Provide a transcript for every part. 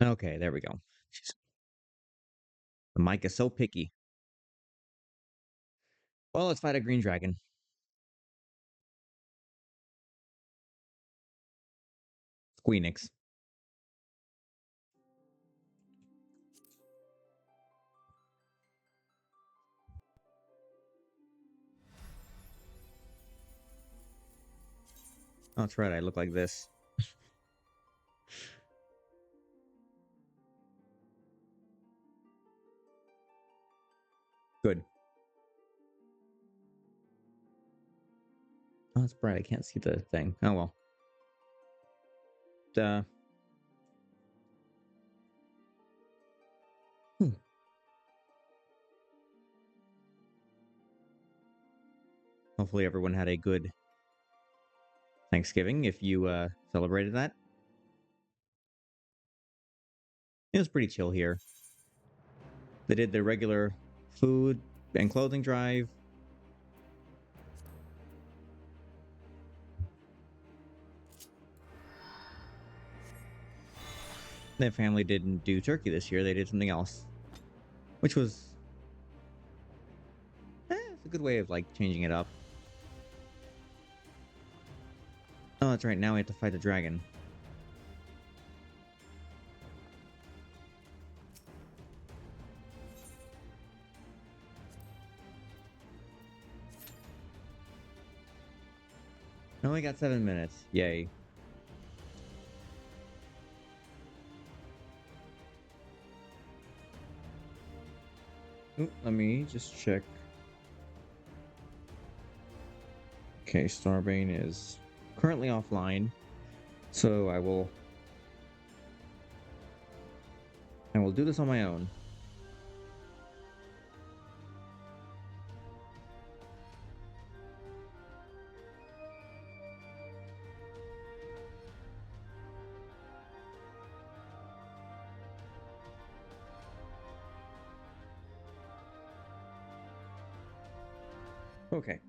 Okay, there we go. Jeez, the mic is so picky. Well, let's fight a green dragon. Squeenix. Oh, that's right, I look like this. Good. Oh, it's bright. I can't see the thing. Oh, well. Uh, hmm. Hopefully everyone had a good Thanksgiving if you celebrated that. It was pretty chill here. They did their regular food and clothing drive. Their family didn't do turkey this year. They did something else, which was it's a good way of like changing it up. Oh, that's right. Now we have to fight the dragon. I only got 7 minutes. Yay. Ooh, let me just check. Okay, Starbane is currently offline, so I will do this on my own. Okay.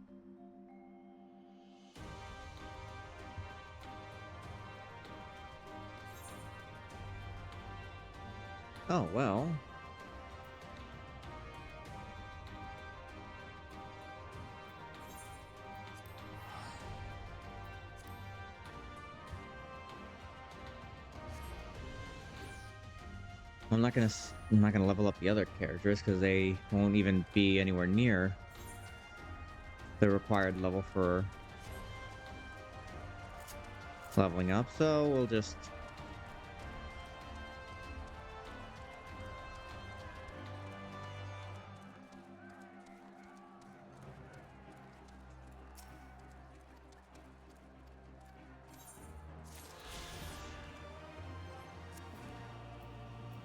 Oh, well. I'm not gonna level up the other characters because they won't even be anywhere near the required level for leveling up, so we'll just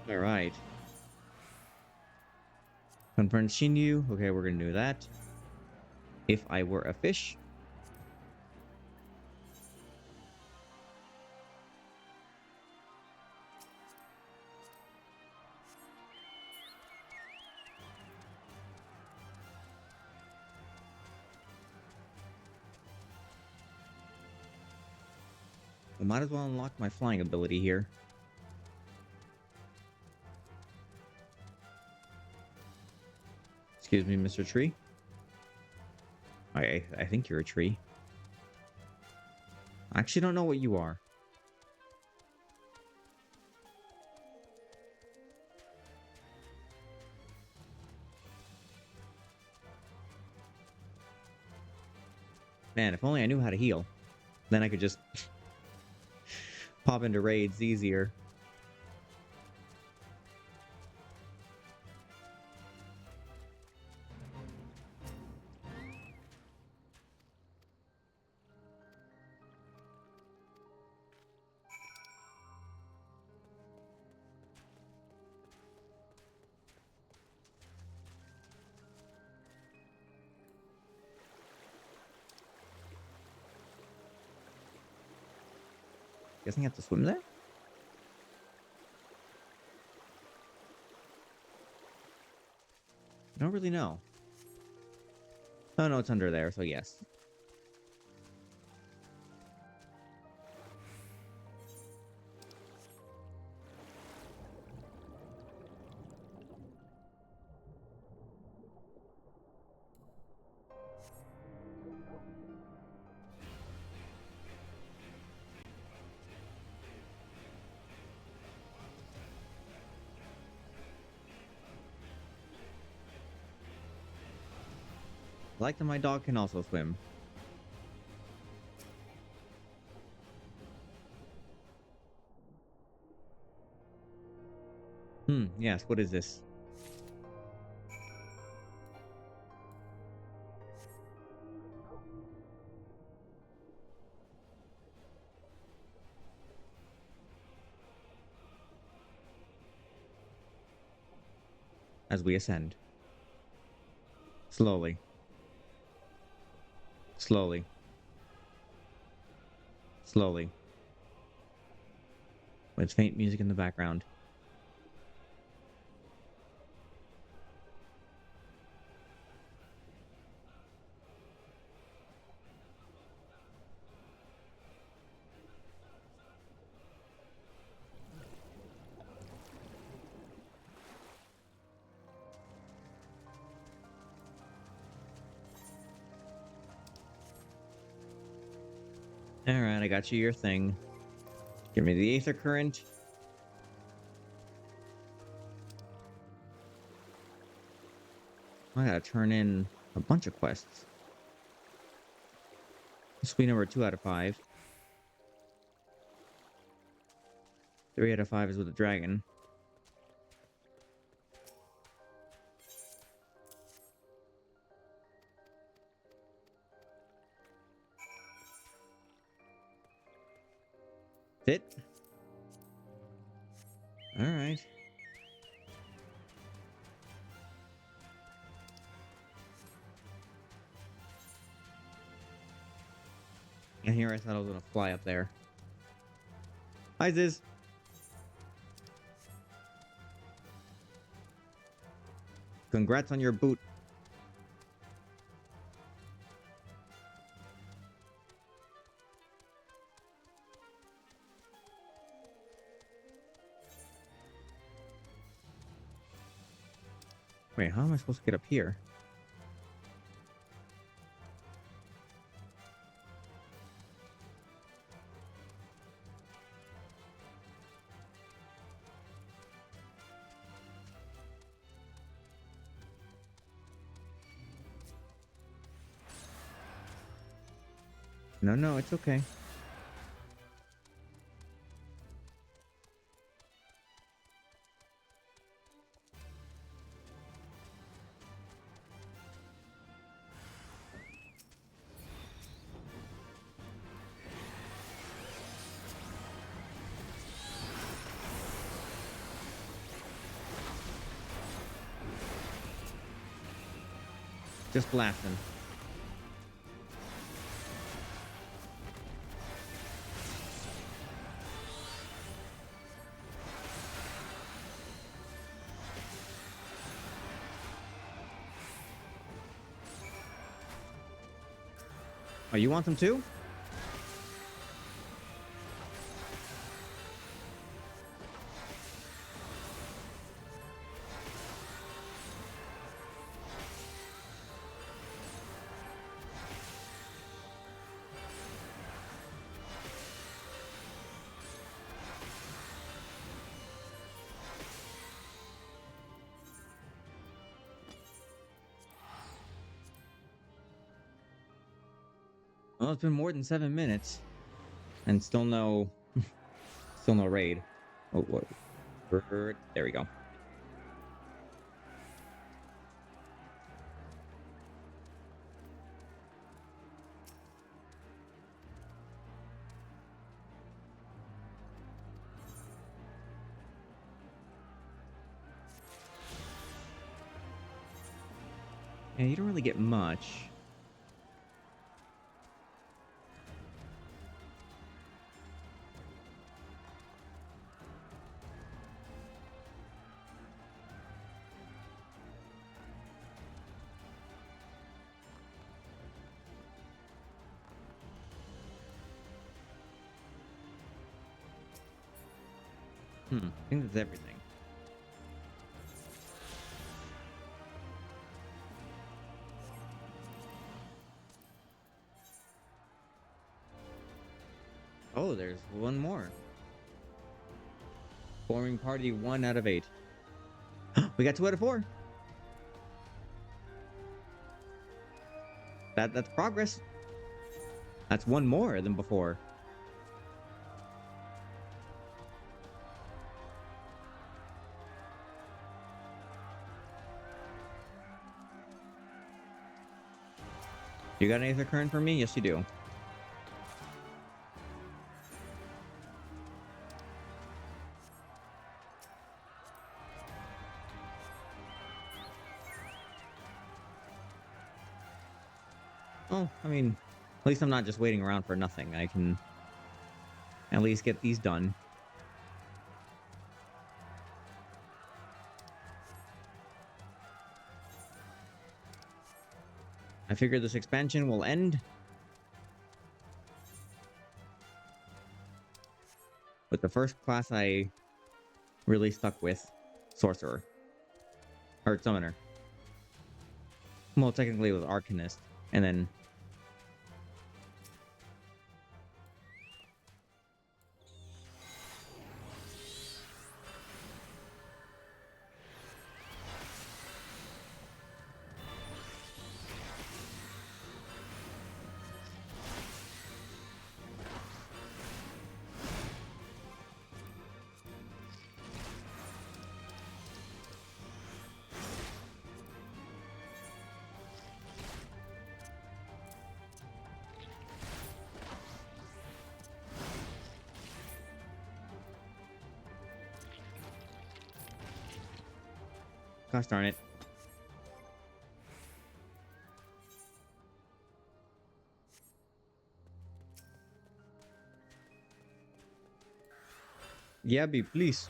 all right. Confront Shinyu. Okay, we're gonna do that. If I were a fish. I might as well unlock my flying ability here. Excuse me, Mr. Tree. I think you're a tree. I actually don't know what you are. Man, if only I knew how to heal. Then I could just pop into raids easier. Guessing I have to swim there? I don't really know. Oh no, it's under there, so yes. I like that my dog can also swim. Yes, what is this? As we ascend. Slowly. Slowly. Slowly. With faint music in the background. Alright, I got you your thing. Give me the Aether Current. I gotta turn in a bunch of quests. This will be number 2 out of 5. 3 out of 5 is with the dragon. Fit? Alright. And here I thought I was gonna fly up there. Hi, Ziz. Congrats on your boot. Wait, how am I supposed to get up here? No, it's okay. Just blasting. Oh, you want them too? Well, it's been more than 7 minutes. And still no... still no raid. Oh, what? There we go. Yeah, you don't really get much. I think that's everything. Oh, there's one more. Forming party 1 out of 8. We got 2 out of 4. That's progress. That's one more than before. You got any other current for me? Yes, you do. Oh, I mean, at least I'm not just waiting around for nothing. I can at least get these done. I figure this expansion will end with the first class I really stuck with, Sorcerer. Or Summoner. Well, technically it was Arcanist. And then... Gosh darn it. Yeah, be please.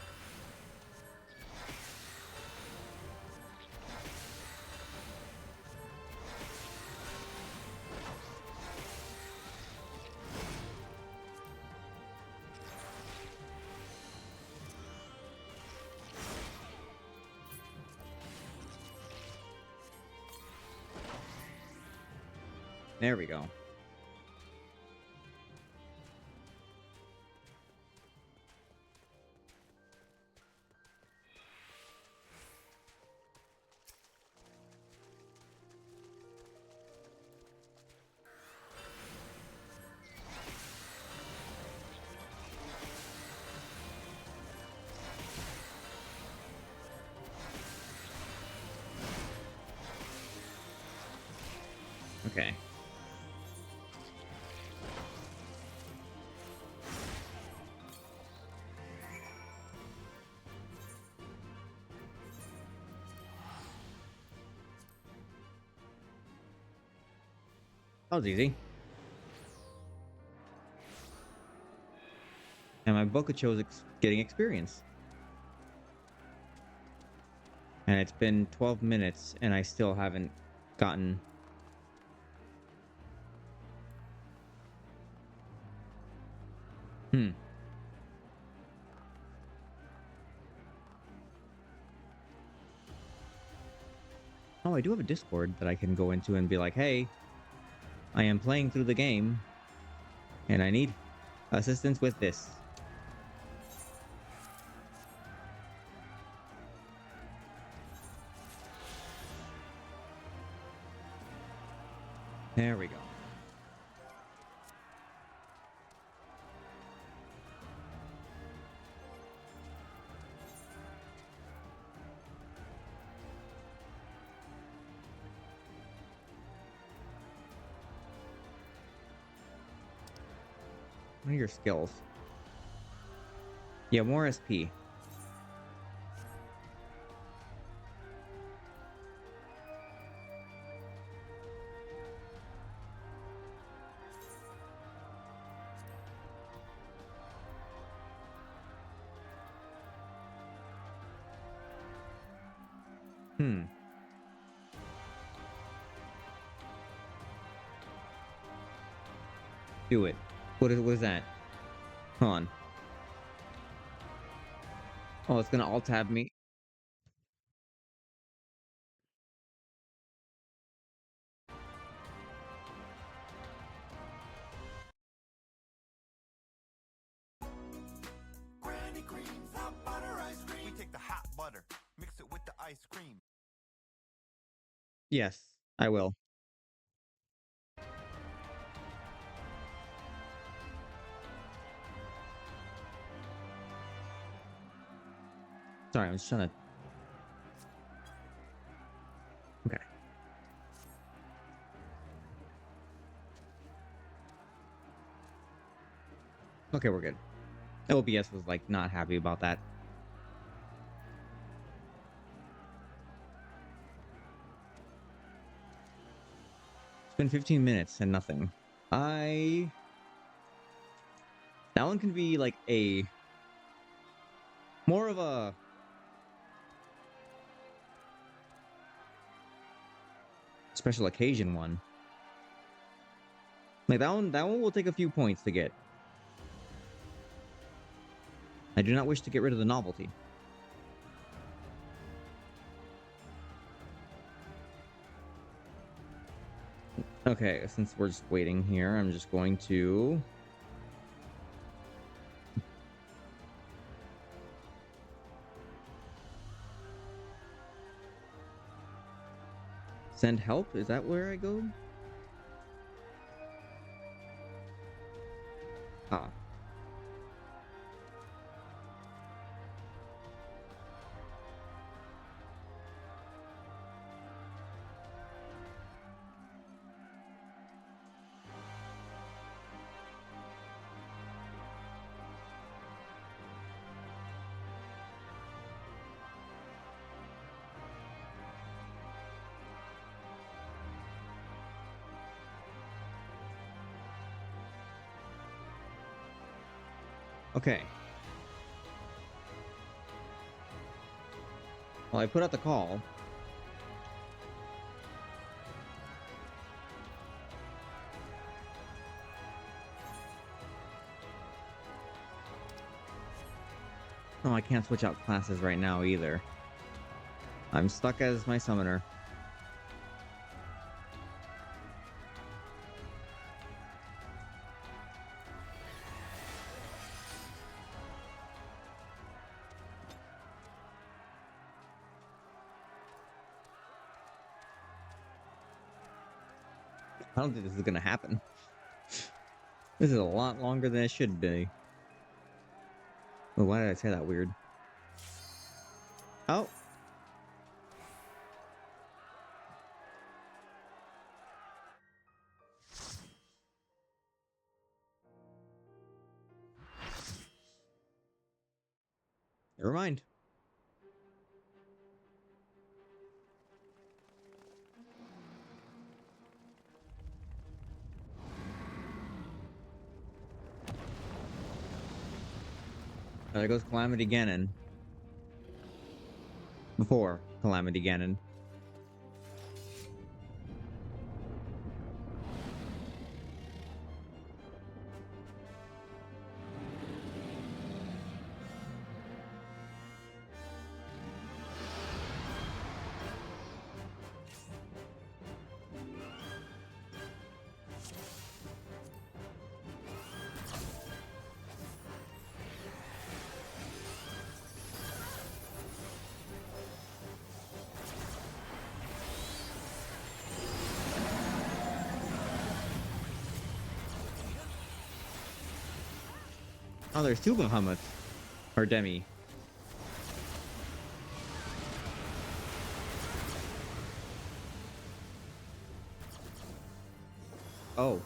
There we go. Okay. That was easy. And my Bokucho's getting experience. And it's been 12 minutes and I still haven't gotten... Hmm. Oh, I do have a Discord that I can go into and be like, hey, I am playing through the game and I need assistance with this. There we go. What are your skills? Yeah, more SP. Hmm. Do it. What is that? Hold on. Oh, it's gonna alt tab me. Granny creams, hot butter ice cream. We take the hot butter, mix it with the ice cream. Yes, I will. Sorry, I'm just trying to... Okay. Okay, we're good. OBS was, like, not happy about that. It's been 15 minutes and nothing. That one can be, like, a... more of a... special occasion one. Like, that one will take a few points to get. I do not wish to get rid of the novelty. Okay, since we're just waiting here, I'm just going to... send help? Is that where I go? Ah. Okay. Well, I put out the call. No, I can't switch out classes right now either. I'm stuck as my summoner. I don't think this is gonna happen. This is a lot longer than it should be. Oh, why did I say that weird? Oh. Never mind. There goes Calamity Ganon. Before Calamity Ganon. Oh, there's two Bahamut. Or Demi. Oh.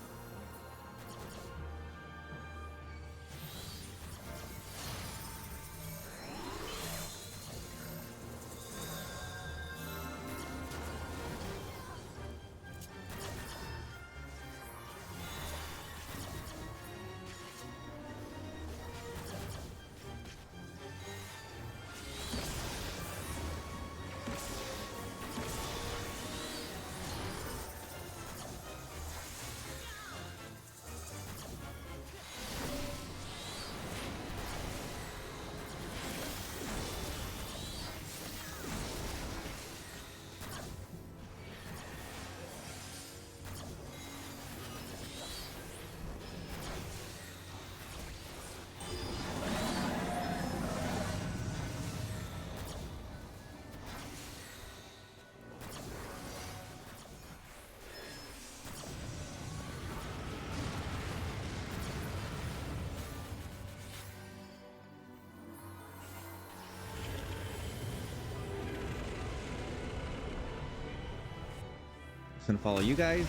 Just gonna follow you guys.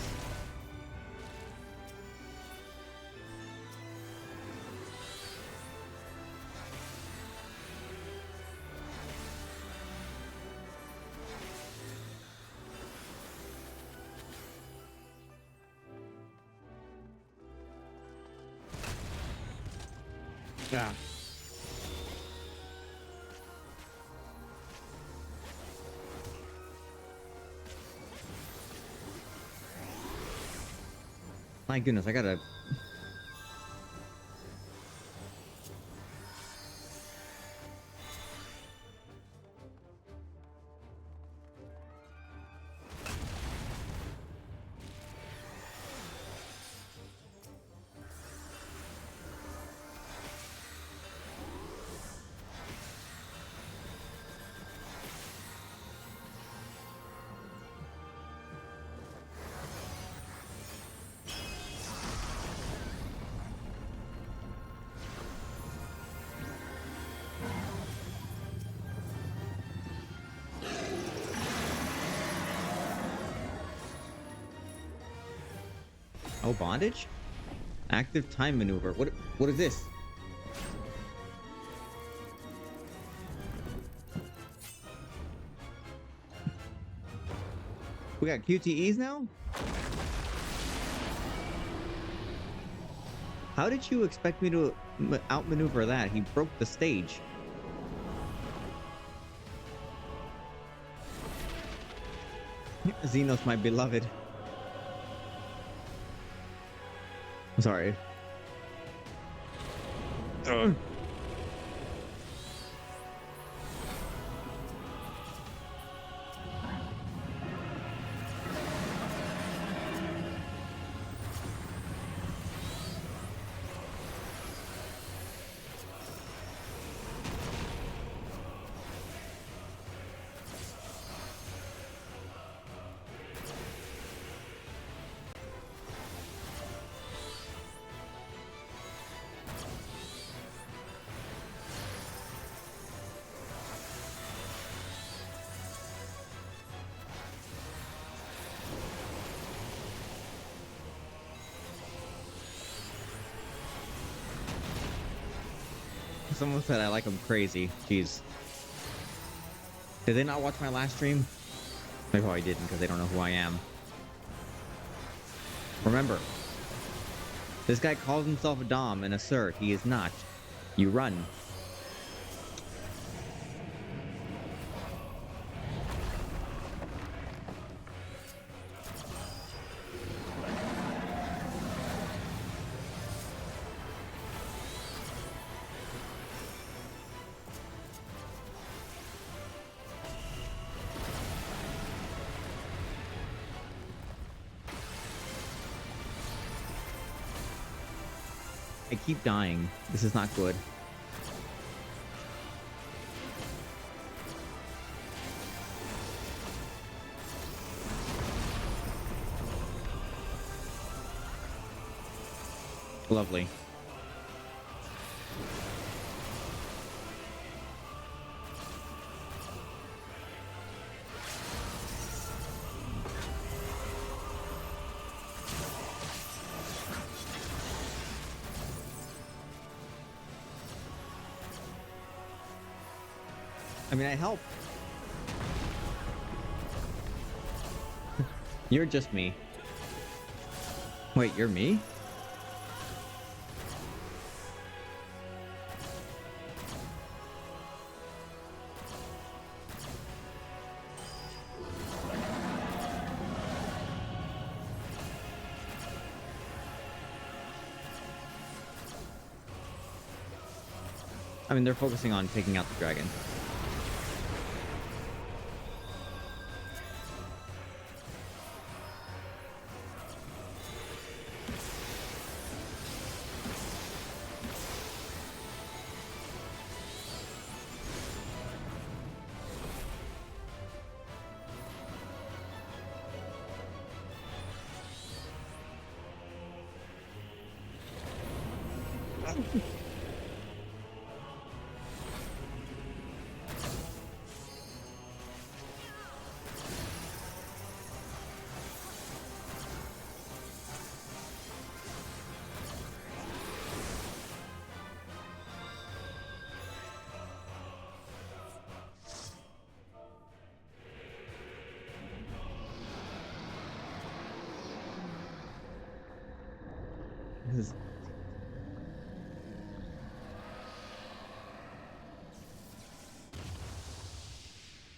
Yeah. My goodness, I gotta... Oh, bondage? Active time maneuver. What is this? We got QTEs now? How did you expect me to outmaneuver that? He broke the stage. Xenos, my beloved. I'm sorry. Ugh. Someone said I like him crazy. Jeez. Did they not watch my last stream? They probably didn't because they don't know who I am. Remember, this guy calls himself a Dom and a Sir. He is not. You run. I keep dying. This is not good. Lovely. I mean, I help. You're just me. Wait, you're me? I mean, they're focusing on taking out the dragon.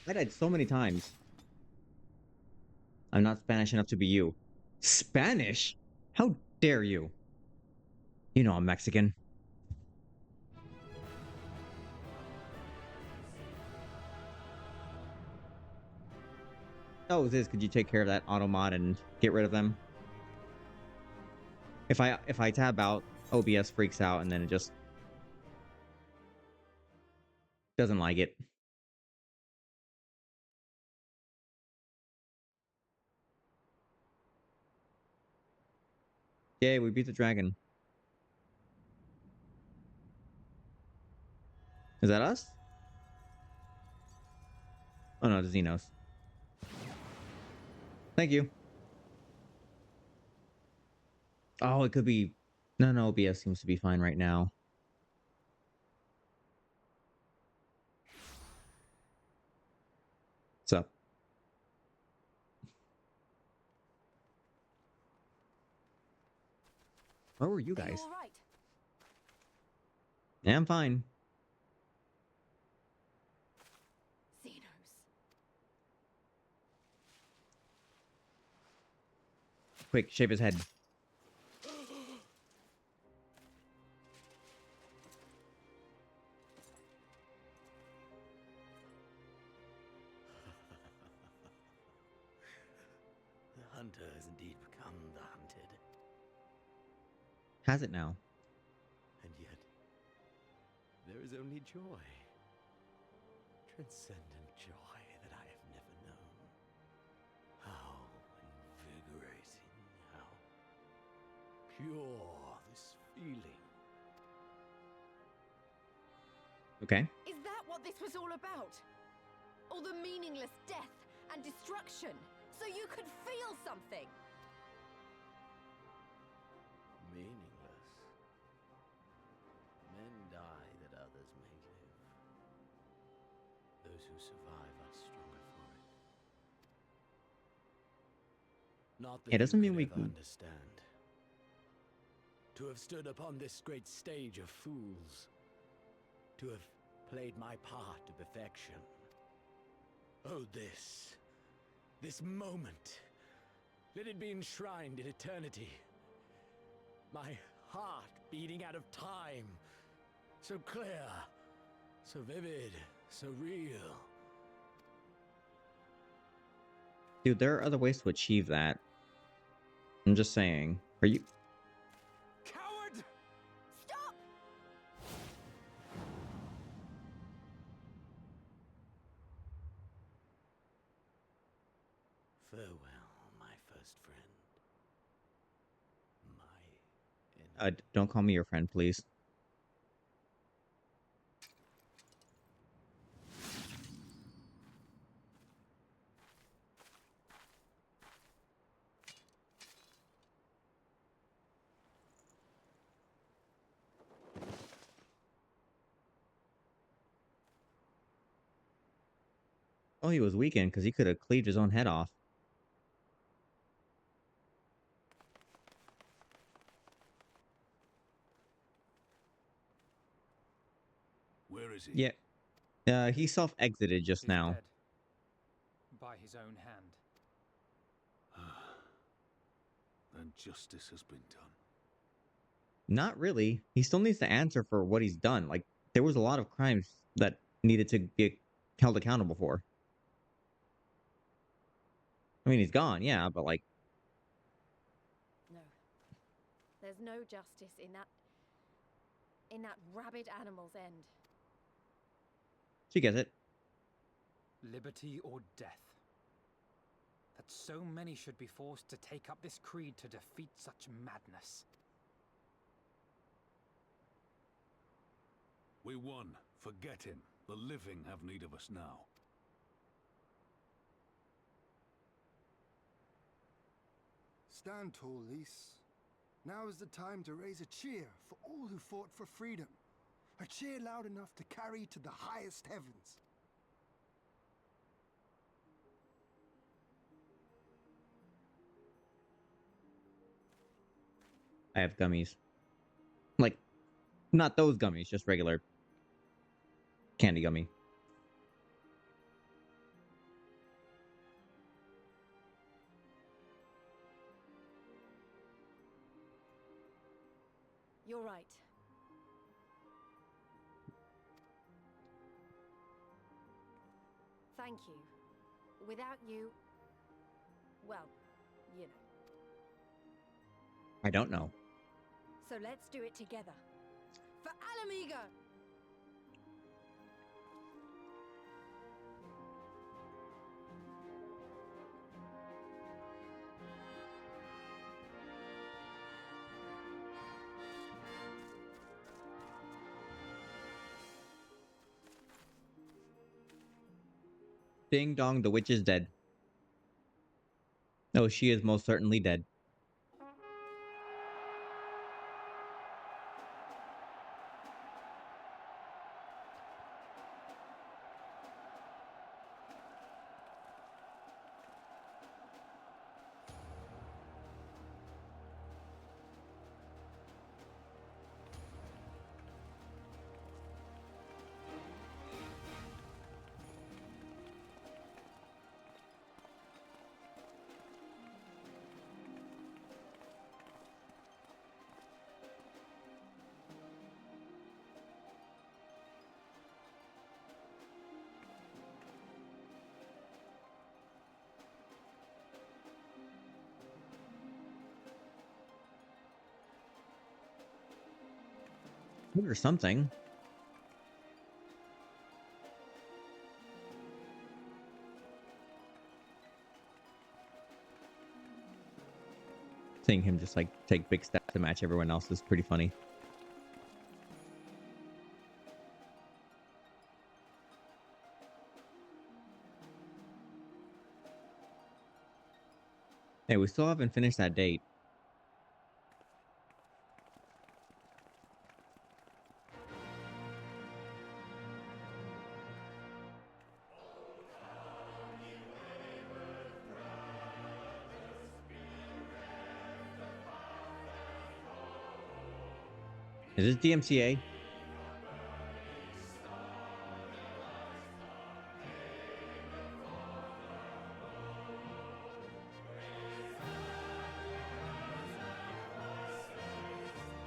I died so many times. I'm not Spanish enough to be you. Spanish? How dare you? You know I'm Mexican. Oh, Ziz, could you take care of that auto mod and get rid of them? If I tab out, OBS freaks out and then it just doesn't like it. Yay, we beat the dragon. Is that us? Oh no, it's Xenos. Thank you. Oh, it could be... No, OBS seems to be fine right now. What's up? Where were you guys? All right. Yeah, I'm fine. Xenos. Quick, shave his head. The hunter has indeed become the hunted. Has it now? And yet, there is only joy. Transcendent joy that I have never known. How invigorating, how pure this feeling. Okay. Is that what this was all about? All the meaningless death and destruction, so you could feel something? Meaningless. Men die that others may live. Those who survive are stronger for it. Not that It doesn't you mean we could ever can... understand. To have stood upon this great stage of fools. To have played my part to perfection. Oh, this moment. Let it be enshrined in eternity. My heart beating out of time. So clear, so vivid, so real. Dude, there are other ways to achieve that. I'm just saying. Are you... Coward! Stop! Farewell, my first friend. My enemy. don't call me your friend, please. Oh, he was weakened because he could have cleaved his own head off. Where is he? Yeah. He self-exited just He's now. dead. By his own hand. Then justice has been done. Not really. He still needs to answer for what he's done. Like, there was a lot of crimes that needed to get held accountable for. I mean, he's gone, yeah, but like... No. There's no justice in that rabid animal's end. She gets it. Liberty or death. That so many should be forced to take up this creed to defeat such madness. We won. Forget him. The living have need of us now. Stand tall, Lys. Now is the time to raise a cheer for all who fought for freedom. A cheer loud enough to carry to the highest heavens. I have gummies. Like, not those gummies, just regular candy gummy. You're right. Thank you. Without you, well, you know. I don't know. So let's do it together. For Alamigo! Ding dong, the witch is dead. Oh, she is most certainly dead. Or something. Seeing him just like take big steps to match everyone else is pretty funny. Hey, we still haven't finished that date. Is this DMCA?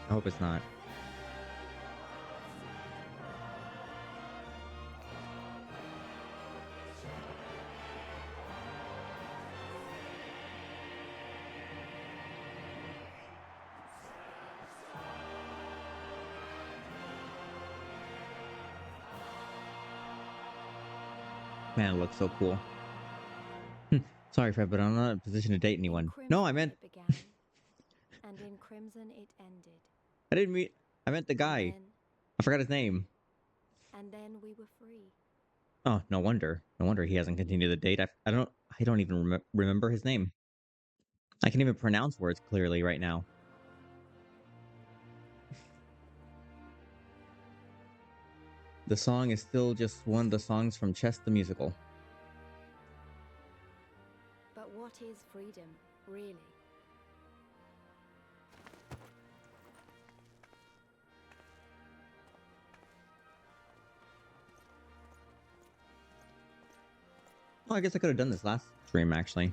I hope it's not. Man, it looks so cool. Sorry, Fred, but I'm not in a position to date anyone. No, I meant... It began, and in Crimson it ended. I didn't mean... I meant the guy. I forgot his name. And then we were free. Oh, no wonder. No wonder he hasn't continued the date. I don't even remember his name. I can even pronounce words clearly right now. The song is still just one of the songs from Chess the Musical. But what is freedom, really? Oh, I guess I could have done this last stream, actually.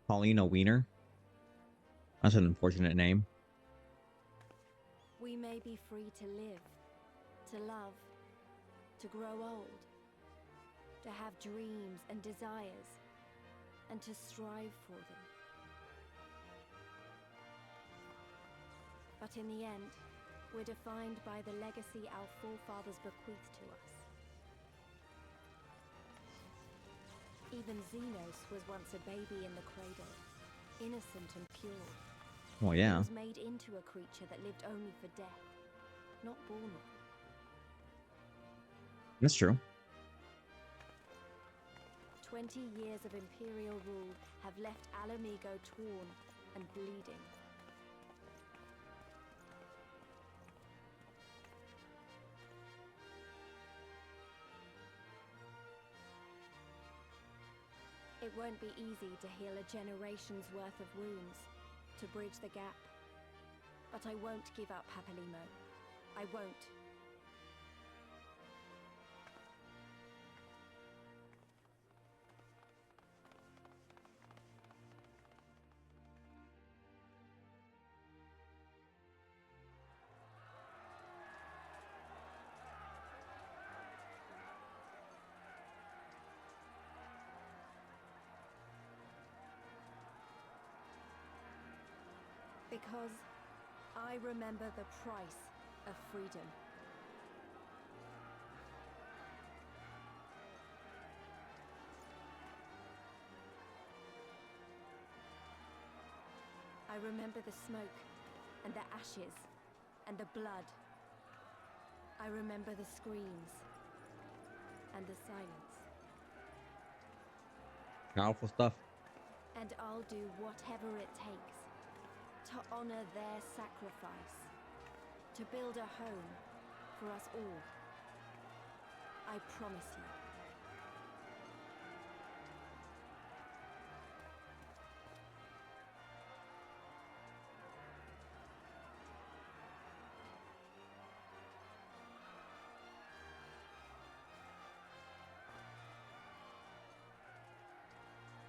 Paulina Wiener? That's an unfortunate name. We may be free to live, to love, to grow old, to have dreams and desires, and to strive for them. But in the end, we're defined by the legacy our forefathers bequeathed to us. Even Xenos was once a baby in the cradle, innocent and pure. Oh, He yeah. was made into a creature that lived only for death, not born one. That's true. 20 years of Imperial rule have left Alamigo torn and bleeding. It won't be easy to heal a generation's worth of wounds, to bridge the gap. But I won't give up, Papalimo. I won't. Because I remember the price of freedom. I remember the smoke, and the ashes, and the blood. I remember the screams, and the silence. Powerful stuff. And I'll do whatever it takes to honor their sacrifice, to build a home for us all. I promise you.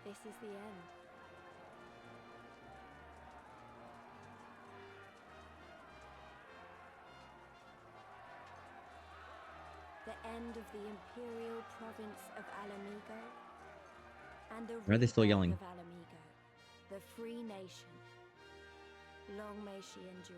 This is the end. The end of the imperial province of Alamigo, and the Why are they still rebirth yelling? of Alamigo, the free nation. Long may she endure.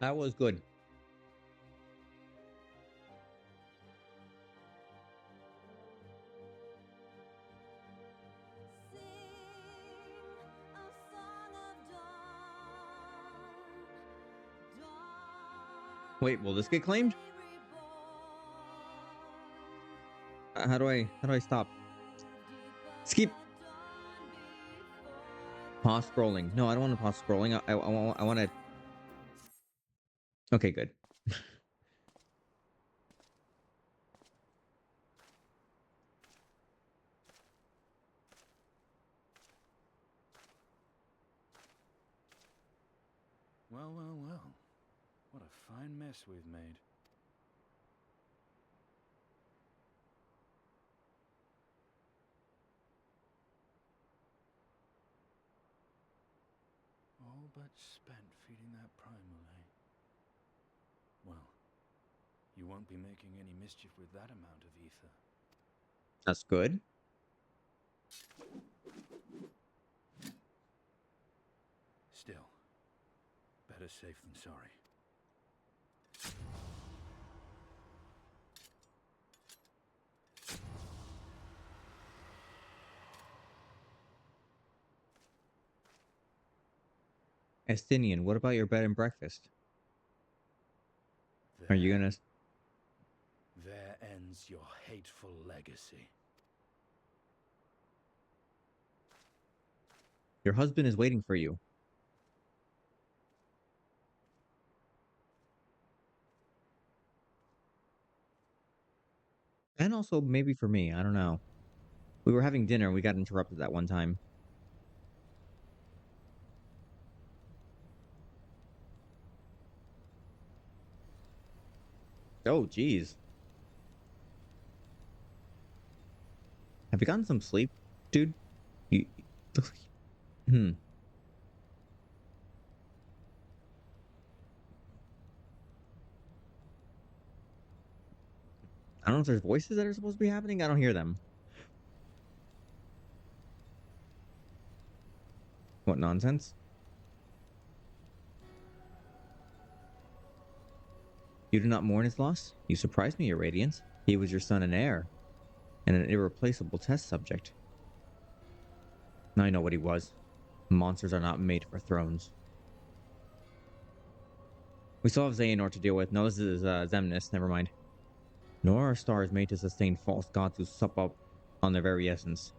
That was good. Wait, will this get claimed? How do I stop? Skip. Pause scrolling. No, I don't want to pause scrolling. I want to. Okay, good. Well, well, well. What a fine mess we've made. All but spent feeding that primal, eh? Well, you won't be making any mischief with that amount of ether. That's good. Still, better safe than sorry. Estinian, what about your bed and breakfast? Are you gonna? There ends your hateful legacy. Your husband is waiting for you. And also maybe for me. I don't know. We were having dinner. We got interrupted that one time. Oh, geez. Have you gotten some sleep, dude? You. Hmm. I don't know if there's voices that are supposed to be happening. I don't hear them. What nonsense? You do not mourn his loss? You surprised me, Your Radiance. He was your son and heir, and an irreplaceable test subject. Now I know what he was. Monsters are not made for thrones. We still have Xehanort to deal with. No, this is Zemnis. Never mind. Nor are stars made to sustain false gods who sup up on their very essence.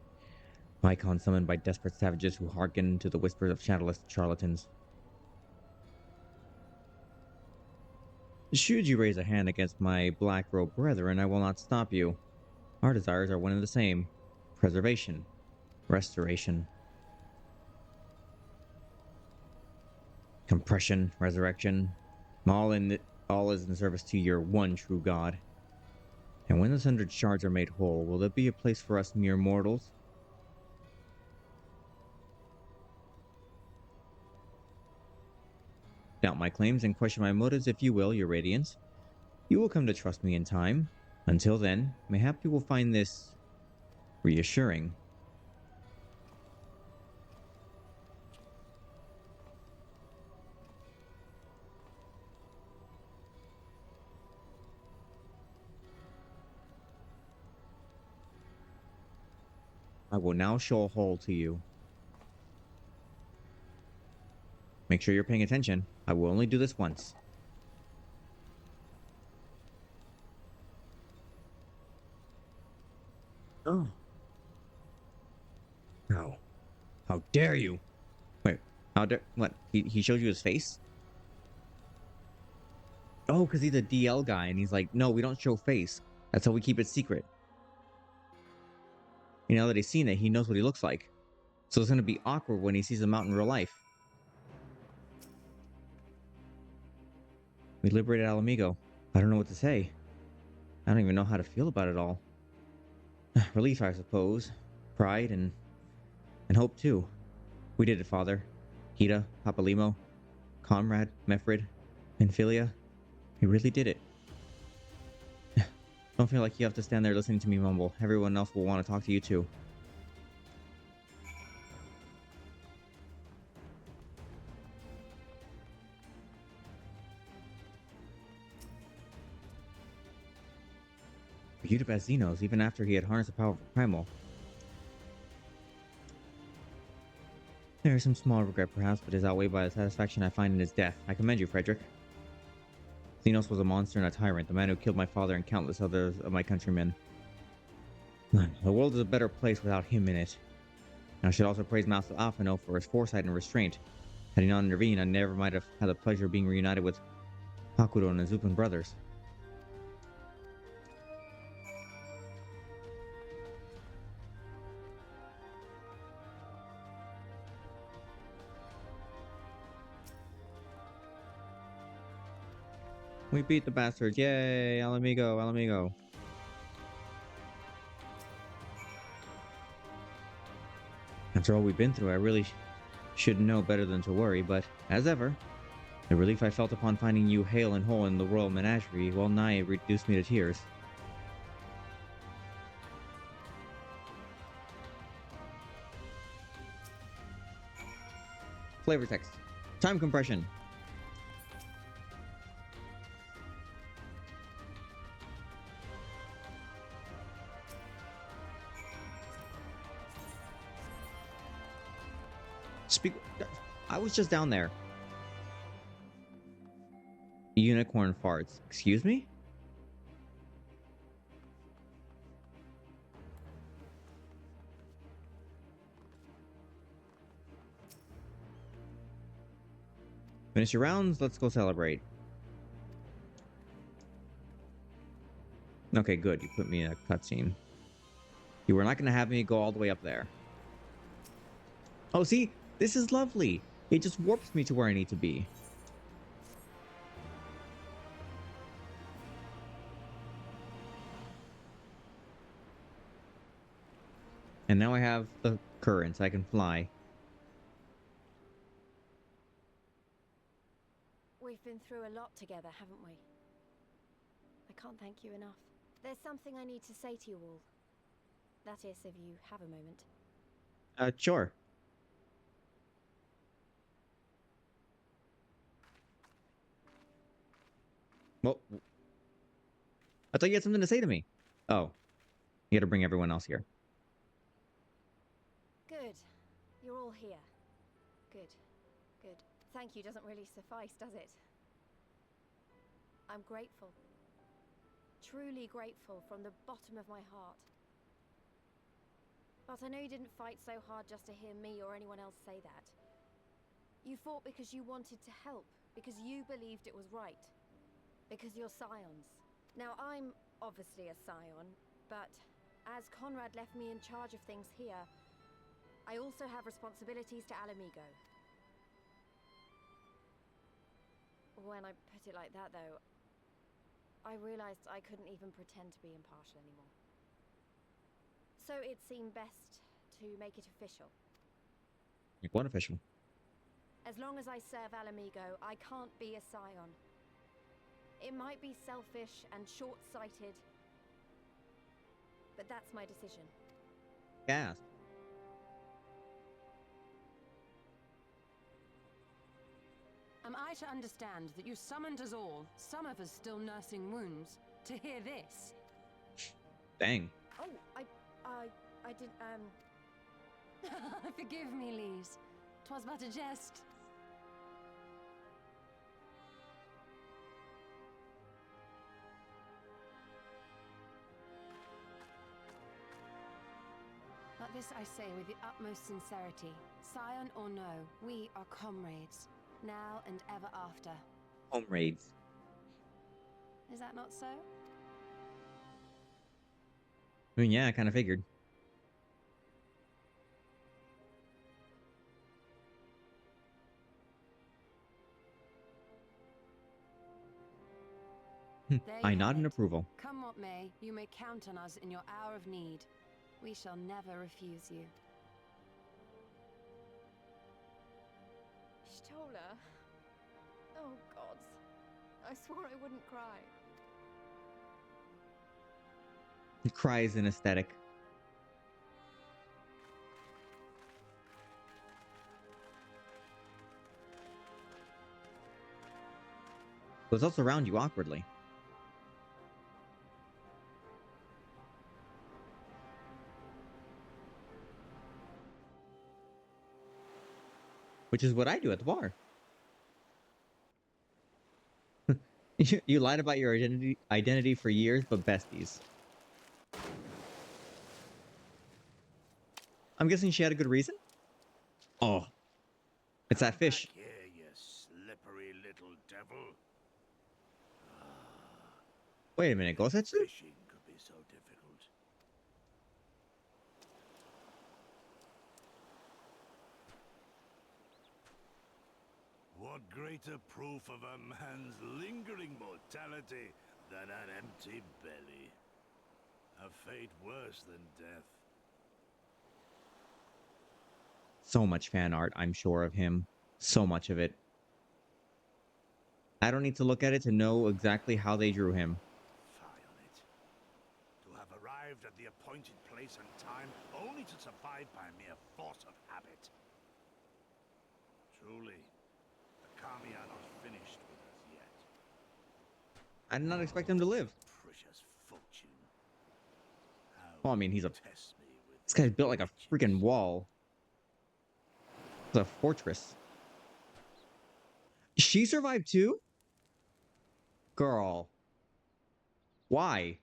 Icons summoned by desperate savages who hearken to the whispers of shadowless charlatans. Should you raise a hand against my black-robed brethren, I will not stop you. Our desires are one and the same. Preservation. Restoration. Compression. Resurrection. All is in service to your one true God. And when the sundered shards are made whole, will there be a place for us mere mortals? Doubt my claims and question my motives if you will, your radiance. You will come to trust me in time. Until then, mayhap you will find this reassuring. I will now show a hole to you. Make sure you're paying attention. I will only do this once. Oh. No. How dare you? Wait, how dare... What? He showed you his face? Oh, because he's a DL guy, and he's like, no, we don't show face. That's how we keep it secret. You know that he's seen it, he knows what he looks like. So it's going to be awkward when he sees him out in real life. We liberated Alamigo. I don't know what to say. I don't even know how to feel about it all. Relief, I suppose. Pride and hope, too. We did it, Father. Hida, Papalimo, Comrade, Mefrid, and Philia. We really did it. Don't feel like you have to stand there listening to me mumble. Everyone else will want to talk to you, too. Viewed up as Xenos, even after he had harnessed the power of Primal. There is some small regret, perhaps, but is outweighed by the satisfaction I find in his death. I commend you, Frederick. Xenos was a monster and a tyrant, the man who killed my father and countless others of my countrymen. The world is a better place without him in it. And I should also praise Master Afano for his foresight and restraint. Had he not intervened, I never might have had the pleasure of being reunited with Hakuro and his Zupan brothers. We beat the bastards. Yay, Alamigo, Alamigo. After all we've been through, I really should know better than to worry, but as ever, the relief I felt upon finding you hale and whole in the royal menagerie well nigh reduced me to tears. Flavor text. Time compression. Speak. I was just down there. Unicorn farts. Excuse me? Finish your rounds. Let's go celebrate. Okay, good. You put me in a cutscene. You were not going to have me go all the way up there. Oh, see? This is lovely. It just warps me to where I need to be. And now I have the currents. I can fly. We've been through a lot together, haven't we? I can't thank you enough. There's something I need to say to you all. That is, if you have a moment. Sure. Well, I thought you had something to say to me. Oh, you had to bring everyone else here. Good. You're all here. Good. Good. Thank you doesn't really suffice, does it? I'm grateful. Truly grateful from the bottom of my heart. But I know you didn't fight so hard just to hear me or anyone else say that. You fought because you wanted to help, because you believed it was right. Because you're scions. Now, I'm obviously a scion, but as Conrad left me in charge of things here, I also have responsibilities to Alamigo. When I put it like that, though, I realized I couldn't even pretend to be impartial anymore. So it seemed best to make it official. Like what official? As long as I serve Alamigo, I can't be a scion. It might be selfish and short-sighted, but that's my decision. Gas. Am I to understand that you summoned us all, some of us still nursing wounds, to hear this? Dang. Oh, I didn't, Forgive me, Lise. 'Twas but a jest. But this I say with the utmost sincerity. Scion or no, we are comrades, now and ever after. Home raids. Is that not so? I mean, yeah, I kind of figured. There I you nod have in it. approval. Come what may, you may count on us in your hour of need. We shall never refuse you. Stola. Oh, gods. I swore I wouldn't cry. Cries in aesthetic. Those also surround you awkwardly. Which is what I do at the bar. You lied about your identity for years, but besties. I'm guessing she had a good reason? Oh. It's that fish. Back here, you slippery little devil. Wait a minute, Gosetsu? Fishing could be so difficult. What greater proof of a man's lingering mortality than an empty belly? A fate worse than death. So much fan art, I'm sure, of him. So much of it. I don't need to look at it to know exactly how they drew him. Fie on it. To have arrived at the appointed place and time, only to survive by mere force of habit. Truly, the Kami are not finished with us yet. I did not expect him to live. Precious fortune. Well, I mean, he's a... Test me with This guy's built like a riches. freaking wall. It's a fortress. She survived too? Girl. Why?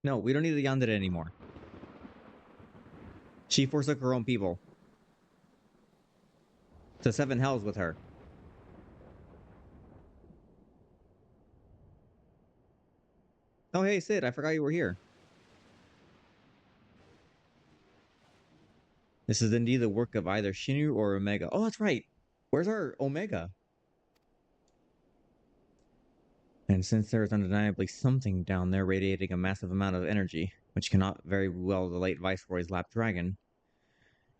No, we don't need the yandere anymore. She forsook her own people. To seven hells with her. Oh, hey, Sid, I forgot you were here. This is indeed the work of either Shinu or Omega. Oh, that's right. Where's our Omega? And since there is undeniably something down there radiating a massive amount of energy, which cannot very well the late Viceroy's lap dragon,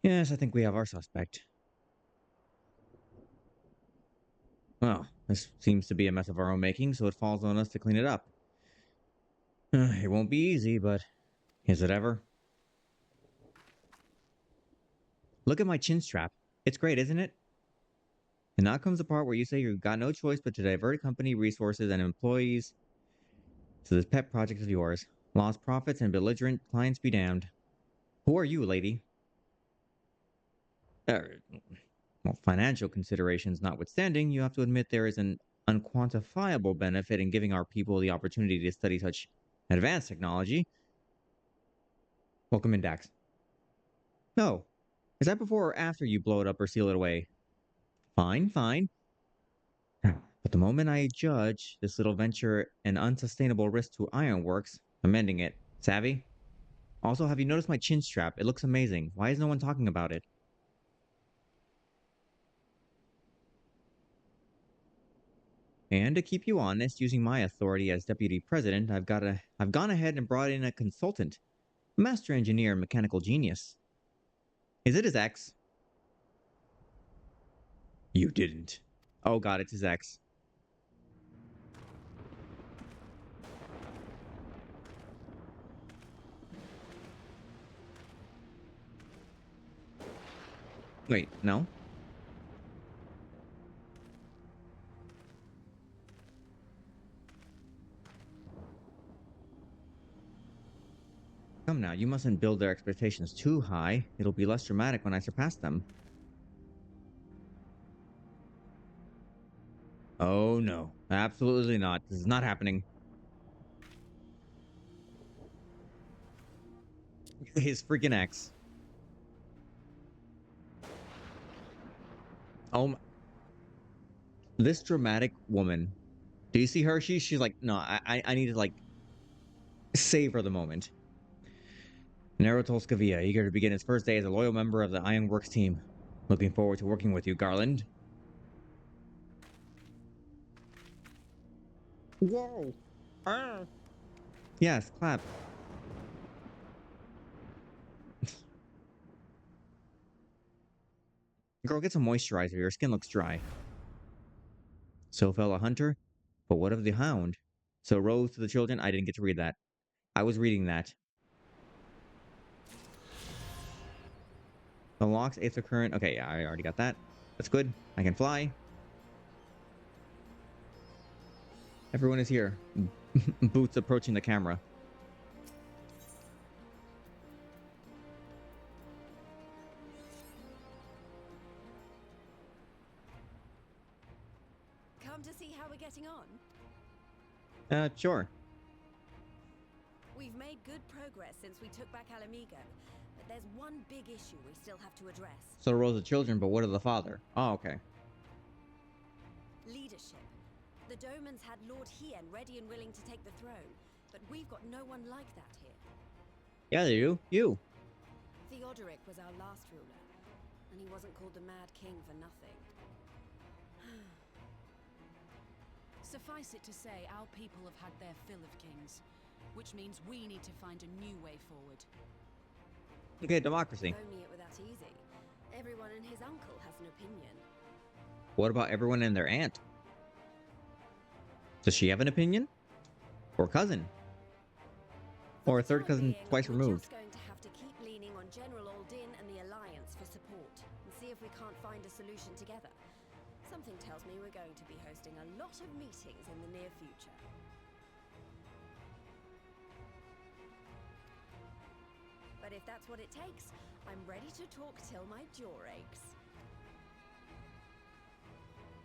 yes, I think we have our suspect. Well, this seems to be a mess of our own making, so it falls on us to clean it up. It won't be easy, but is it ever? Look at my chin strap. It's great, isn't it? And now comes the part where you say you've got no choice but to divert company resources and employees to this pet project of yours. Lost profits and belligerent clients be damned. Who are you, lady? Well, financial considerations notwithstanding, you have to admit there is an unquantifiable benefit in giving our people the opportunity to study such advanced technology. Welcome in, Dax. No. Is that before or after you blow it up or seal it away? Fine, fine. But the moment I judge this little venture an unsustainable risk to Ironworks, I'm ending it. Savvy? Also, have you noticed my chin strap? It looks amazing. Why is no one talking about it? And to keep you honest, using my authority as deputy president, I've gone ahead and brought in a consultant, master engineer and mechanical genius. Is it his ex? You didn't. Oh god, it's his ex. Wait, no? Come now, you mustn't build their expectations too high. It'll be less dramatic when I surpass them. Oh no, absolutely not. This is not happening. His freaking ex. Oh, this dramatic woman. Do you see her? She's like, no, I need to like savor the moment. Narotolskavia, eager to begin his first day as a loyal member of the Ironworks team. Looking forward to working with you, Garland. Whoa! Ah. Yes, clap. Girl, get some moisturizer. Your skin looks dry. So fell a hunter, but what of the hound? So rose to the children. I didn't get to read that. I was reading that. The locks, Aether current. Okay, yeah, I already got that. That's good. I can fly. Everyone is here. Boots approaching the camera. Come to see how we're getting on? Sure. We've made good progress since we took back Alamigo, but there's one big issue we still have to address. So rose the children, but what of the father? Oh, okay. Leadership. The Domans had Lord Hien ready and willing to take the throne, but we've got no one like that here. Yeah, they do. You. Theodoric was our last ruler, and he wasn't called the Mad King for nothing. Suffice it to say, our people have had their fill of kings, which means we need to find a new way forward. Okay, democracy. Only it were that easy. Everyone and his uncle has an opinion. What about everyone and their aunt? Does she have an opinion? Or cousin? Or a third cousin twice removed? We're just going to have to keep leaning on General Aldin and the Alliance for support, and see if we can't find a solution together. Something tells me we're going to be hosting a lot of meetings in the near future. But if that's what it takes, I'm ready to talk till my jaw aches.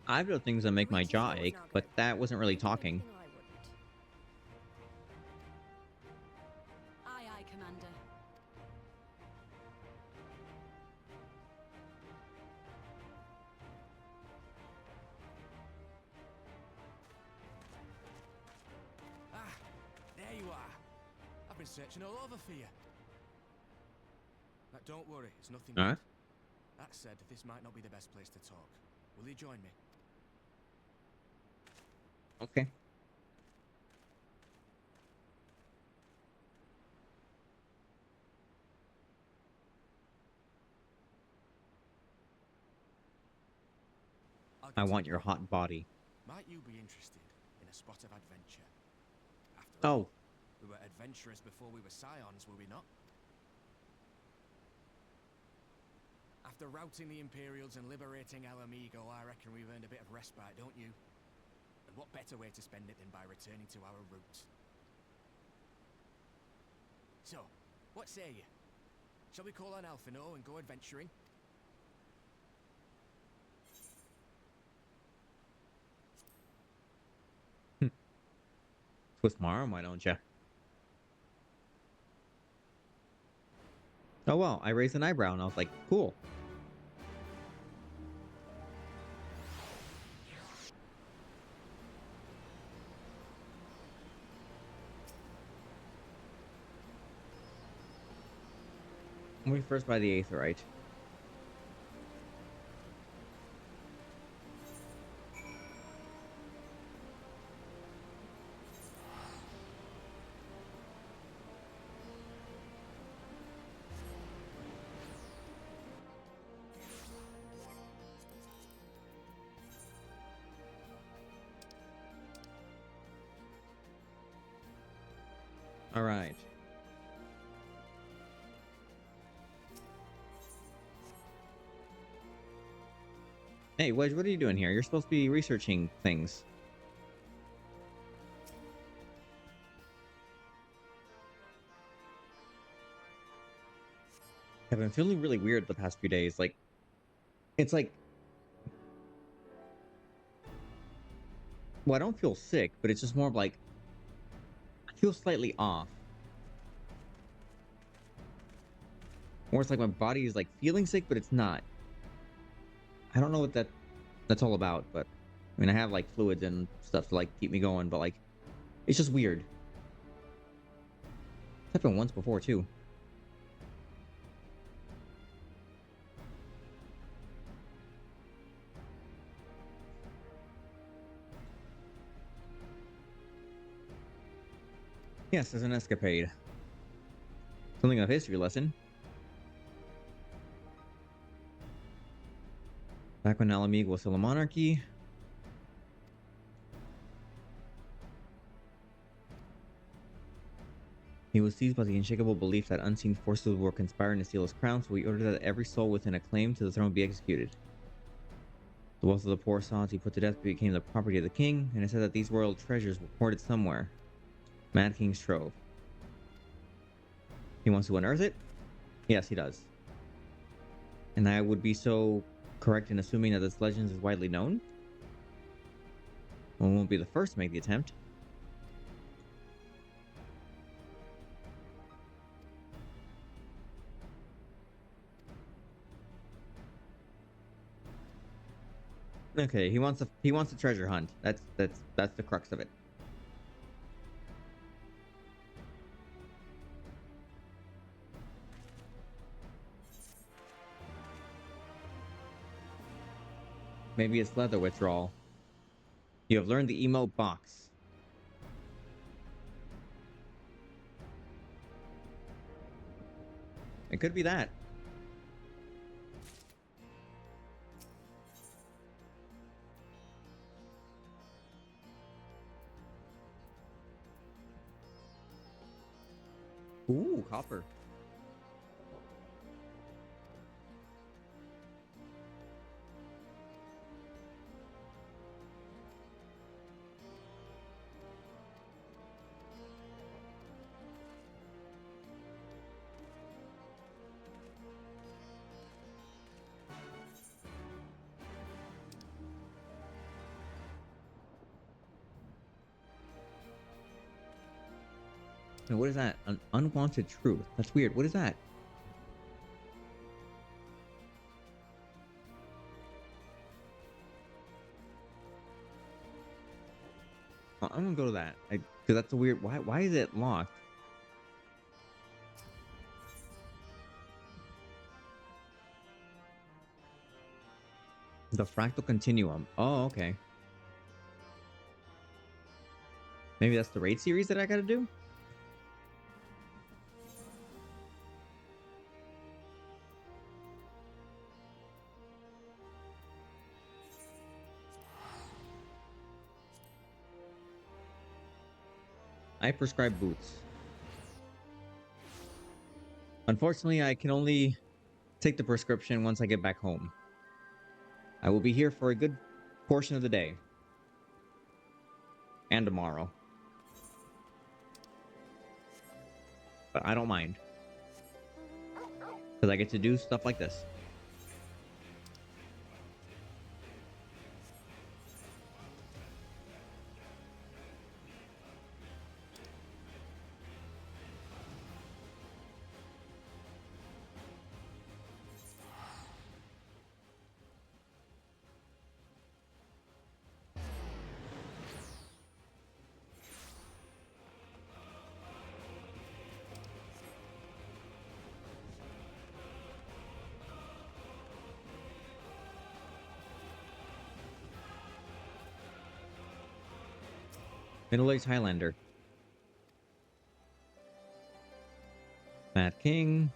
I've done things that make my jaw ache, but that wasn't really talking. I wouldn't. Aye, aye, Commander. Ah, there you are. I've been searching all over for you. Now, don't worry, it's nothing Alright. bad. That said, this might not be the best place to talk. Will you join me? Okay. I want your hot body. Might you be interested in a spot of adventure? After Oh. all, we were adventurers before we were scions, were we not? After routing the Imperials and liberating Alamigo, I reckon we've earned a bit of respite, don't you? And what better way to spend it than by returning to our roots? So, what say you? Shall we call on Alphino and go adventuring? Twist my arm, why don't you? Oh well, I raised an eyebrow and I was like, cool. We first buy the Aetherite. All right. Hey, Wedge, what are you doing here? You're supposed to be researching things. I've been feeling really weird the past few days. Like, it's like, well, I don't feel sick, but it's just more of like, I feel slightly off. Or it's like my body is like feeling sick, but it's not. I don't know what that's all about, but I mean, I have like fluids and stuff to like keep me going, but like, it's just weird. It's happened once before too. Yes, there's an escapade. Something of history lesson. Back when Alamig was still a monarchy. He was seized by the unshakable belief that unseen forces were conspiring to steal his crown, so he ordered that every soul within a claim to the throne be executed. The wealth of the poor souls he put to death became the property of the king, and it said that these royal treasures were hoarded somewhere. Mad King's Trove. He wants to unearth it? Yes, he does. And I would be so correct in assuming that this legend is widely known? Well, we won't be the first to make the attempt. Okay, he wants a treasure hunt. That's the crux of it. Maybe it's leather withdrawal. You have learned the emote box. It could be that. Ooh, copper. And what is that? An unwanted truth. That's weird. What is that? I'm gonna go to that. Because that's a weird. Why is it locked? The fractal continuum. Oh, okay. Maybe that's the raid series that I gotta do? I prescribe boots. Unfortunately, I can only take the prescription once I get back home. I will be here for a good portion of the day. And tomorrow. But I don't mind. Because I get to do stuff like this. Middle-aged Highlander. Mad King.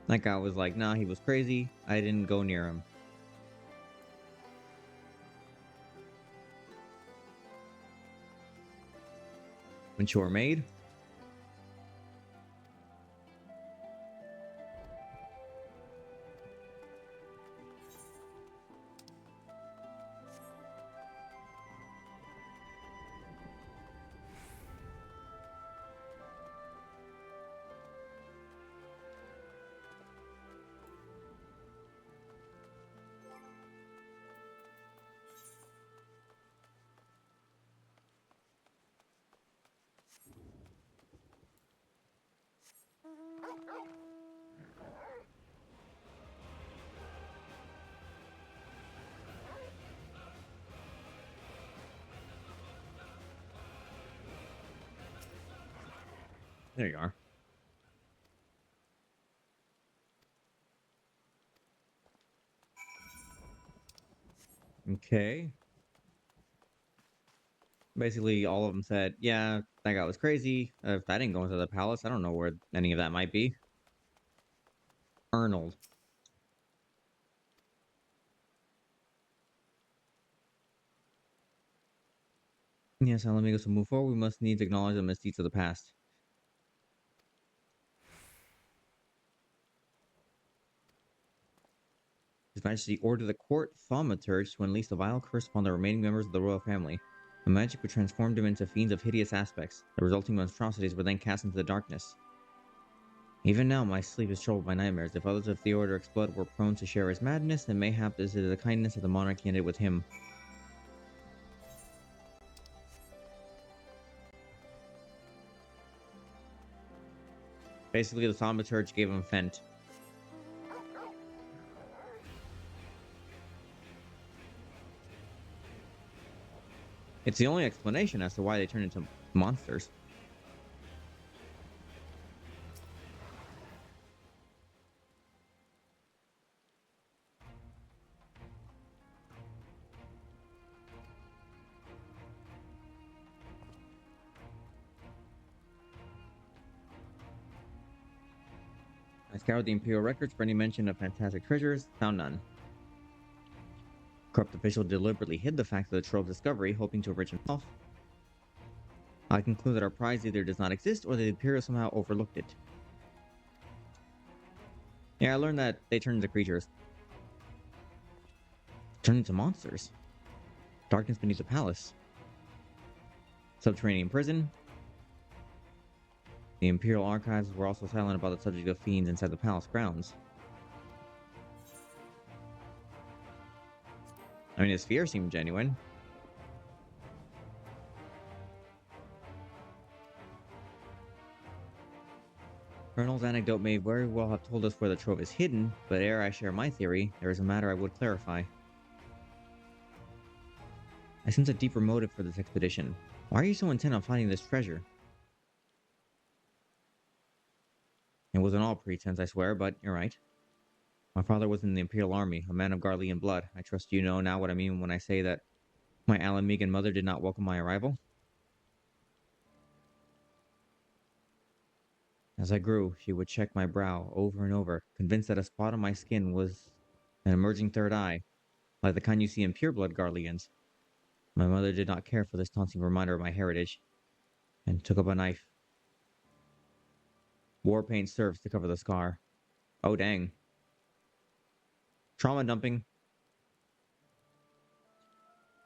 That guy was like, nah, he was crazy. I didn't go near him. Mature maid. There you are. Okay. Basically, all of them said, yeah, that guy was crazy. If I didn't go into the palace, I don't know where any of that might be. Arnold. Yes, now let me go to move forward. We must needs acknowledge the misdeeds of the past. His Majesty ordered the court thaumaturge to unleash the vile curse upon the remaining members of the royal family. The magic would transform them into fiends of hideous aspects. The resulting monstrosities were then cast into the darkness. Even now, my sleep is troubled by nightmares. If others of Theodoric's blood were prone to share his madness, then mayhap this is the kindness of the monarch ended with him. Basically, the thaumaturge gave him Fent. It's the only explanation as to why they turn into monsters. I scoured the Imperial records for any mention of fantastic treasures, found none. Corrupt official deliberately hid the fact of the trove's discovery, hoping to enrich himself. I conclude that our prize either does not exist or the Imperial somehow overlooked it. Yeah, I learned that they turn into creatures. Turn into monsters. Darkness beneath the palace. Subterranean prison. The Imperial archives were also silent about the subject of fiends inside the palace grounds. I mean, his fear seemed genuine. Colonel's anecdote may very well have told us where the trove is hidden, but ere I share my theory, there is a matter I would clarify. I sense a deeper motive for this expedition. Why are you so intent on finding this treasure? It wasn't all pretense, I swear, but you're right. My father was in the Imperial Army, a man of Garlean blood. I trust you know now what I mean when I say that my Alamegan mother did not welcome my arrival. As I grew, she would check my brow over and over, convinced that a spot on my skin was an emerging third eye, like the kind you see in pureblood Garleans. My mother did not care for this taunting reminder of my heritage, and took up a knife. War paint serves to cover the scar. Oh dang. Trauma dumping.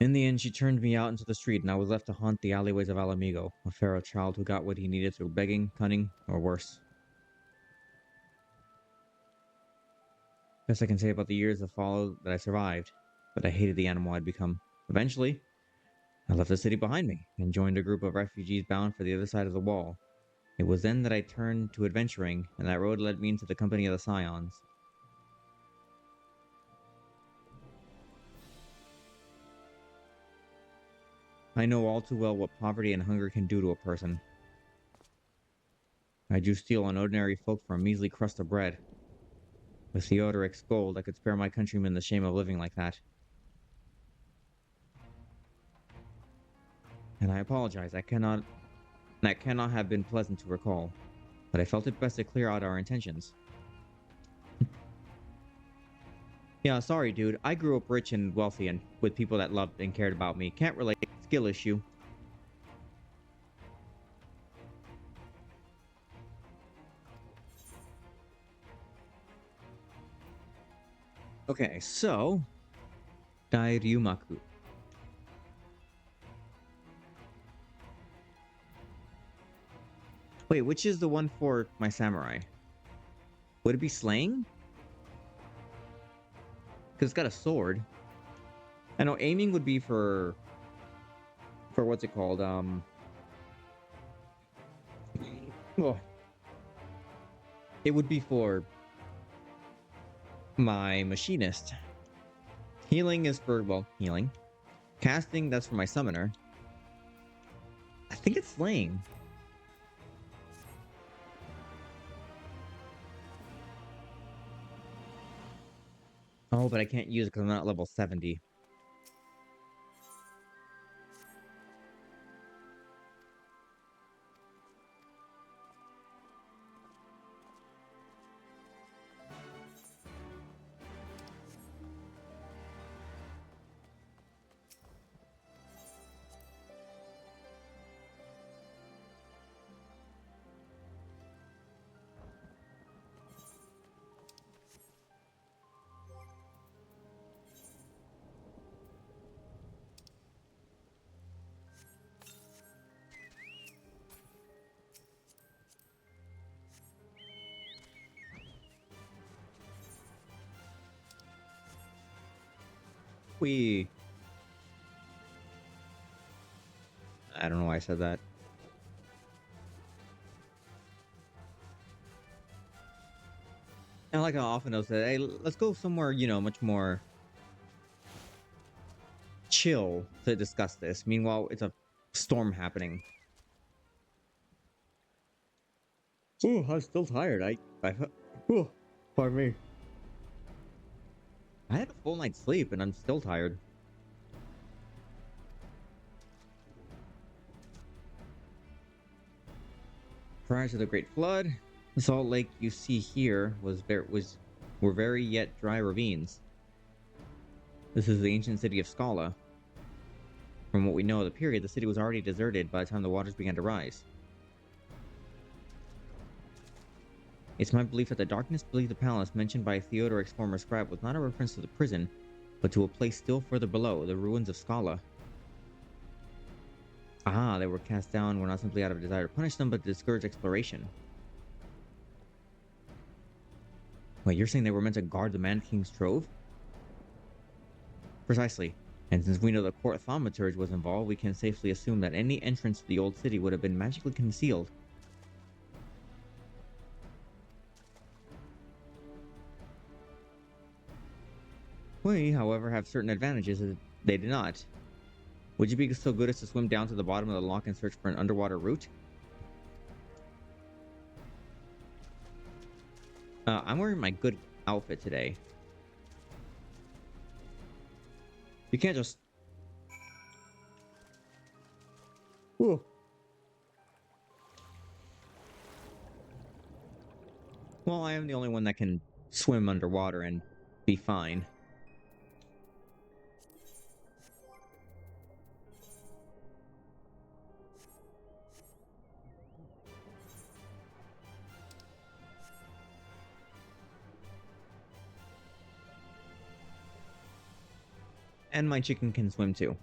In the end, she turned me out into the street, and I was left to haunt the alleyways of Alamigo, a feral child who got what he needed through begging, cunning, or worse. Best I can say about the years that followed that I survived, but I hated the animal I'd become. Eventually, I left the city behind me and joined a group of refugees bound for the other side of the wall. It was then that I turned to adventuring, and that road led me into the company of the Scions. I know all too well what poverty and hunger can do to a person. I drew steel on ordinary folk for a measly crust of bread. With Theodoric's gold, I could spare my countrymen the shame of living like that. And I apologize, that cannot have been pleasant to recall, but I felt it best to clear out our intentions. Yeah, sorry, dude. I grew up rich and wealthy and with people that loved and cared about me. Can't relate. Skill issue. Okay, so Dairyumaku. Wait, which is the one for my samurai? Would it be slaying? Because it's got a sword. I know aiming would be for what's it called? Well, it would be for my machinist. Healing is for, well, healing. Casting, that's for my summoner. I think it's slaying. Oh, but I can't use it because I'm not level 70. I don't know why I said that. And like how often they'll say, hey, let's go somewhere, much more chill to discuss this. Meanwhile, it's a storm happening. Oh, I'm still tired. Oh, pardon me. I had a full night's sleep and I'm still tired. Prior to the Great Flood, the salt lake you see here were very yet dry ravines. This is the ancient city of Scala. From what we know of the period, the city was already deserted by the time the waters began to rise. It's my belief that the darkness beneath the palace mentioned by Theodoric's former scribe was not a reference to the prison, but to a place still further below, the ruins of Scala. Ah, they were cast down were not simply out of a desire to punish them, but to discourage exploration. Wait, you're saying they were meant to guard the Man King's trove? Precisely. And since we know the court thaumaturge was involved, we can safely assume that any entrance to the old city would have been magically concealed. We, however, have certain advantages that they did not. Would you be so good as to swim down to the bottom of the lock and search for an underwater route? I'm wearing my good outfit today. You can't just... Whoa. Well, I am the only one that can swim underwater and be fine. And my chicken can swim too.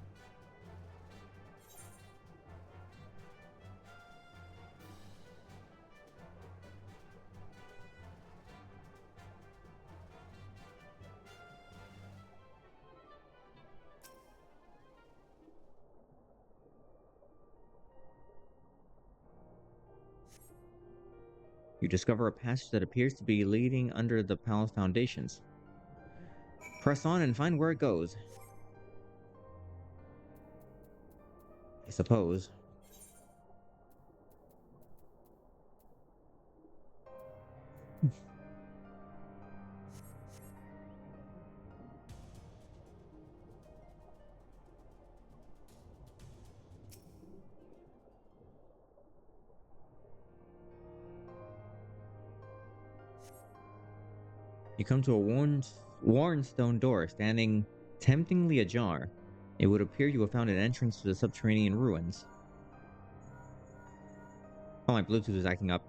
You discover a passage that appears to be leading under the palace foundations. Press on and find where it goes. I suppose. You come to a worn stone door standing temptingly ajar. It would appear you have found an entrance to the subterranean ruins. Oh, my Bluetooth is acting up.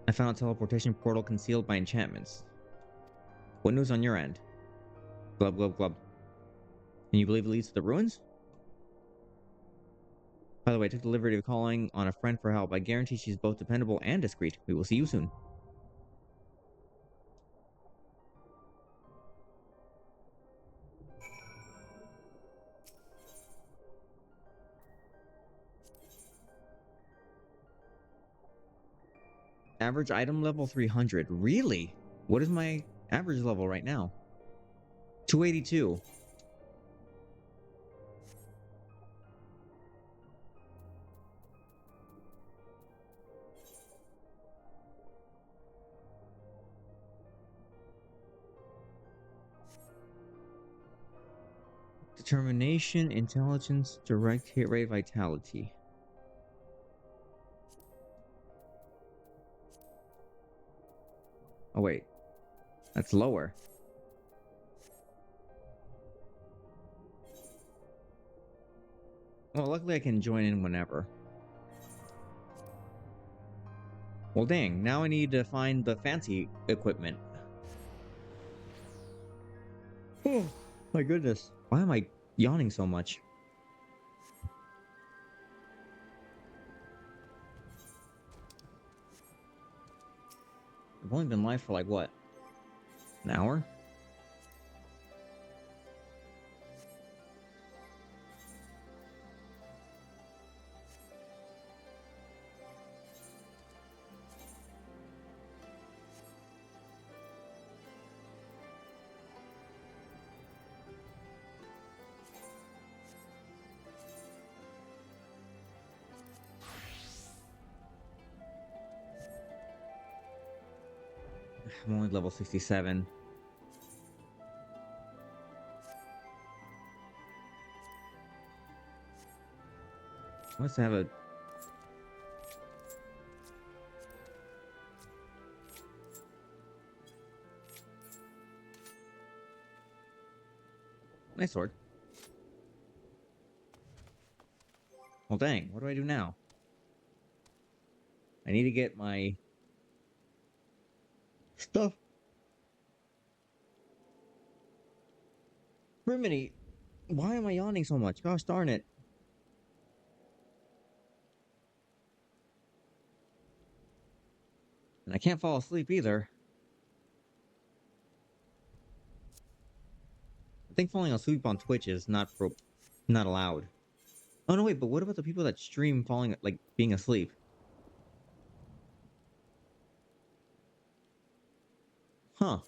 I found a teleportation portal concealed by enchantments. What news on your end? Glub, glub, glub. And you believe it leads to the ruins? By the way, I took the liberty of calling on a friend for help. I guarantee she's both dependable and discreet. We will see you soon. Average item level 300. Really? What is my average level right now? 282. Determination, intelligence, direct hit rate, vitality. Oh wait, that's lower. Well, luckily I can join in whenever. Well, dang, now I need to find the fancy equipment. Oh, my goodness. Why am I yawning so much? I've only been live for like, what? An hour? I'm only level 67. I must have a... nice sword. Well, dang, what do I do now? I need to get my... stuff. Rimini, why am I yawning so much? Gosh darn it. And I can't fall asleep either. I think falling asleep on Twitch is not allowed. Oh no, wait, but what about the people that stream falling, like, being asleep? Huh.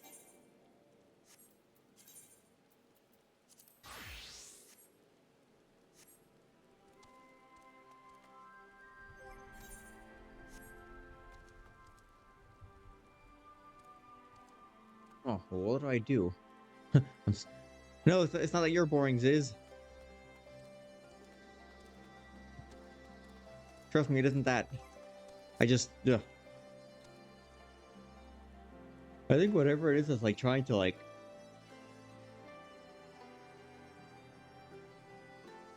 Oh, well, what do I do? No, it's not that you're boring, Ziz. Trust me, it isn't that. I just... ugh. I think whatever it is like trying to, like...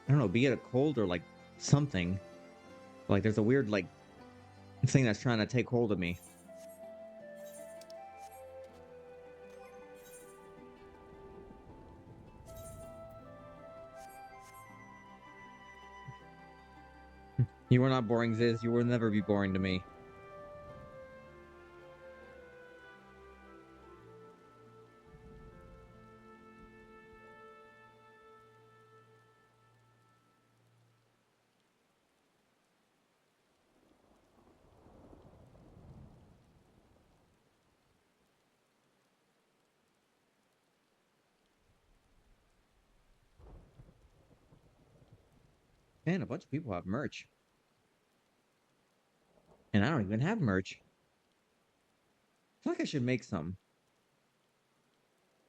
I don't know, be it a cold or, like, something. Like, there's a weird, like, thing that's trying to take hold of me. You are not boring, Ziz. You will never be boring to me. Man, a bunch of people have merch. And I don't even have merch. I feel like I should make some.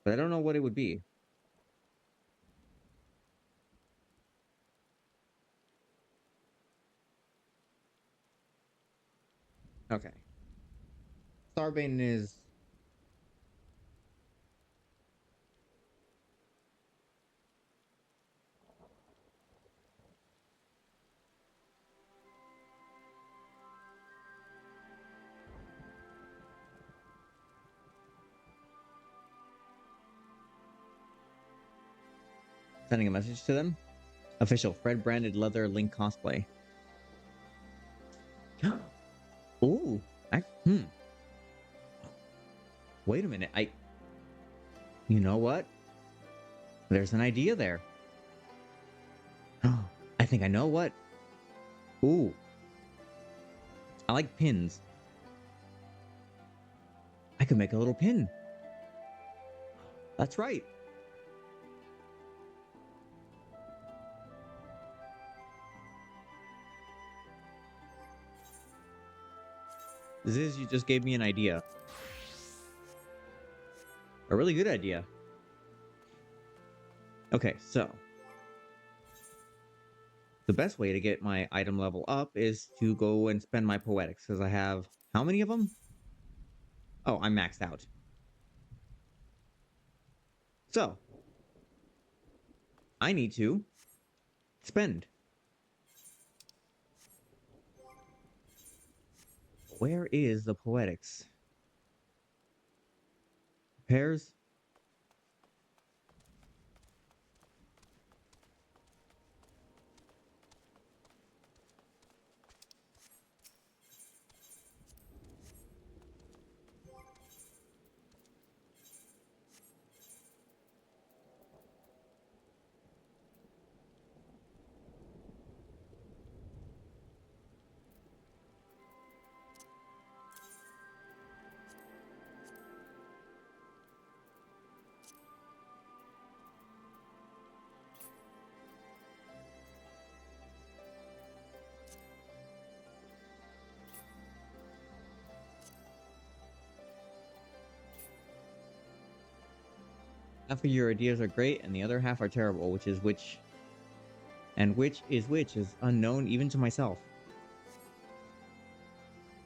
But I don't know what it would be. Okay. Starbane is... Sending a message to them. Official Fred branded leather Link cosplay. Ooh. Wait a minute. You know what? There's an idea there. Oh, I think I know what. Ooh. I like pins. I could make a little pin. That's right. You just gave me an idea. A really good idea. Okay, so. The best way to get my item level up is to go and spend my poetics, because I have... How many of them? Oh, I'm maxed out. So. I need to spend. Where is the poetics? Pairs? Half of your ideas are great, and the other half are terrible, which is which is unknown even to myself.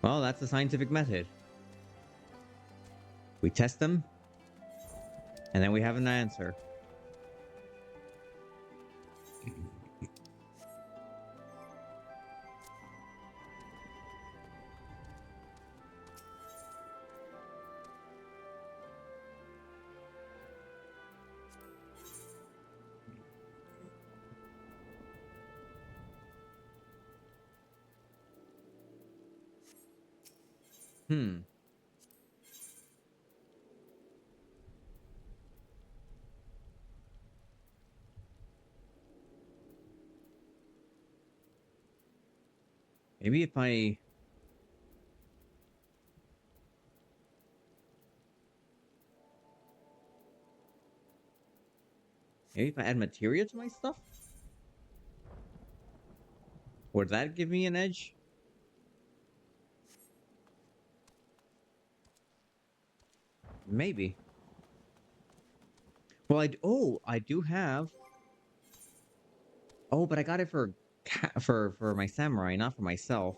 Well, that's the scientific method. We test them, and then we have an answer. Maybe if I... Maybe if I add materia to my stuff? Would that give me an edge? Maybe. Well, I do have... Oh, but I got it for my samurai, not for myself.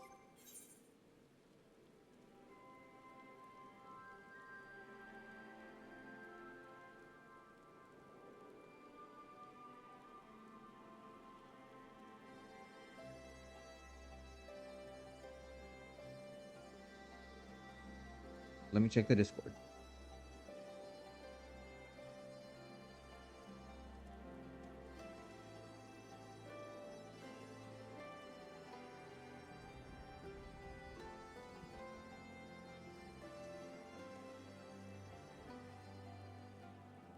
Let me check the Discord.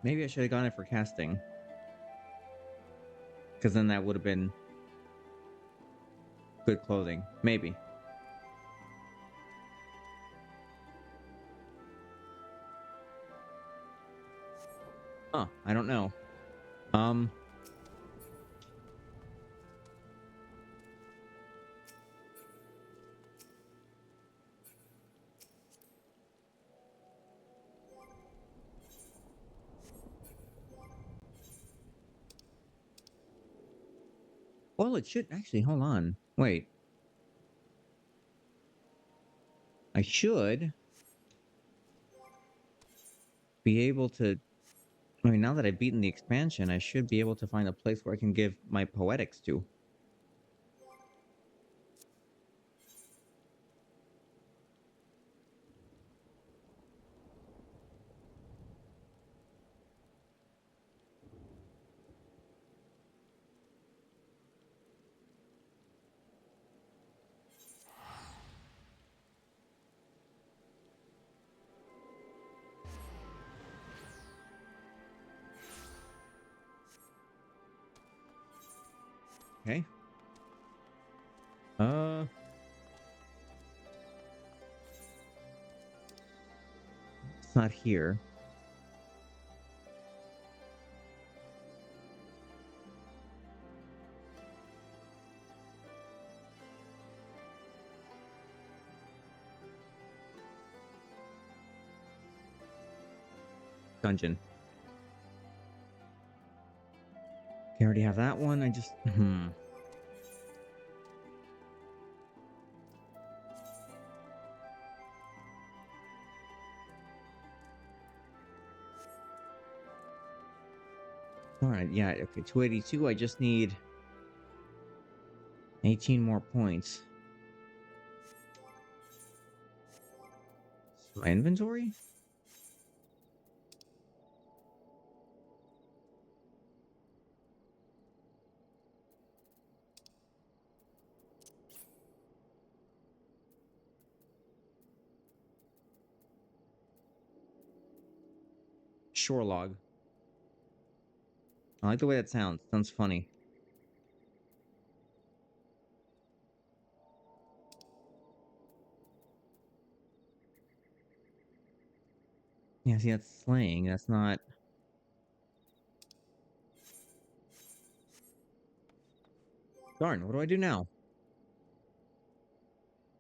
Maybe I should have gone it for casting. Because then that would have been good clothing. Maybe. Huh, I don't know. Well, it should actually. Hold on. Wait. I should be able to. I mean, now that I've beaten the expansion, I should be able to find a place where I can give my poetics to. Okay. It's not here. Dungeon. I already have that one. I just. All right. Yeah. Okay. 282. I just need 18 more points. My inventory? Shore log. I like the way that sounds. Sounds funny. Yeah, see, that's slaying. That's not. Darn, what do I do now?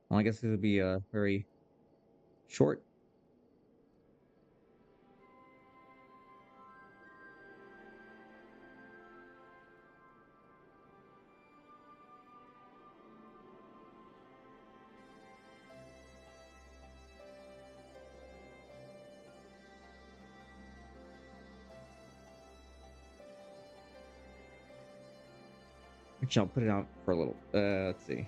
Well, I guess this would be a very short. Actually, I'll put it out for a little. Let's see.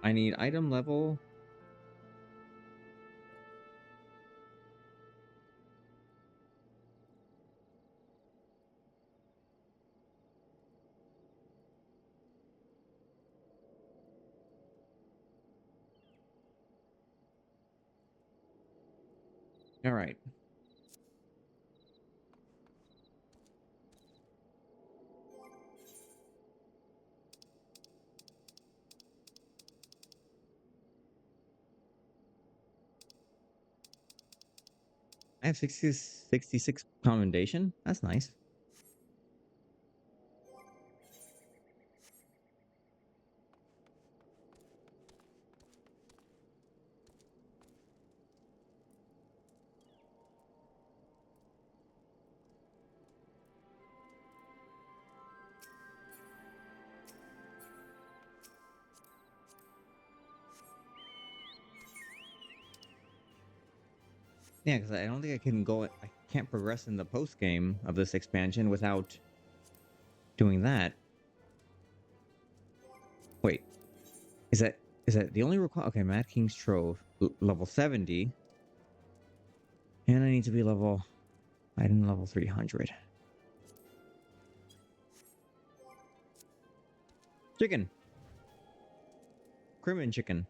I need item level. All right. I have 66 commendation. That's nice. Yeah, because I don't think I can go. I can't progress in the post game of this expansion without doing that. Wait, is that the only require? Okay, Mad King's Trove, level 70, and I need to be level. Item level 300. Chicken, Crimin chicken.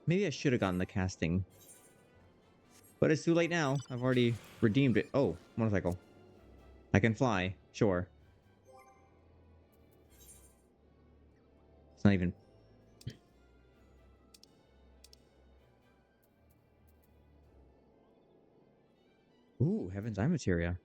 Maybe I should have gotten the casting But it's too late now. I've already redeemed it. Oh, motorcycle. I can fly. Sure. It's not even... Ooh, Heaven's Eye Materia.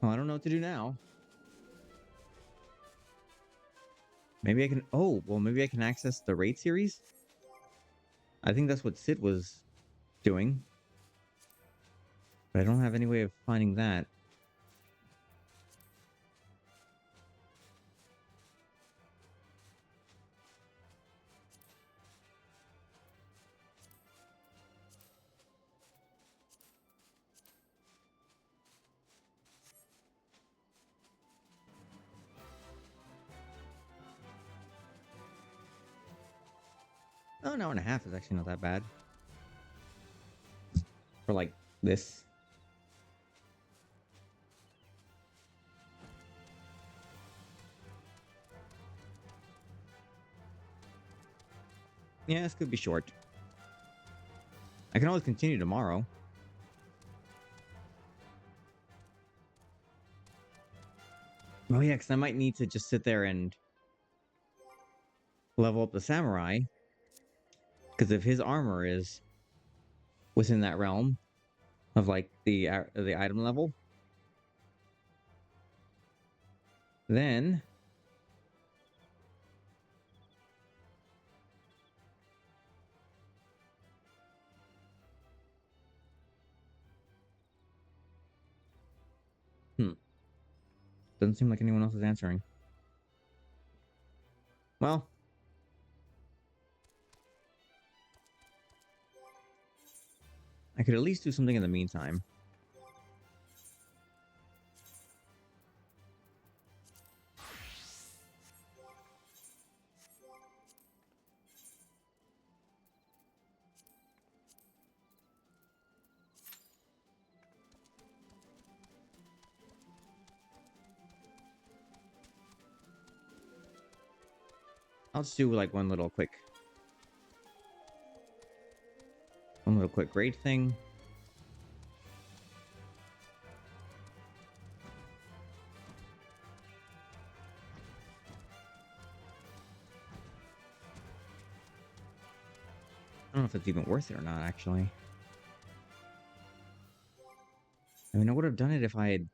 Well, I don't know what to do now. Maybe I can... Oh, well, maybe I can access the raid series? I think that's what Sid was doing. But I don't have any way of finding that. Oh, an hour and a half is actually not that bad. For, like, this. Yeah, this could be short. I can always continue tomorrow. Oh yeah, because I might need to just sit there and level up the samurai. Because if his armor is within that realm of like the item level, then doesn't seem like anyone else is answering. Well, I could at least do something in the meantime. I'll just do like one little quick raid thing. I don't know if it's even worth it or not, actually. I mean, I would have done it if I had...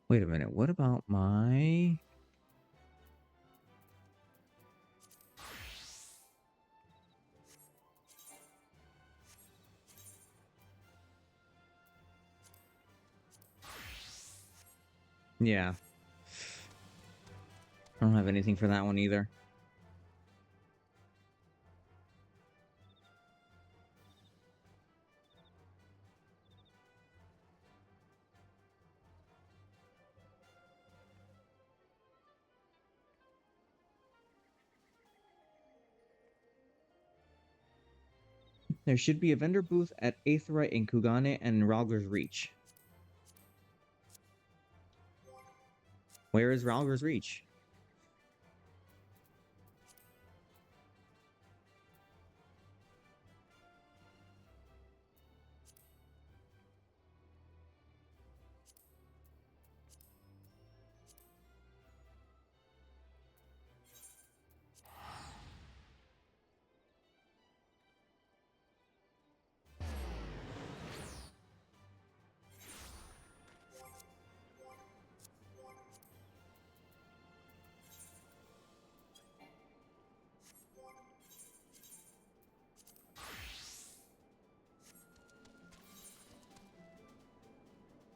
Wait a minute, what about my... Yeah. I don't have anything for that one either. There should be a vendor booth at Aetheryte in Kugane and Ralger's Reach. Where is Ralger's Reach?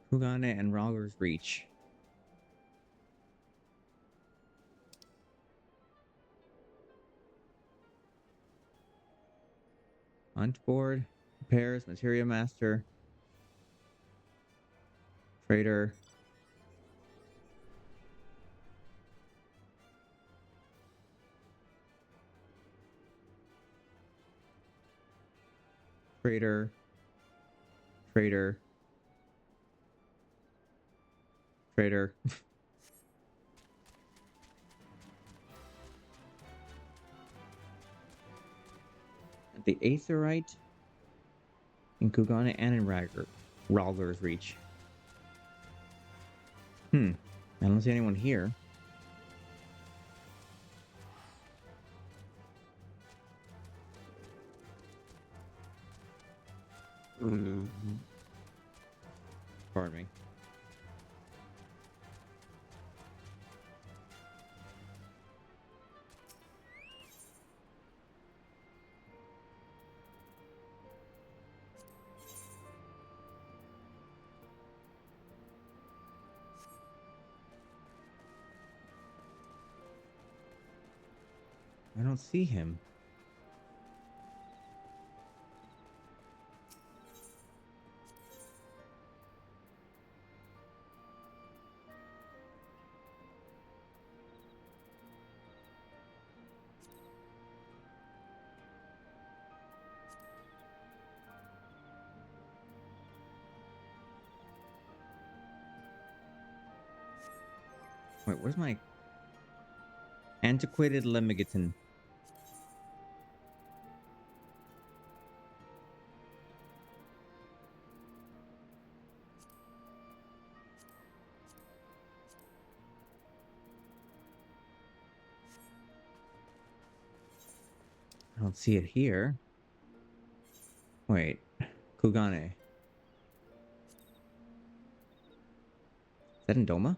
Kugane and Ralger's Reach. Hunt board, repairs, materia master, trader. Trader. Trader. Trader. The Aetherite in Kugana and in Raglar's Reach. I don't see anyone here. Pardon me. I don't see him. Wait, where's my antiquated Lemigaton? I don't see it here. Wait, Kugane. Is that in Doma?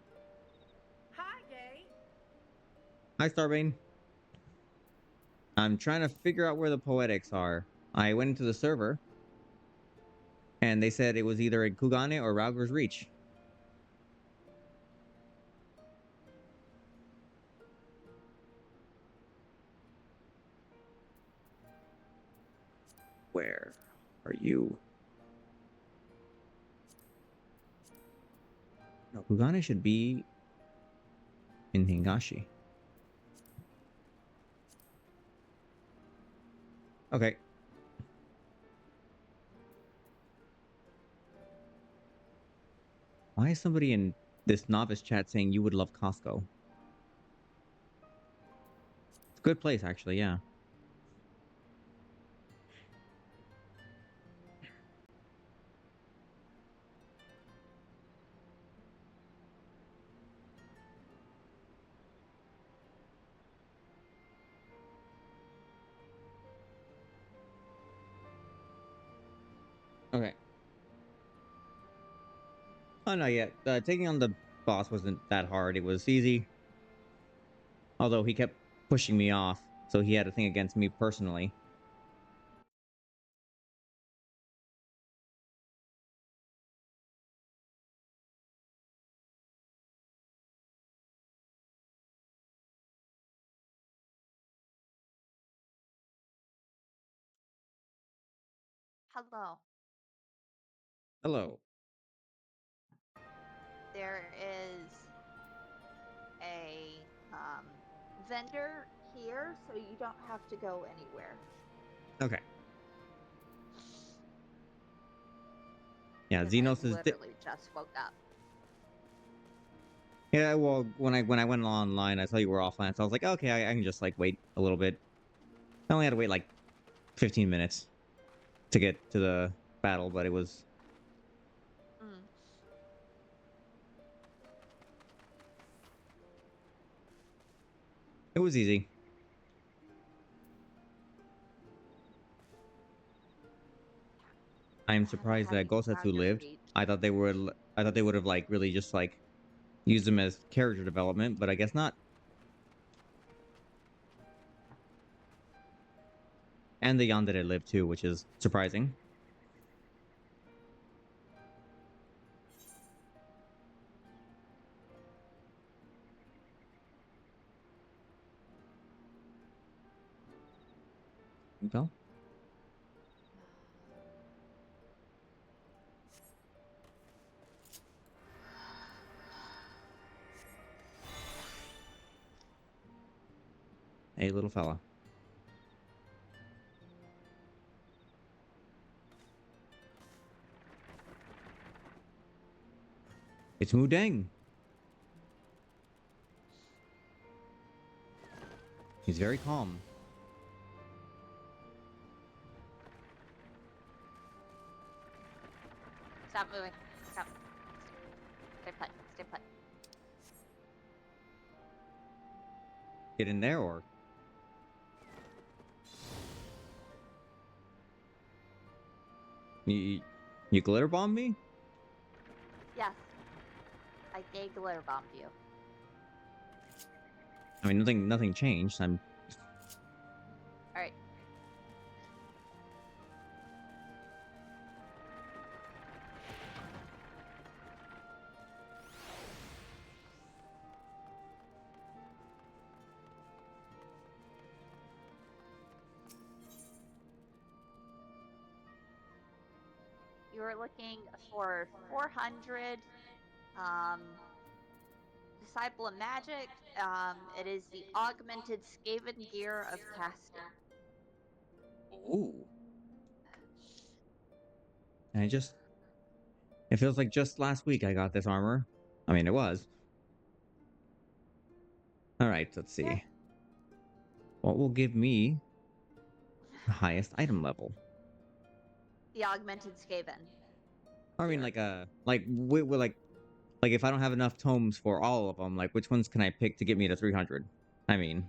Hi, Gay. Hi, Starbane. I'm trying to figure out where the poetics are. I went into the server, and they said it was either in Kugane or Raglar's Reach. Where are you? No, Kugane should be in Hingashi. Okay. Why is somebody in this novice chat saying you would love Costco? It's a good place, actually, yeah. Okay. Oh, not yet. Taking on the boss wasn't that hard. It was easy. Although he kept pushing me off, so he had a thing against me personally. Hello. Hello. There is a vendor here, so you don't have to go anywhere. Okay. Yeah, 'Cause Xenos I is. literally just woke up. Yeah, well, when I went online, I saw you were offline, so I was like, okay, I can just like wait a little bit. I only had to wait like 15 minutes to get to the battle, but it was Mm. easy. I am Have a surprised that happy Gosetsu Rogers lived. Reach. I thought they would have like really just like used him as character development, but I guess not. And the Yandere lived too, which is surprising. Well, hey, little fella. It's Mudeng. He's very calm. Stop moving. Stop. Stay put. Stay put. Get in there, or you glitter bomb me? Yes. I gay glitter bombed you. I mean, nothing changed. I'm. Alright. You are looking for 400 Disciple of Magic. It is the augmented Skaven gear of casting. Ooh. And it feels like just last week I got this armor. I mean, it was. All right, let's see. What will give me the highest item level? The augmented Skaven. I mean, like if I don't have enough tomes for all of them, like which ones can I pick to get me to 300? I mean,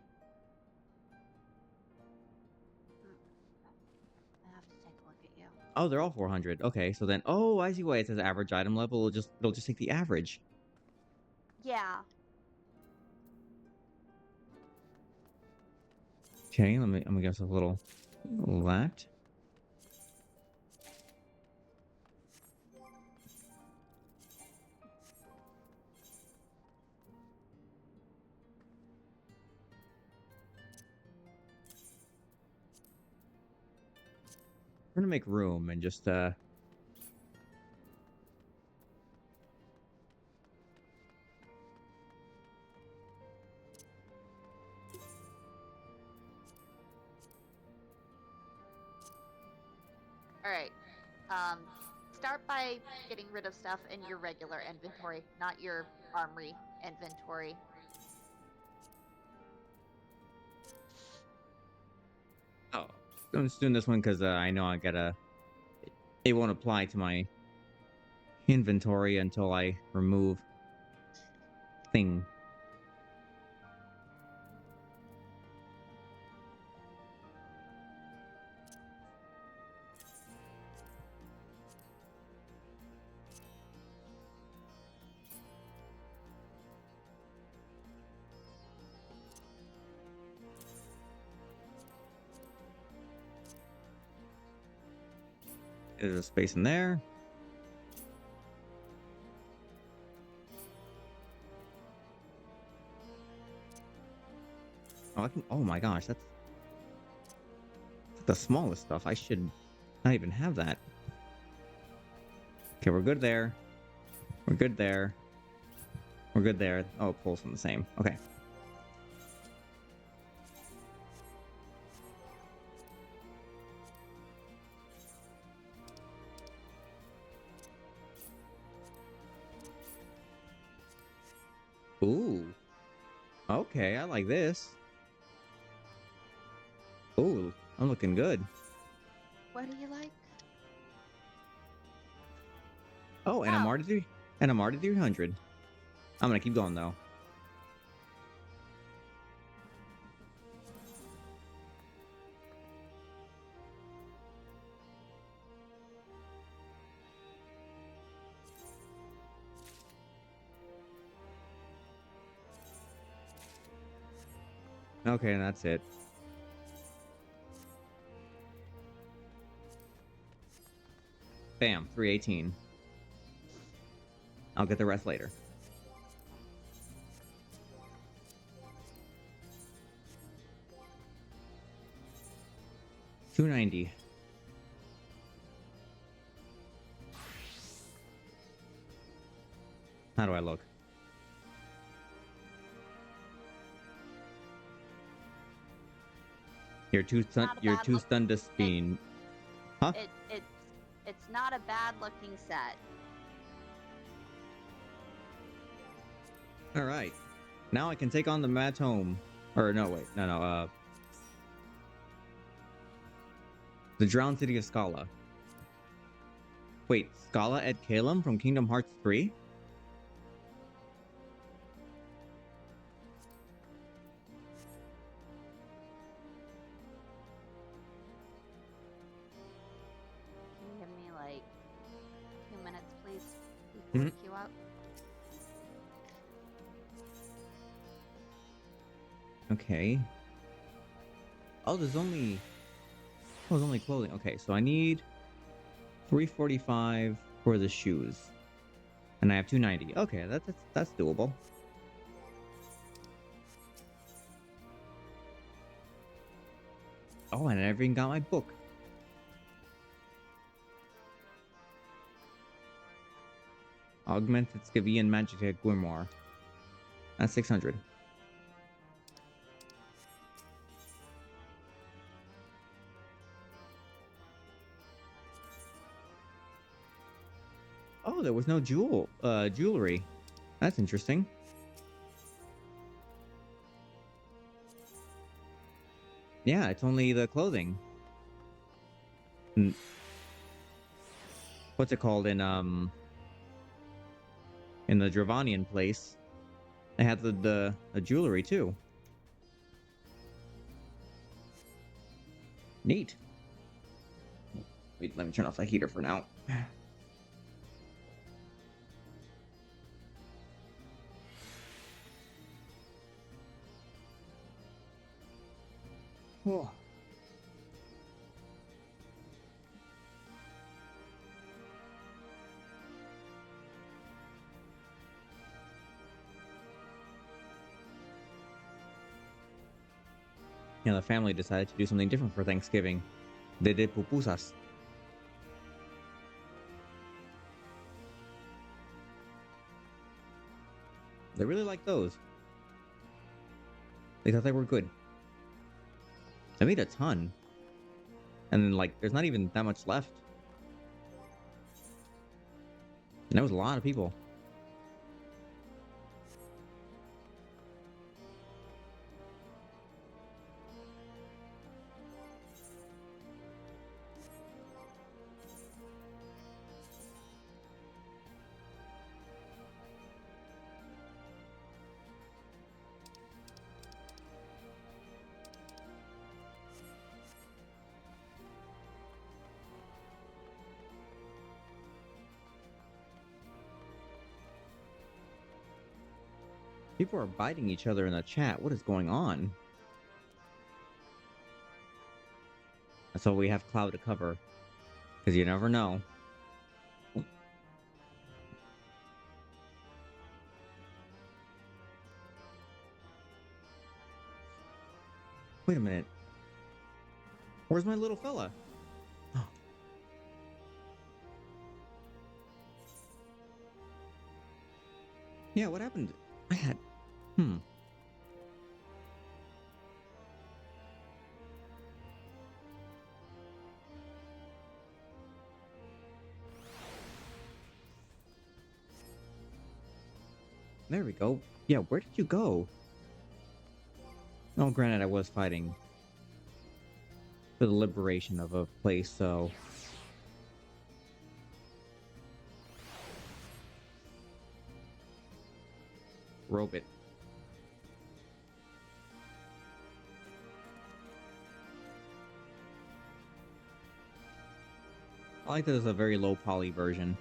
I have to take a look at you. oh, they're all 400. Okay, so then, oh, I see why it says average item level. It'll just take the average. Yeah. Okay, I'm gonna give us a little that. We're gonna make room and just Alright. Start by getting rid of stuff in your regular inventory, not your armory inventory. oh, I'm just doing this one because I know it won't apply to my inventory until I remove thing. There's a space in there. Oh, oh my gosh, that's the smallest stuff. I should not even have that. Okay, we're good there. We're good there. We're good there. Oh, it pulls from the same. Okay. Ooh. Okay, I like this. Ooh, I'm looking good. What do you like? Oh, and I'm already 300. I'm gonna keep going though. Okay, that's it. Bam, 318. I'll get the rest later. $290. How do I look? You're too stunned to spin. Huh? It's not a bad looking set. All right. Now I can take on the Matome. Or no, wait. No. The Drowned City of Scala. Wait, Scala at Calum from Kingdom Hearts 3? Can you give me like 2 minutes, please, before we queue up? Okay. Oh, there's only... Oh, there's only clothing. Okay, so I need 345 for the shoes. And I have 290. Okay, that's doable. Oh, and I never even got my book. Augmented Scavian Magic Grimoire. That's 600. Oh, there was no jewelry. That's interesting. Yeah, it's only the clothing. What's it called in the Dravanian place? They had the jewelry too. Neat. Wait, let me turn off the heater for now. Oh. Yeah, the family decided to do something different for Thanksgiving. They did pupusas. They really liked those. They thought they were good. I made a ton. And then, like, there's not even that much left. And that was a lot of people. People are biting each other in the chat. What is going on? So we have Cloud to cover. Because you never know. Wait a minute. Where's my little fella? Yeah, what happened? I had... There we go. Yeah, where did you go? Oh, granted, I was fighting for the liberation of a place, so... Robe it. I like that it's a very low poly version.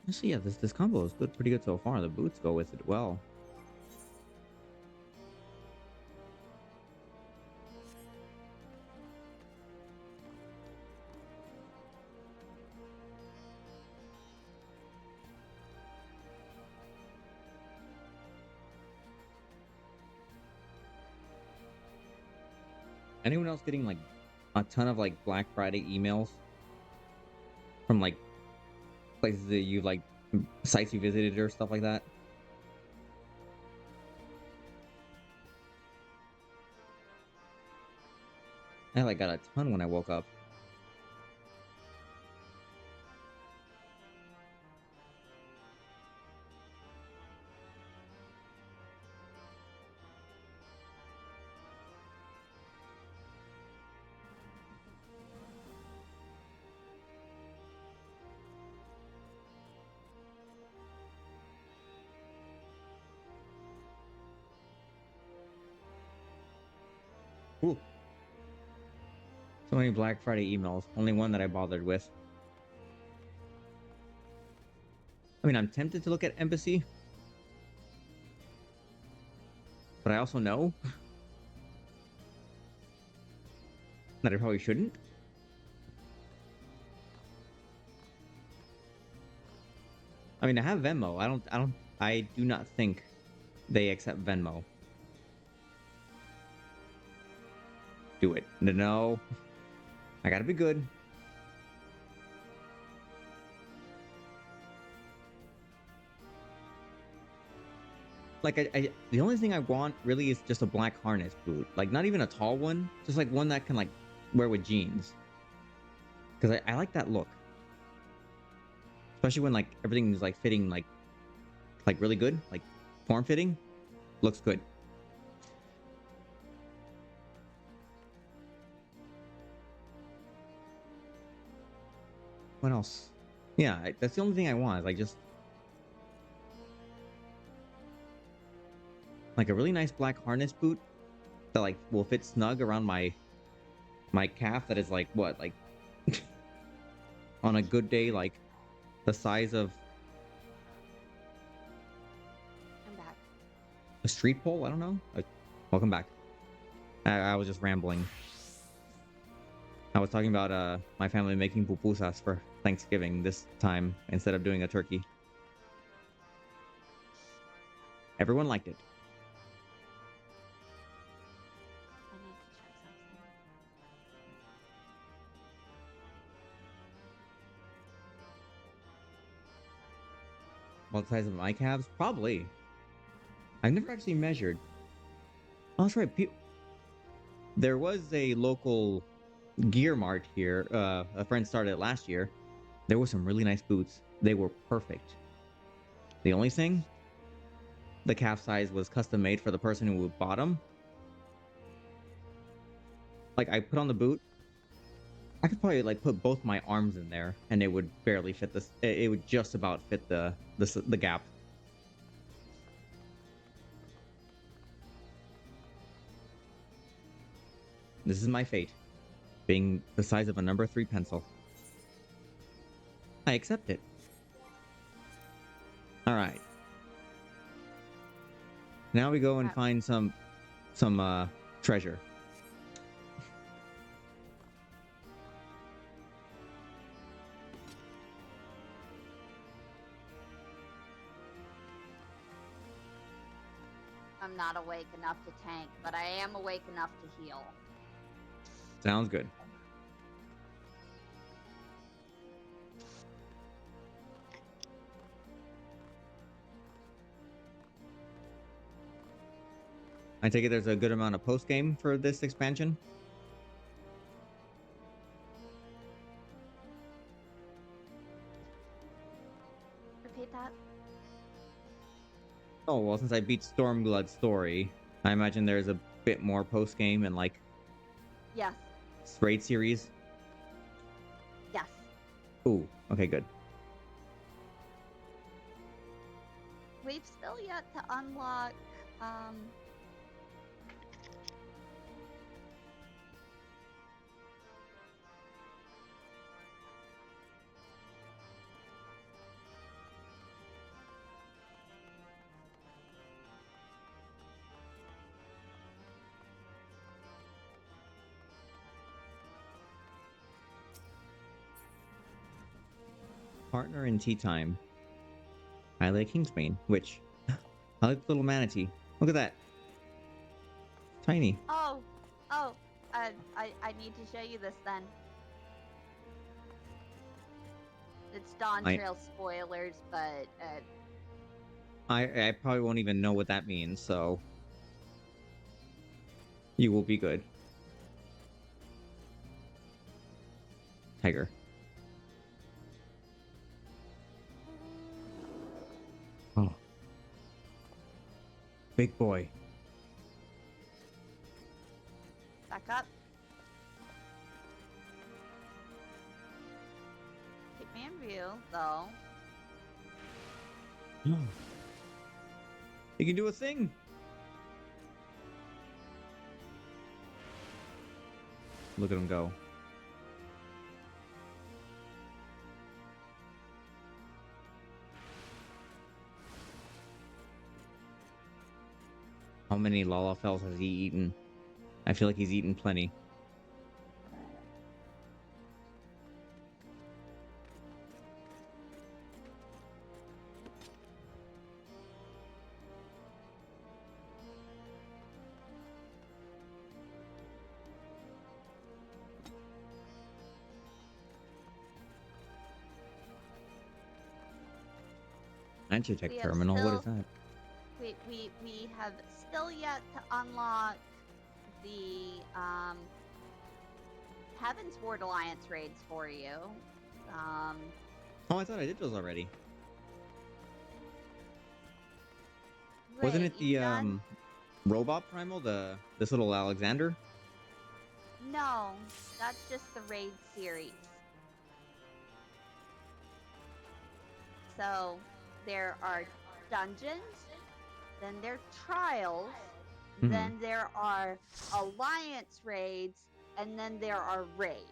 Actually, yeah, this combo is good, pretty good so far. The boots go with it well. Anyone else getting like a ton of like Black Friday emails from like places that you like, sites you visited or stuff like that. I like got a ton when I woke up. Ooh. So many Black Friday emails. Only one that I bothered with. I mean, I'm tempted to look at Embassy. But I also know that I probably shouldn't. I mean, I have Venmo. I do not think they accept Venmo. Do it. No. I gotta be good. Like, the only thing I want really is just a black harness boot. Like, not even a tall one. Just like one that can like wear with jeans. Because I like that look. Especially when like everything's like fitting like really good. Like form fitting. Looks good. What else? Yeah, that's the only thing I want. Like just like a really nice black harness boot that like will fit snug around my calf. That is like what, like on a good day, like the size of I'm back. a street pole. I don't know. Welcome back. I was just rambling. I was talking about my family making pupusas for Thanksgiving this time instead of doing a turkey. Everyone liked it. I need to check something. What size of my calves? Probably. I've never actually measured. Oh, that's right. There was a local gear mart here. A friend started it last year. There were some really nice boots. They were perfect. The only thing, the calf size was custom made for the person who bought them. Like, I put on the boot. I could probably like put both my arms in there, and it would barely fit this. It would just about fit the gap. This is my fate, being the size of a number 3 pencil. I accept it. All right. Now we go and find some treasure. I'm not awake enough to tank, but I am awake enough to heal. Sounds good. I take it there's a good amount of post game for this expansion. Repeat that. Oh, well, since I beat Stormblood story, I imagine there's a bit more post game and like Yes. raid series. Yes. Ooh, okay, good. We've still yet to unlock Partner in tea time. I like Kingsbane, which I like the little manatee. Look at that. Tiny. oh, I need to show you this then. It's Dawn I- Trail spoilers, but I probably won't even know what that means, so you will be good. Tiger. Oh. Big boy. back up. Keep me in view, though. You can do a thing. Look at him go. How many Lalafels has he eaten? I feel like he's eaten plenty. Anti-tech We have terminal, what is still- that? We have still yet to unlock the Heaven's Ward Alliance raids for you. Oh, I thought I did those already. Wasn't wait, it the you've done- robot primal, this little Alexander? No, that's just the raid series. So there are dungeons, then there are trials, Mhm. then there are alliance raids, and then there are raids.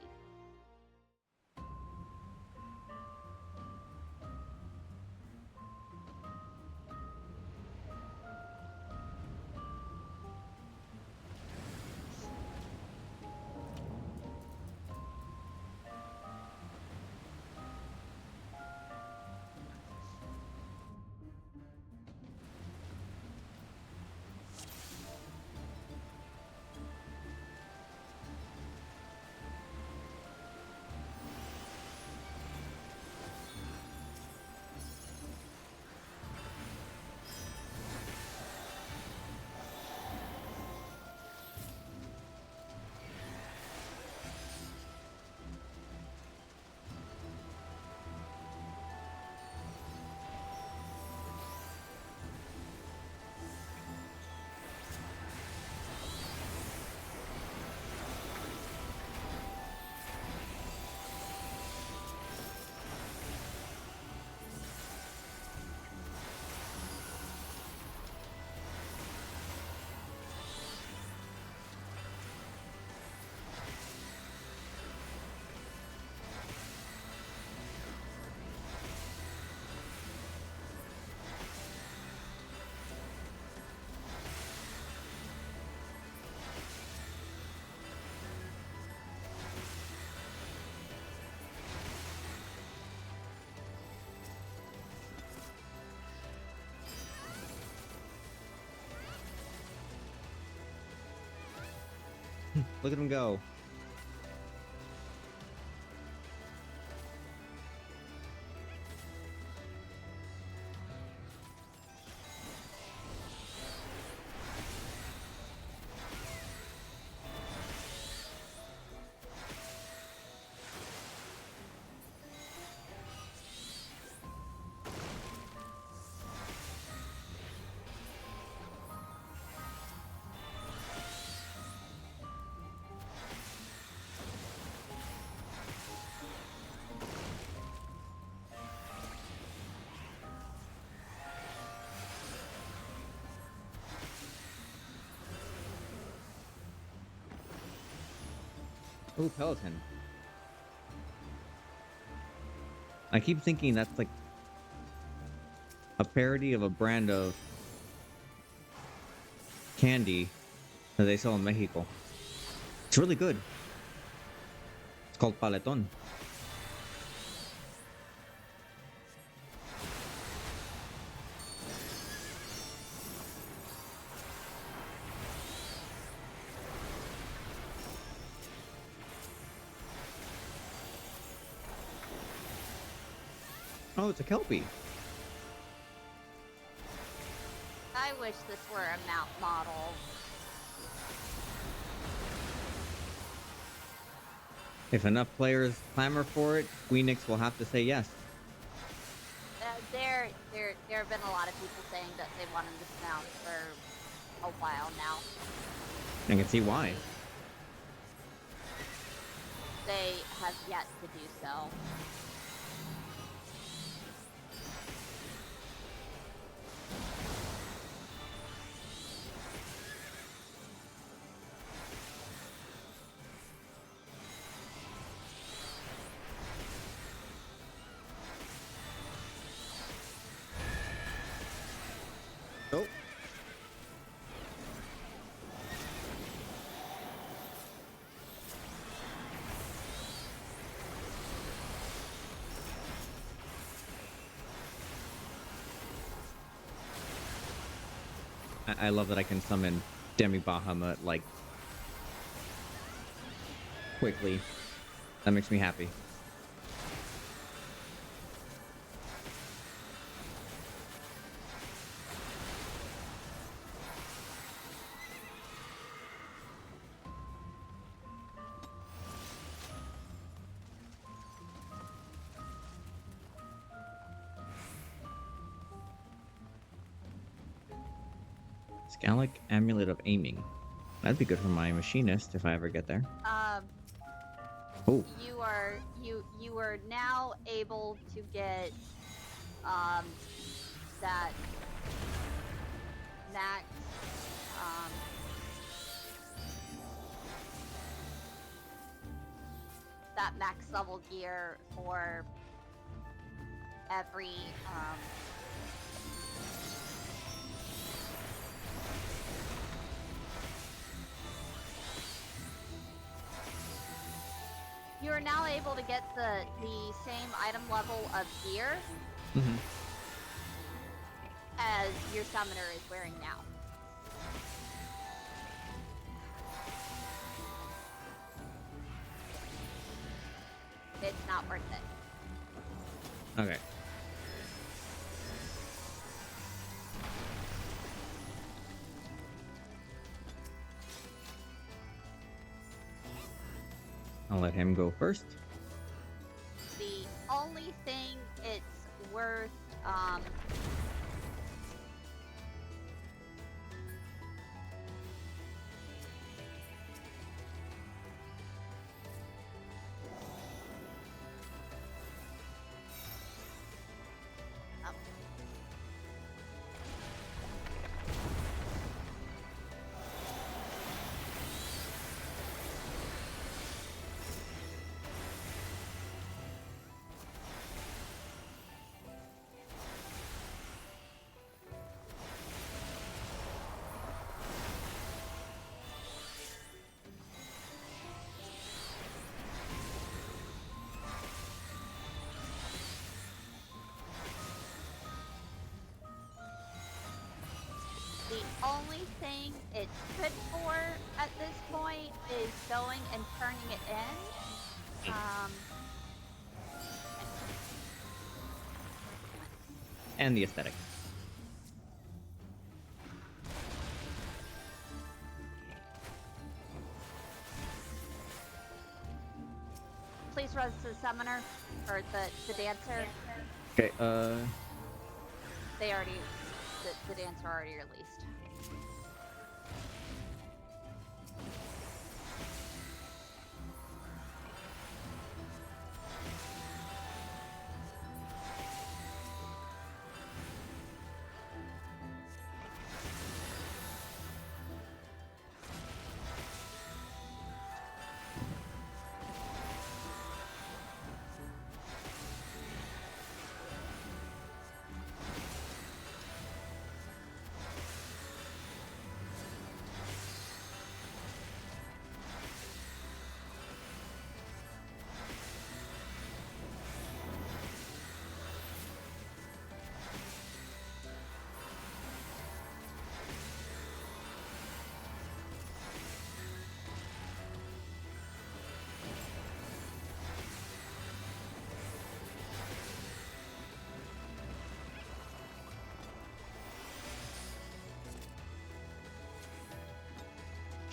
Look at him go. Oh, Peloton. I keep thinking that's like a parody of a brand of candy that they sell in Mexico. It's really good. It's called Paleton. Oh, it's a Kelpie. I wish this were a mount model. If enough players clamor for it, Queenix will have to say yes. There have been a lot of people saying that they wanted this mount for a while now. I can see why. They have yet to do so. Oh. I love that I can summon Demi Bahamut, like, quickly. That makes me happy. Scalic Amulet of Aiming. That'd be good for my machinist if I ever get there. Oh. You are now able to get that max that max level gear for every you are now able to get the same item level of gear as your summoner is wearing now. It's not worth it. Okay. I'll let him go first. The only thing it's worth the only thing it's good for at this point is going and turning it in. And the aesthetic. Please run to the summoner or the dancer. Okay, They already the dancer already released.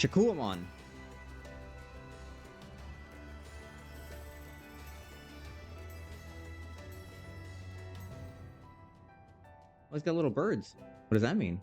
Shakuamon. Oh, he's got little birds. What does that mean?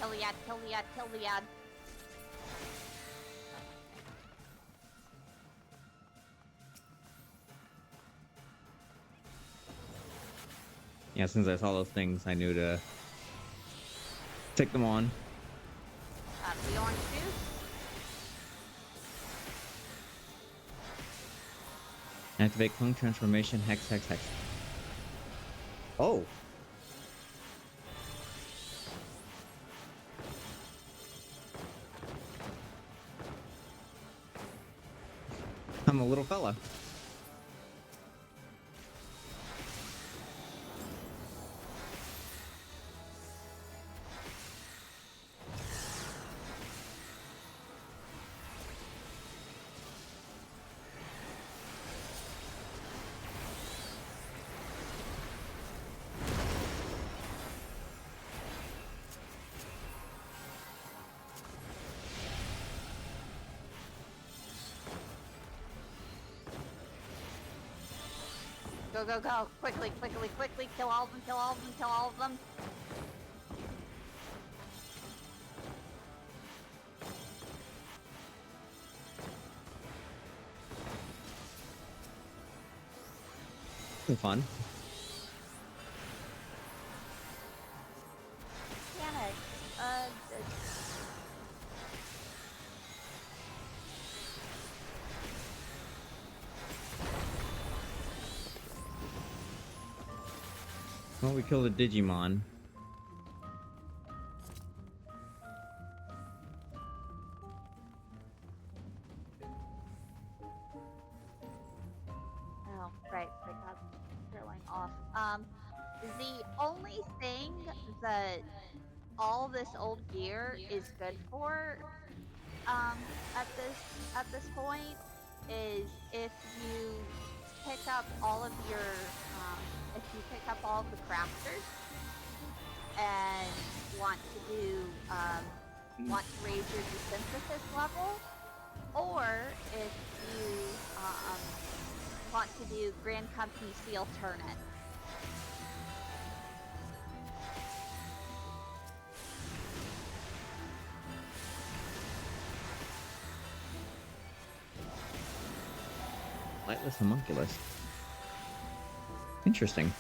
Kill the ad, kill the ad, kill the ad. Yeah, since I saw those things, I knew to take them on. The orange juice. Activate Clone Transformation, Hex, Hex, Hex. Oh! I'm a little fella. Go, go, go. Quickly, quickly, quickly. Kill all of them, kill all of them, kill all of them. It's fun. Damn it. Well, we killed a Digimon. Oh, right. I got drilling off. The only thing that all this old gear is good for, at this point, is if you pick up all of your, if you pick up all of the crafters and want to do, want to raise your synthesis level, or if you, want to do Grand Company Seal Turnet. Lightless homunculus. Interesting.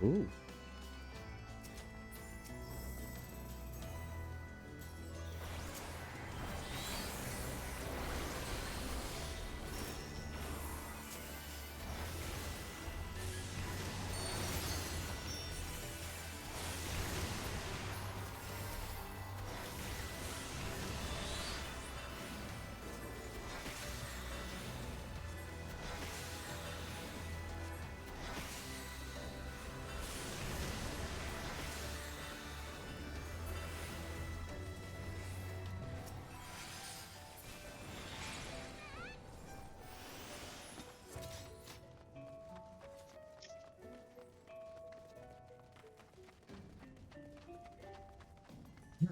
Ooh.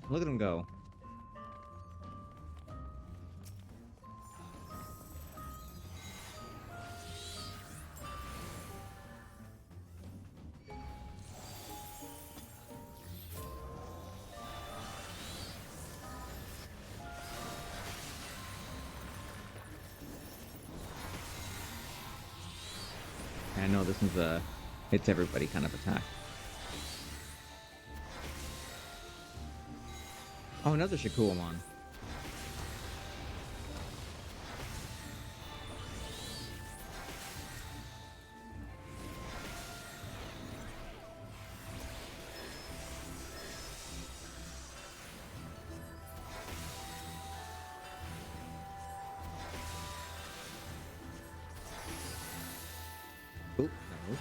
Look at him go. I know this is a hits everybody kind of attack. Oh, another Shakuamon. Oop, that moved.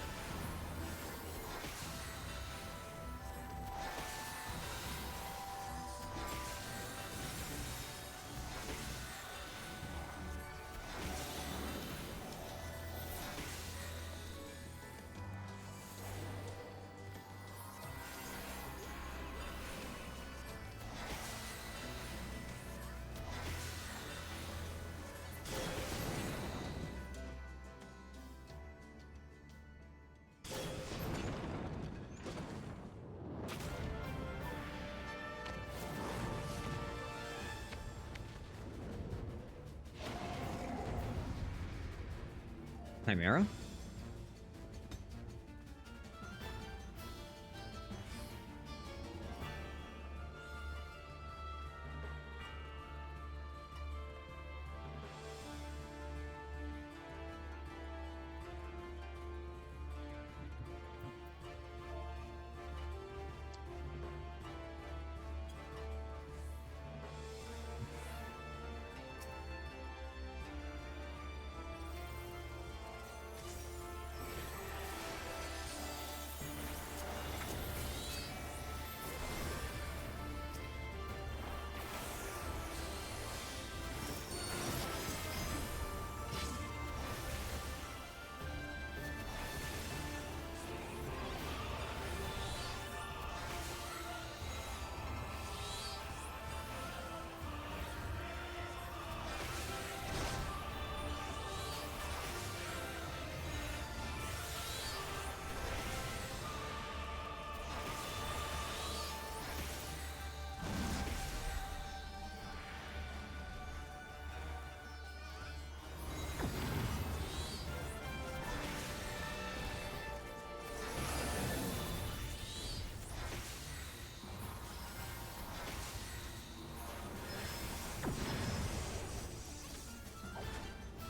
Chimera?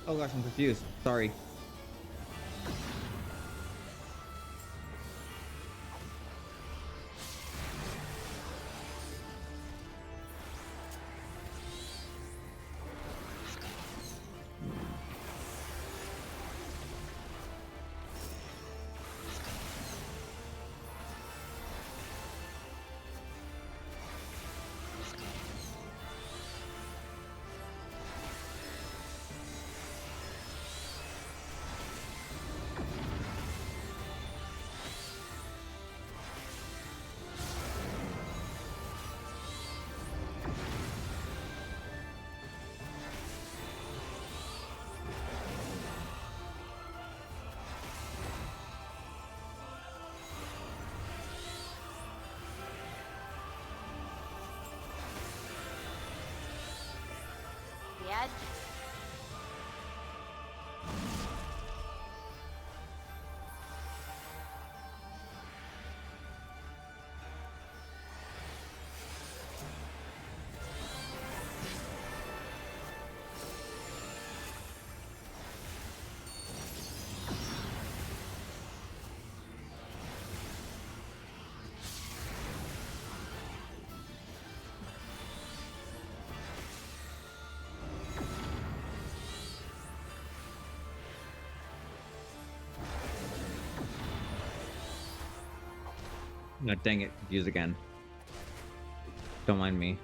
Oh gosh, I'm confused. Sorry. The edge. No, dang it, confused again. Don't mind me.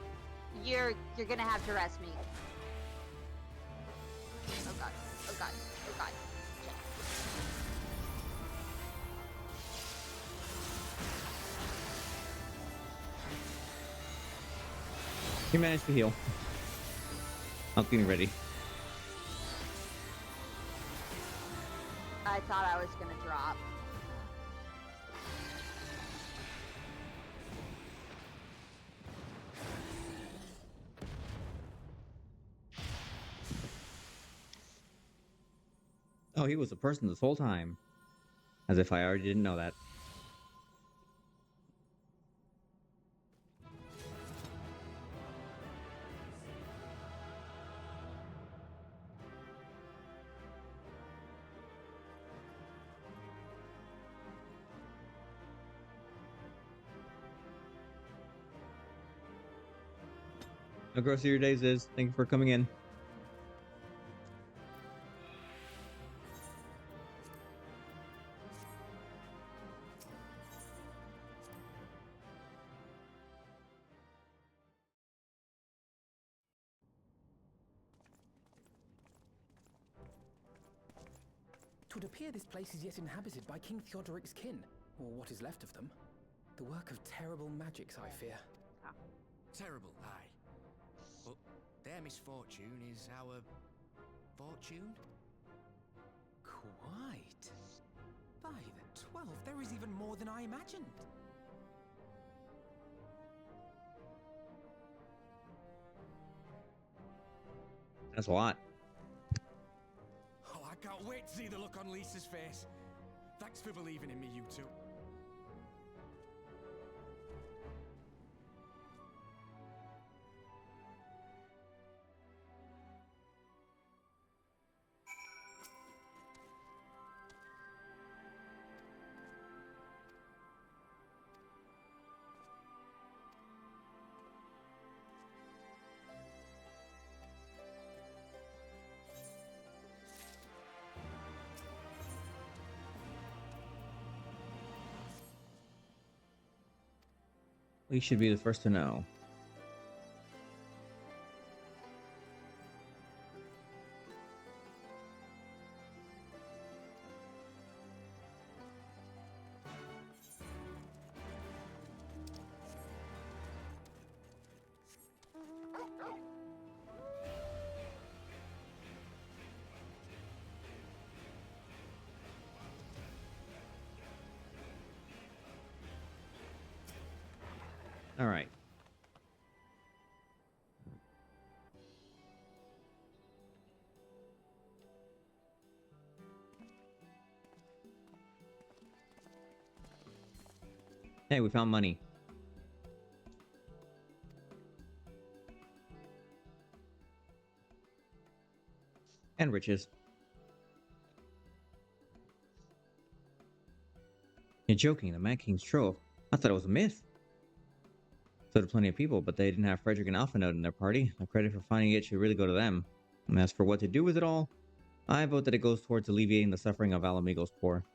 You're gonna have to rest me. Oh god. Oh god. Oh god. Shit. You managed to heal. I'm getting ready. I thought I was gonna drop. Oh, he was a person this whole time. As if I already didn't know that. No gross of your days is. Thank you for coming in. Twould appear this place is yet inhabited by King Theodoric's kin, or what is left of them. The work of terrible magics, I fear. Terrible, aye. But their misfortune is our fortune? Quite. By the 12, there is even more than I imagined. That's a lot. Oh, I can't wait to see the look on Lisa's face. Thanks for believing in me, you two. We should be the first to know. All right. Hey, we found money. And riches. You're joking, the Mad King's Trove. I thought it was a myth. So did plenty of people, but they didn't have Frederick and Alpha Note in their party. The credit for finding it should really go to them. And as for what to do with it all, I vote that it goes towards alleviating the suffering of Alamigo's poor.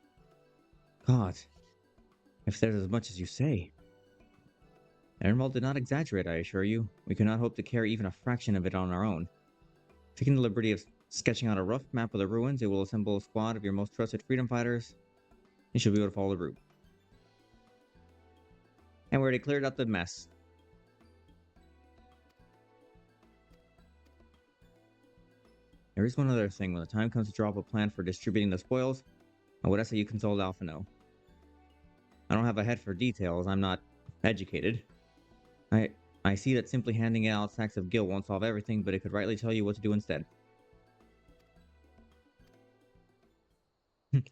God, if there's as much as you say. Emerald did not exaggerate, I assure you. We could not hope to carry even a fraction of it on our own. Taking the liberty of sketching out a rough map of the ruins, it will assemble a squad of your most trusted freedom fighters. You should be able to follow the route. And we already cleared out the mess. There is one other thing. When the time comes to draw up a plan for distributing the spoils, I would ask that you consult Alphino. I don't have a head for details. I'm not educated. I see that simply handing out sacks of gil won't solve everything, but it could rightly tell you what to do instead.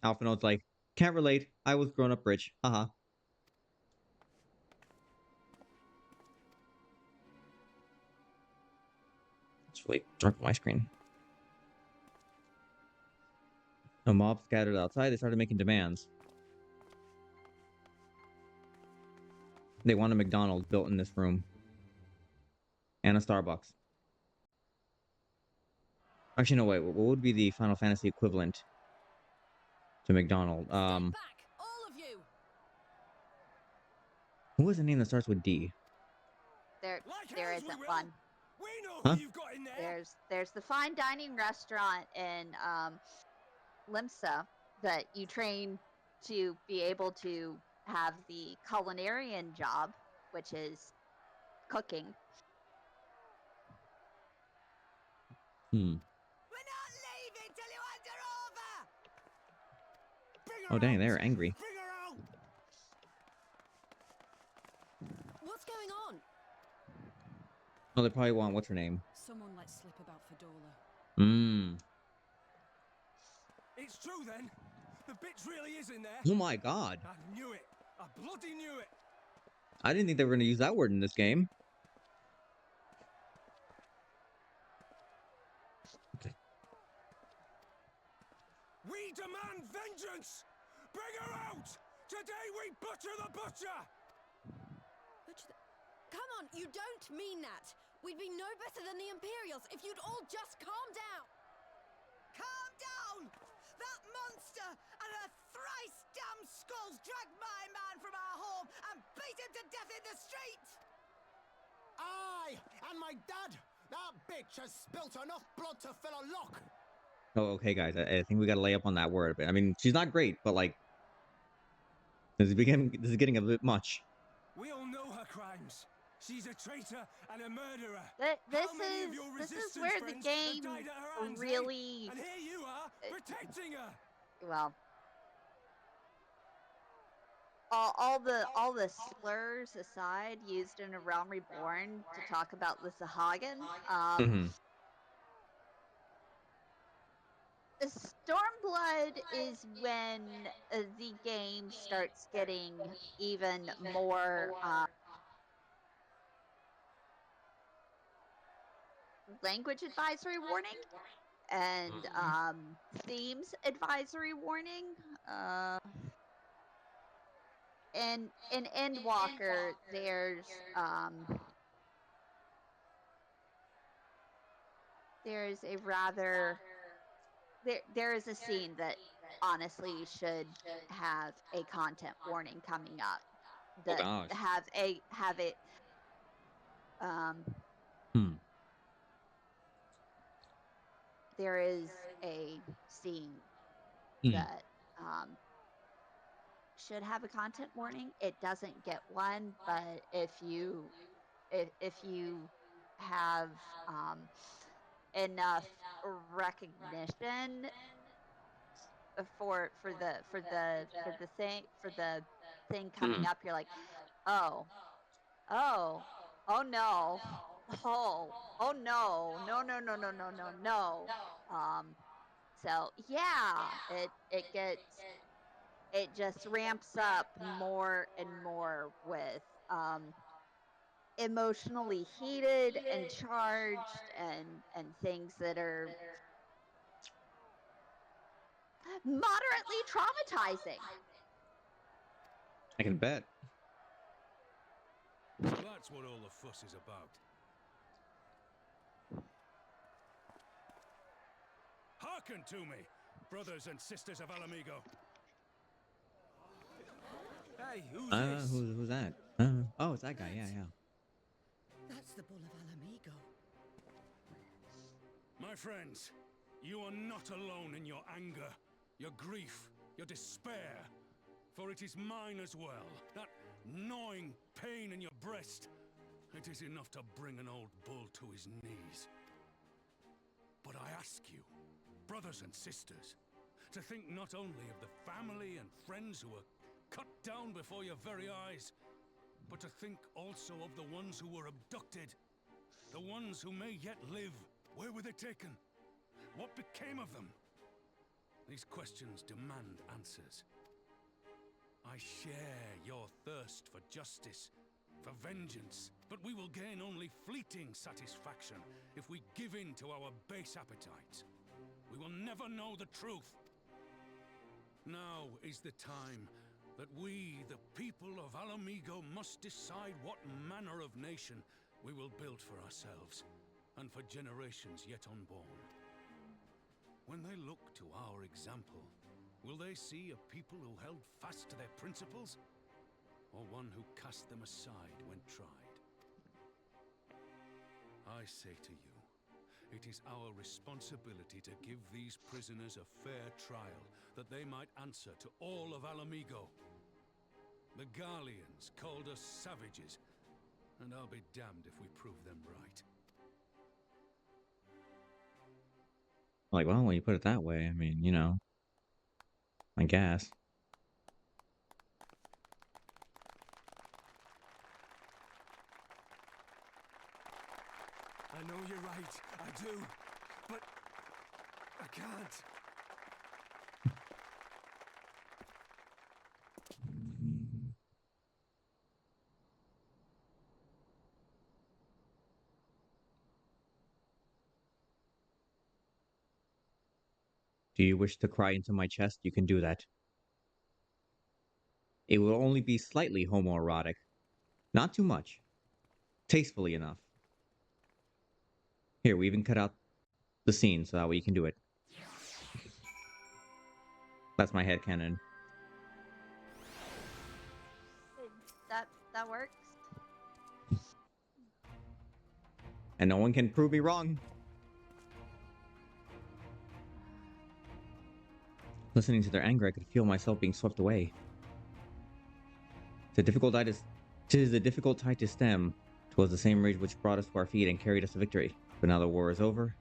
Alphino's like, can't relate. I was grown up rich. Haha. It's really dark on my screen. A mob scattered outside. They started making demands. They want a McDonald's built in this room. And a Starbucks. Actually, no, wait. What would be the Final Fantasy equivalent to McDonald? Back, all of you. Who was the name that starts with D? There isn't one. We know Huh? who you've got in there. There's the fine dining restaurant in Limsa that you train to be able to have the culinarian job, which is cooking. Hmm. We're not leaving till you hand her over! Bring her Oh, dang, out. they're angry. Bring her out. What's going on? Oh, they probably want what's her name? Someone let slip about Fedora. Mmm. It's true then. The bitch really is in there. Oh my god. I knew it. I bloody knew it. I didn't think they were going to use that word in this game. We demand vengeance! Bring her out! Today we butcher the butcher! Come on, you don't mean that! We'd be no better than the Imperials if you'd all just calm down! Calm down! That monster and her thrice damned skulls dragged my man from our home and beat him to death in the street! Aye! And my dad! That bitch has spilt enough blood to fill a lock! Oh, okay, guys. I think we got to lay up on that word a bit. I mean, she's not great, but like, this is getting a bit much. We all know her crimes. She's a traitor and a murderer. This is where the game really. And here you are, protecting her. Well, all the slurs aside used in A Realm Reborn to talk about the Sahagin. Stormblood is when the game starts getting even more language advisory warning and themes advisory warning. In Endwalker, there's a rather there is a scene that honestly should have a content warning coming up. That have it there is a scene that should have a content warning. It doesn't get one, but if you have enough recognition for the thing coming up, you're like, oh no, no, no. So yeah, it just ramps up more and more with emotionally heated and charged and things that are moderately traumatizing. I can bet. That's what all the fuss is about. Hearken to me, brothers and sisters of Alamigo. Hey, who's that? Oh, it's that guy. Yeah. That's the Bull of Alamigo. My friends, you are not alone in your anger, your grief, your despair, for it is mine as well. That gnawing pain in your breast, it is enough to bring an old bull to his knees. But I ask you, brothers and sisters, to think not only of the family and friends who were cut down before your very eyes, but to think also of the ones who were abducted, the ones who may yet live. Where were they taken? What became of them? These questions demand answers. I share your thirst for justice, for vengeance, but we will gain only fleeting satisfaction if we give in to our base appetites. We will never know the truth. Now is the time that we, the people of Alamigo, must decide what manner of nation we will build for ourselves and for generations yet unborn. When they look to our example, will they see a people who held fast to their principles, or one who cast them aside when tried? I say to you, it is our responsibility to give these prisoners a fair trial, that they might answer to all of Alamigo. The Garleans called us savages, and I'll be damned if we prove them right. Like, well, when you put it that way, I mean, you know, I guess. I know you're right, I do, but I can't. Do you wish to cry into my chest? You can do that. It will only be slightly homoerotic. Not too much. Tastefully enough. Here, we even cut out the scene so that way you can do it. That's my headcanon. That works. And no one can prove me wrong. Listening to their anger, I could feel myself being swept away. Tis a difficult tide to stem. 'Twas the same rage which brought us to our feet and carried us to victory. But now the war is over.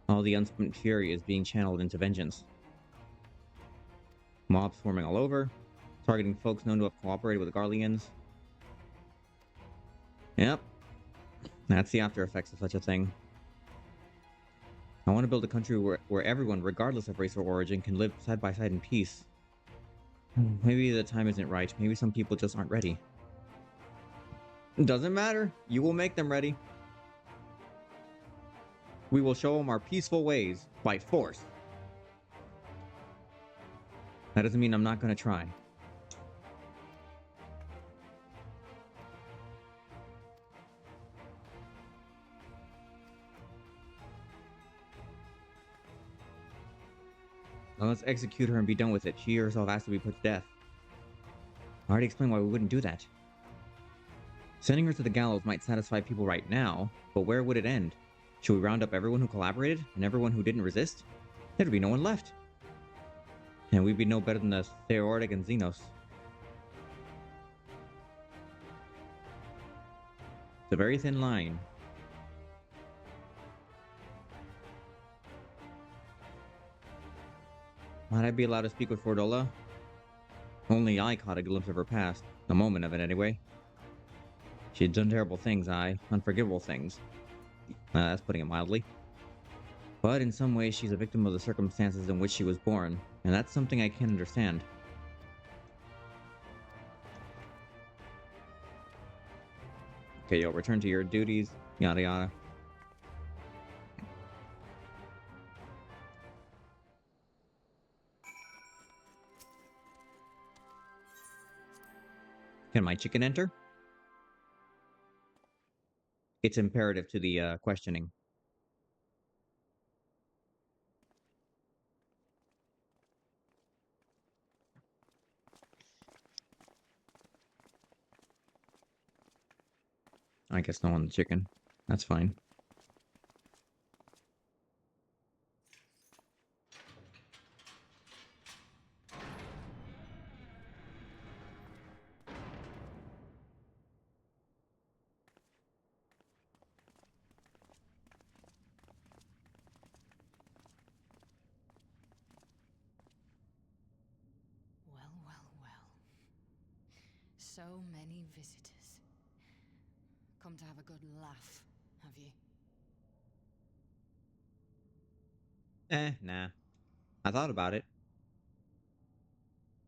All the unspent fury is being channeled into vengeance. Mobs swarming all over, targeting folks known to have cooperated with the Garleans. Yep, that's the after effects of such a thing. I want to build a country where everyone, regardless of race or origin, can live side by side in peace. Maybe the time isn't right. Maybe some people just aren't ready. Doesn't matter. You will make them ready. We will show them our peaceful ways by force. That doesn't mean I'm not going to try. Now let's execute her and be done with it. She herself has to be put to death. I already explained why we wouldn't do that. Sending her to the gallows might satisfy people right now, but where would it end? Should we round up everyone who collaborated and everyone who didn't resist? There'd be no one left. And we'd be no better than the Theoretic and Xenos. It's a very thin line. Might I be allowed to speak with Fordola? Only I caught a glimpse of her past. A moment of it, anyway. She had done terrible things, unforgivable things. That's putting it mildly. But in some ways, she's a victim of the circumstances in which she was born, and that's something I can't understand. Okay, you'll return to your duties, yada yada. Can my chicken enter? It's imperative to the questioning. I guess no on the chicken. That's fine. Well, well, well. So many visitors. Come to have a good laugh, have you? Nah. I thought about it.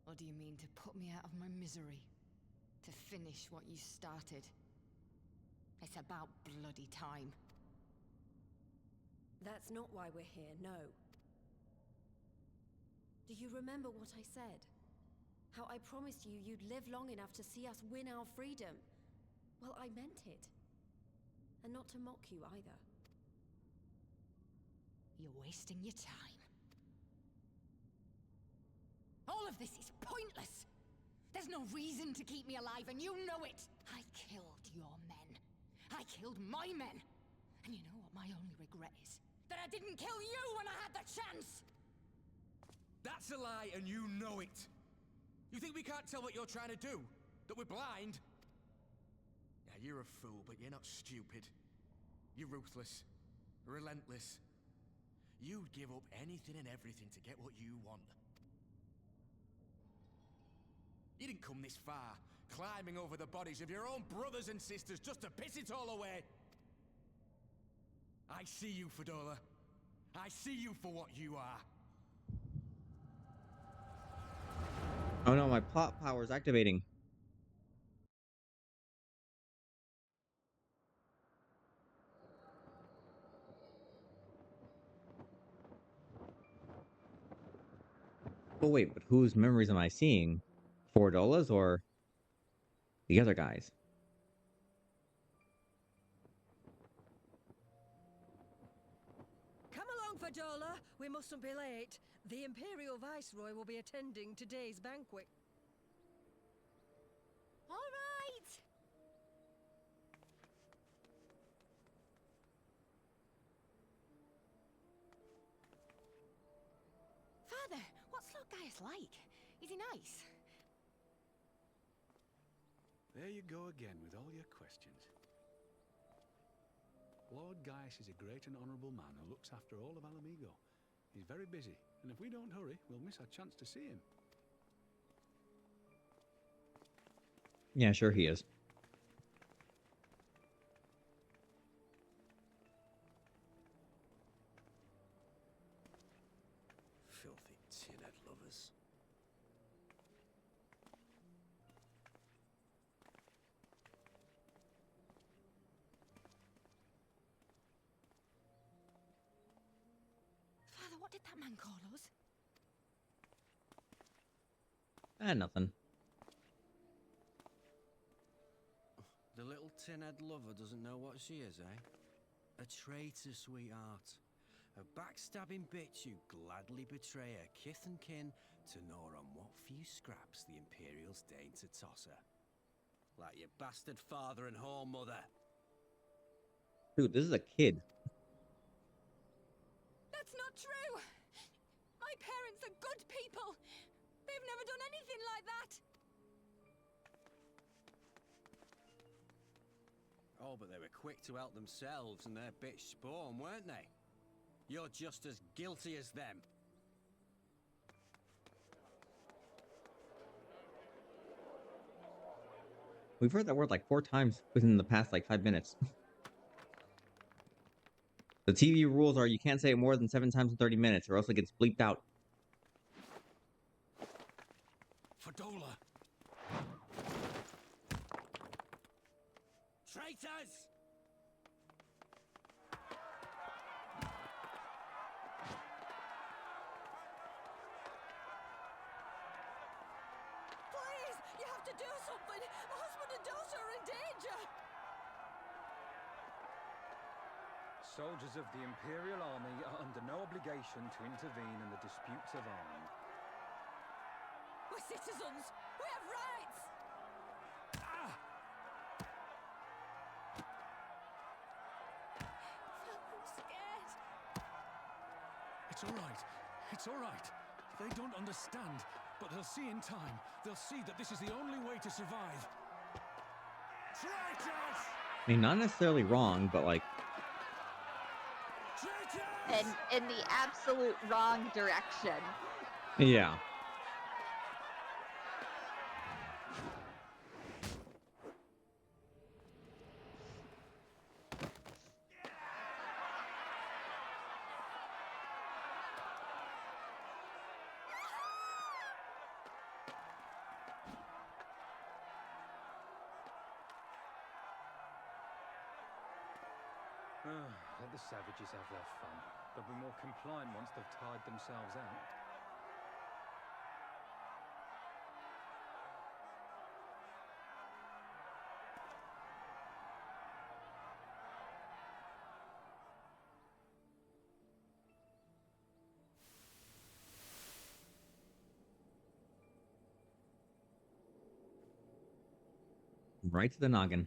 Or do you mean to put me out of my misery? To finish what you started? It's about bloody time. That's not why we're here, no. Do you remember what I said? How I promised you you'd live long enough to see us win our freedom? Well, I meant it. And not to mock you either. You're wasting your time. All of this is pointless! There's no reason to keep me alive, and you know it! I killed your men. I killed my men. And you know what my only regret is? That I didn't kill you when I had the chance! That's a lie, and you know it. You think we can't tell what you're trying to do? That we're blind? Yeah, you're a fool, but you're not stupid. You're ruthless. Relentless. You'd give up anything and everything to get what you want. You didn't come this far, climbing over the bodies of your own brothers and sisters just to piss it all away. I see you, Fordola. I see you for what you are. Oh no, my plot power is activating. Oh wait, but whose memories am I seeing? Fordola's or the other guys? Come along, Fadola. We mustn't be late. The Imperial Viceroy will be attending today's banquet. All right. Father, what's Lord Gaius like? Is he nice? There you go again with all your questions. Lord Gaius is a great and honourable man who looks after all of Alamigo. He's very busy, and if we don't hurry, we'll miss our chance to see him. Yeah, sure he is. Filthy tin-head lovers. Father, what did that man call us? Nothing. The little tin-head lover doesn't know what she is, eh? A traitor, sweetheart. A backstabbing bitch who'd gladly betray her kith and kin to gnaw on what few scraps the Imperials deign to toss her. Like your bastard father and whore mother. Dude, this is a kid. That's not true! My parents are good people! They've never done anything like that! Oh, but they were quick to help themselves and their bitch spawn, weren't they? You're just as guilty as them. We've heard that word like 4 times within the past like 5 minutes. The TV rules are you can't say it more than 7 times in 30 minutes or else it gets bleeped out. Fadola! Traitors! Please, you have to do something. My husband and daughter are in danger. Soldiers of the Imperial Army are under no obligation to intervene in the disputes of arms. We're citizens. We have rights. I'm scared. It's all right. It's all right. They don't understand, but they'll see in time. They'll see that this is the only way to survive. Traitors! I mean, not necessarily wrong, but like... In the absolute wrong direction. Yeah. Let the savages have their fun. They'll be more compliant once they've tired themselves out. Right to the noggin.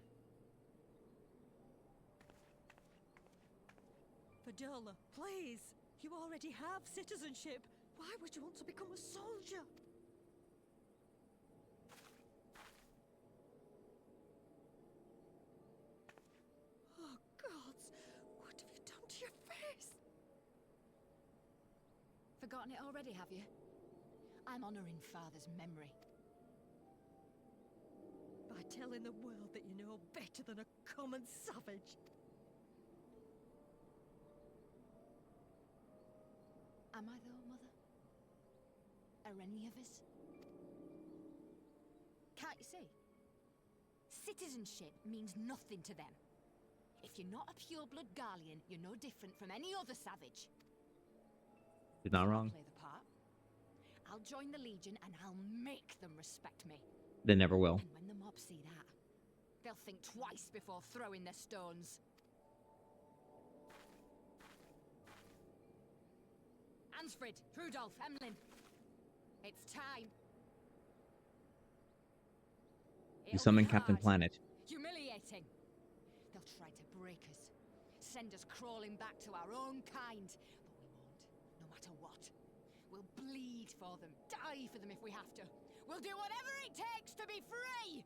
Fadola, please. You already have citizenship. Why would you want to become a soldier? Oh, gods. What have you done to your face? Forgotten it already, have you? I'm honouring Father's memory. By telling the world that you know better than a common savage. Am I though, Mother? Are any of us? Can't you see? Citizenship means nothing to them. If you're not a pure-blood Garlean, you're no different from any other savage. You're not wrong. Play the part. I'll join the Legion and I'll make them respect me. They never will. And when the mob see that, they'll think twice before throwing their stones. Ansfrid, Rudolph, Emlyn. It's time. You summon Captain Planet. Humiliating. They'll try to break us. Send us crawling back to our own kind. But we won't, no matter what. We'll bleed for them, die for them if we have to. We'll do whatever it takes to be free!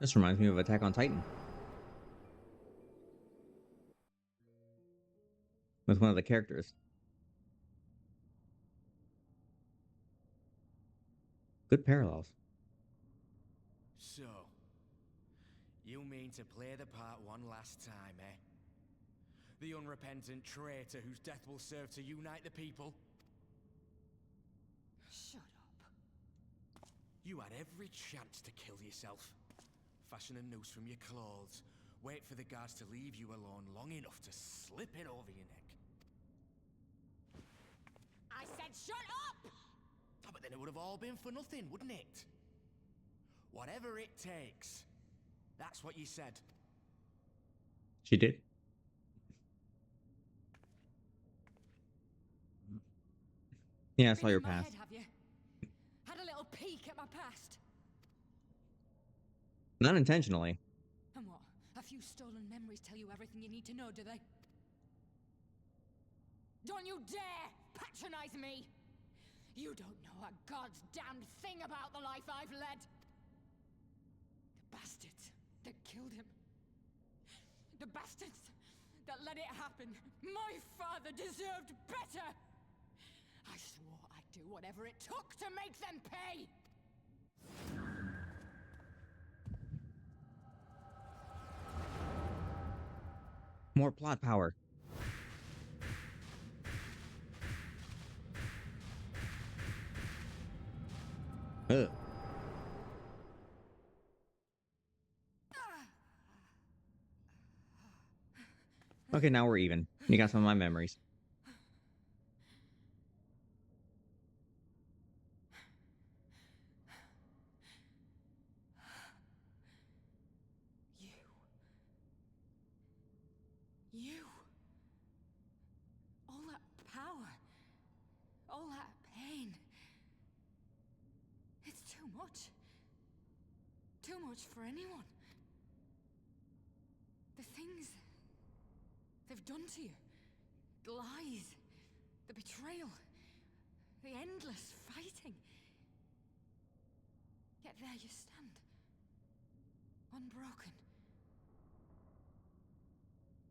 This reminds me of Attack on Titan. With one of the characters. Good parallels. So, you mean to play the part one last time, eh? The unrepentant traitor whose death will serve to unite the people? Shut up. You had every chance to kill yourself. Fashion a noose from your clothes. Wait for the guards to leave you alone long enough to slip it over your neck. I said shut up! Oh, but then it would have all been for nothing, wouldn't it? Whatever it takes. That's what you said. She did. Yeah, I saw your past. Head, have you? Had a little peek at my past. Not intentionally. And what? A few stolen memories tell you everything you need to know, do they? Don't you dare patronize me! You don't know a god's damned thing about the life I've led. The bastards that killed him. The bastards that let it happen. My father deserved better! I swore I'd do whatever it took to make them pay! More plot power. Ugh. Okay, now we're even. You got some of my memories. You. All that power. All that pain. It's too much. Too much for anyone. The things they've done to you. The lies. The betrayal. The endless fighting. Yet there you stand. Unbroken.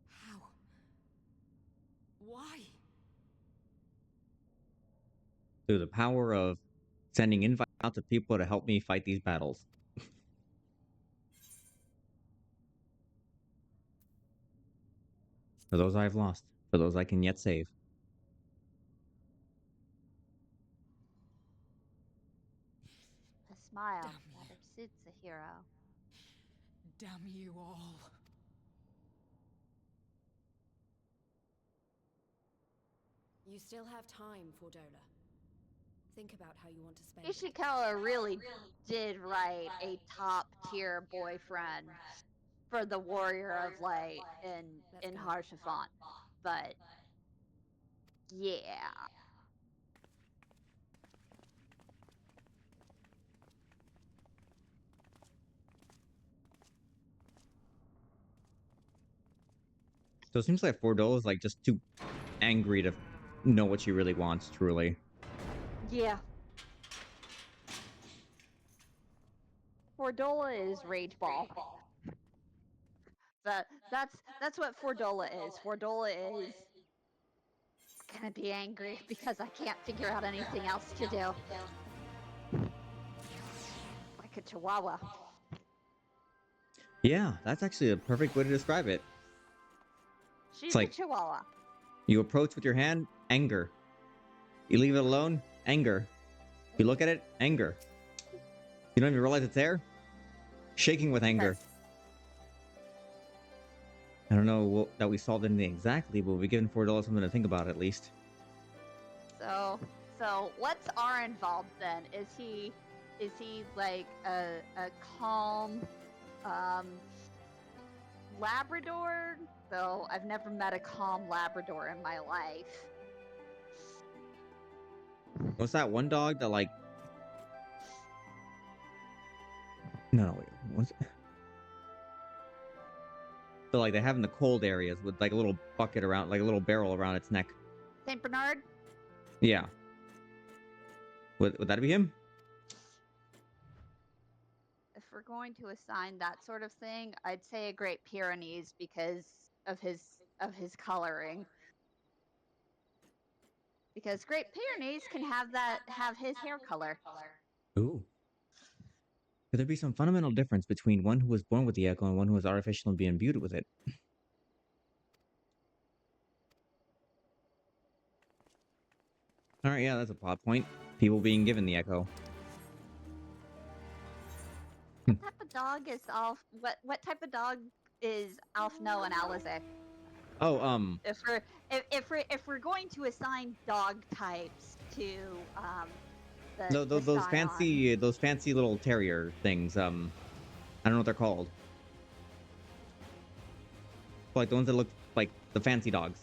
How? Why? Through the power of sending invites out to people to help me fight these battles. For those I've lost. For those I can yet save. A smile. Better suits a hero. Damn you all. You still have time, Fordola. Think about how you want to spend it. Ishikawa really did write a top tier boyfriend for the Warrior of Light in Haurchefant. But yeah. So it seems like Fordola is like just too angry to know what she really wants, truly. Yeah. Fordola is rage ball. That's what Fordola is. Fordola is gonna be angry because I can't figure out anything else to do. Like a chihuahua. Yeah, that's actually a perfect way to describe it. She's like a chihuahua. you approach with your hand, anger. You leave it alone, anger. You look at it, anger. You don't even realize it's there, shaking with anger. I don't know that we solved anything exactly, but we've given $4 something to think about at least. So what's our involved then? Is he like a calm Labrador? Though I've never met a calm Labrador in my life. What's that one dog that like? No, wait. What's it? So like they have in the cold areas with like a little bucket around, like a little barrel around its neck. Saint Bernard? Yeah. Would that be him? If we're going to assign that sort of thing, I'd say a Great Pyrenees because of his coloring. Because Great Pyrenees can have his hair color. Ooh. Could there be some fundamental difference between one who was born with the echo and one who was artificially being imbued with it? All right, yeah, that's a plot point. People being given the echo. What type of dog is Alf? What type of dog is Alf No and Alize? Oh, If we're going to assign dog types to the those Scion. fancy little terrier things. I don't know what they're called. Like the ones that look like the fancy dogs.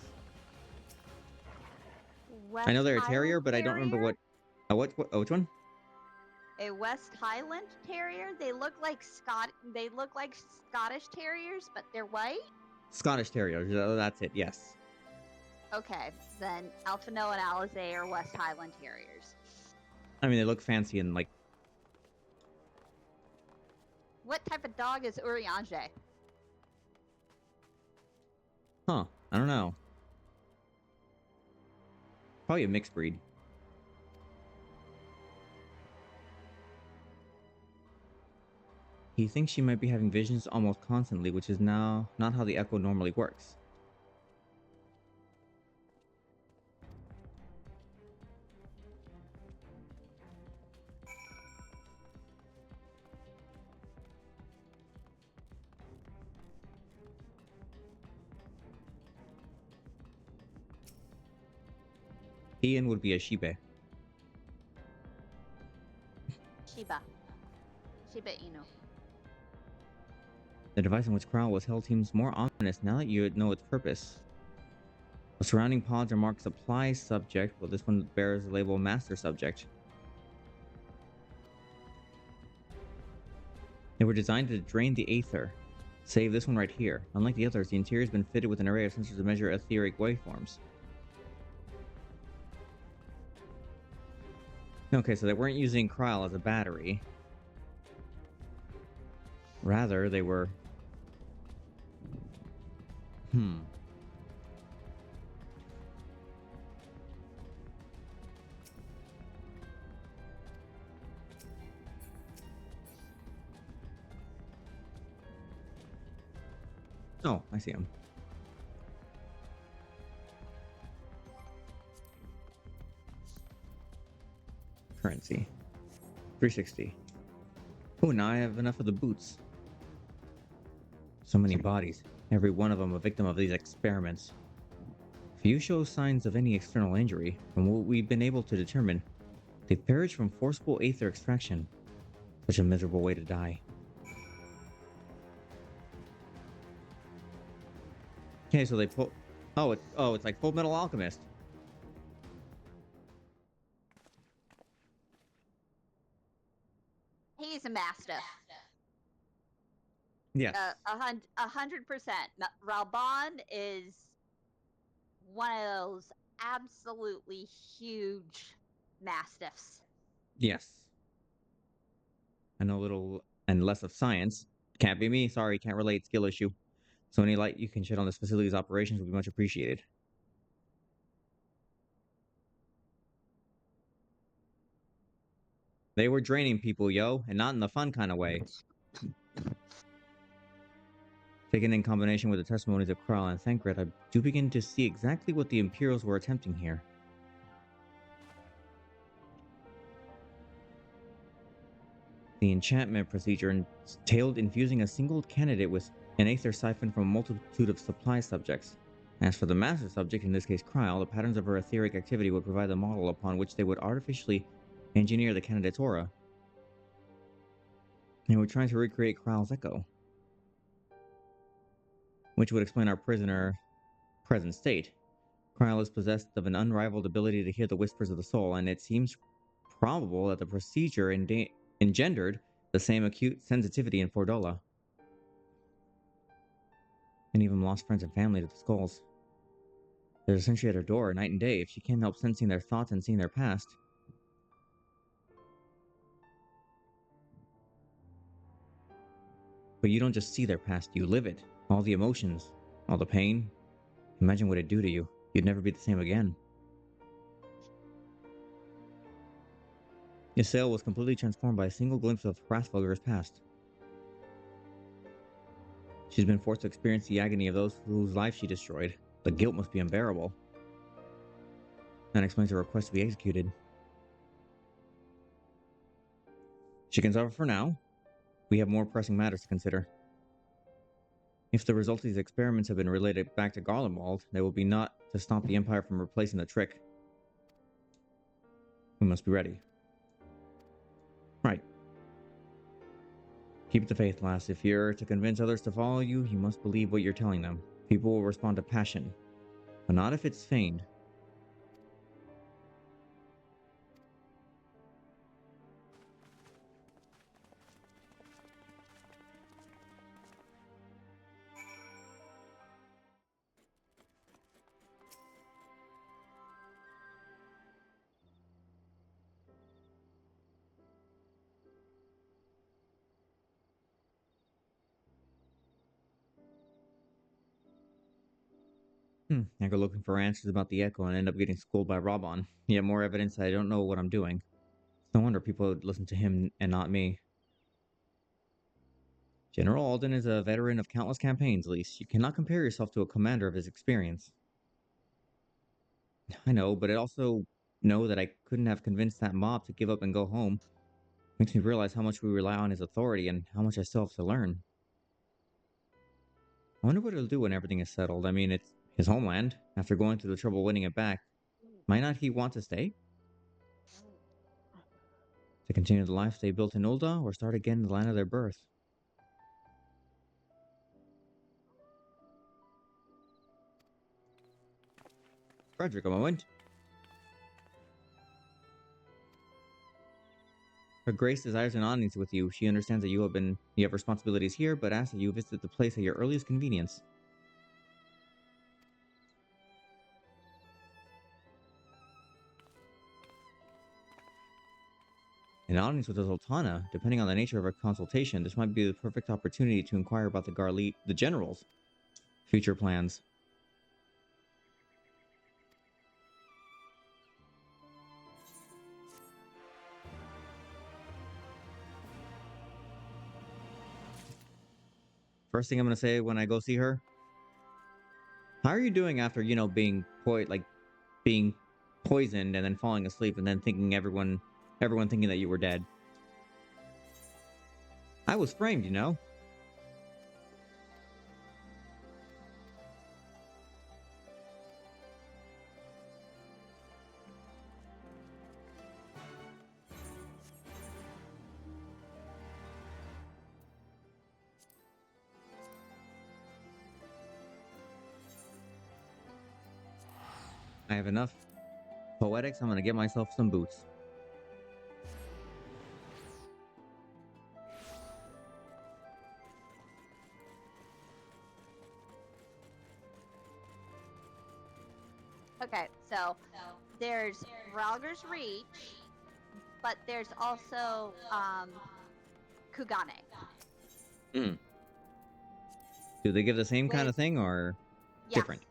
West I know they're a Highland terrier, but I don't remember what. What? Oh, which one? A West Highland Terrier. They look like Scottish Terriers, but they're white. Scottish Terrier. That's it. Yes. Okay, then Alphino and Alize are West Highland Terriers. I mean, they look fancy and like. What type of dog is Urianger? Huh. I don't know. Probably a mixed breed. He thinks she might be having visions almost constantly, which is now not how the echo normally works. Ian would be a Shiba. Shiba Inu. The device in which Crowl was held seems more ominous now that you know its purpose. The surrounding pods are marked supply subject, while this one bears the label master subject. They were designed to drain the aether. Save this one right here. Unlike the others, the interior has been fitted with an array of sensors to measure etheric waveforms. Okay, so they weren't using Kryl as a battery. Rather, they were... Oh, I see him. Currency. 360. Oh, now I have enough of the boots. So many bodies, every one of them a victim of these experiments. Few show signs of any external injury. From what we've been able to determine, they perished from forcible aether extraction. Such a miserable way to die. Okay, so they pull... Oh, it's like Full Metal Alchemist. He's a mastiff. Yes. 100%. Ralban is one of those absolutely huge mastiffs. Yes. I know a little and less of science. Can't be me. Sorry, can't relate. Skill issue. So any light you can shed on this facility's operations would be much appreciated. They were draining people, yo, and not in the fun kind of way. Taken in combination with the testimonies of Kral and Thancred, I do begin to see exactly what the Imperials were attempting here. The enchantment procedure entailed infusing a single candidate with an aether siphoned from a multitude of supply subjects. As for the master subject, in this case Krile, the patterns of her etheric activity would provide the model upon which they would artificially engineer the candidate's aura. They were trying to recreate Krile's echo, which would explain our prisoner's present state. Krile is possessed of an unrivaled ability to hear the whispers of the soul, and it seems probable that the procedure engendered the same acute sensitivity in Fordola. And even lost friends and family to the skulls. They're essentially at her door night and day if she can't help sensing their thoughts and seeing their past. But you don't just see their past, you live it. All the emotions, all the pain. Imagine what it'd do to you. You'd never be the same again. Ysael was completely transformed by a single glimpse of Hrathfogur's past. She's been forced to experience the agony of those whose lives she destroyed. The guilt must be unbearable. That explains her request to be executed. She can suffer for now. We have more pressing matters to consider. If the results of these experiments have been related back to Garlemald, they will be not to stop the Empire from replacing the trick. We must be ready. Right. Keep the faith, lass. If you're to convince others to follow you, you must believe what you're telling them. People will respond to passion, but not if it's feigned. I go looking for answers about the Echo and end up getting schooled by Robon. Yet more evidence that I don't know what I'm doing. It's no wonder people would listen to him and not me. General Alden is a veteran of countless campaigns, Lise. You cannot compare yourself to a commander of his experience. I know, but I also know that I couldn't have convinced that mob to give up and go home. Makes me realize how much we rely on his authority and how much I still have to learn. I wonder what he'll do when everything is settled. I mean, it's his homeland. After going through the trouble winning it back, might not he want to stay? To continue the life they built in Ul'dah, or start again in the land of their birth? Frederick, a moment. Her Grace desires an audience with you. She understands that you have responsibilities here, but asks that you visit the place at your earliest convenience. An audience with the Sultana, depending on the nature of our consultation, this might be the perfect opportunity to inquire about the general's future plans. First thing I'm gonna say when I go see her. How are you doing after, being being poisoned and then falling asleep and then thinking everyone thinking that you were dead? I was framed, I have enough poetics. I'm gonna get myself some boots. Okay, so there's Ralger's Reach, but there's also Kugane. Do they give the same kind of thing or different?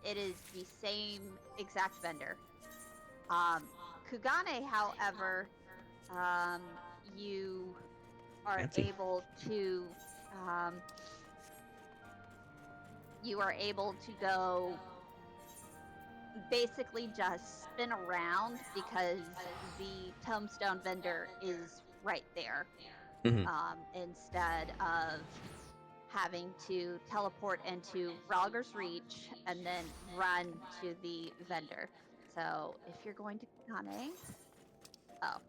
It is the same exact vendor. Kugane, however, you are Fancy. able to you are able to go basically just spin around because the tombstone vendor is right there. Mhm. Instead of having to teleport into Ralger's Reach and then run to the vendor. So if you're going to cunning, oh,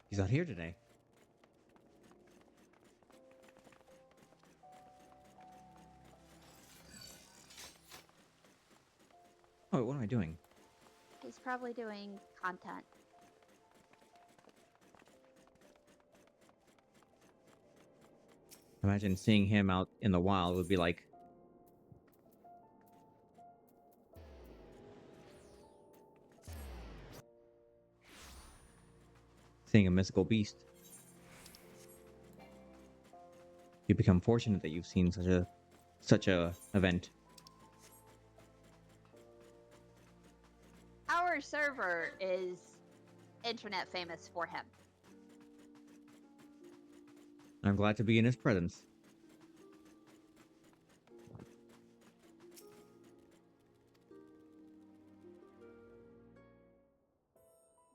He's not here today. Oh, what am I doing? he's probably doing content. Imagine seeing him out in the wild would be like seeing a mystical beast. You become fortunate that you've seen such a event. Our server is internet famous for him. I'm glad to be in his presence.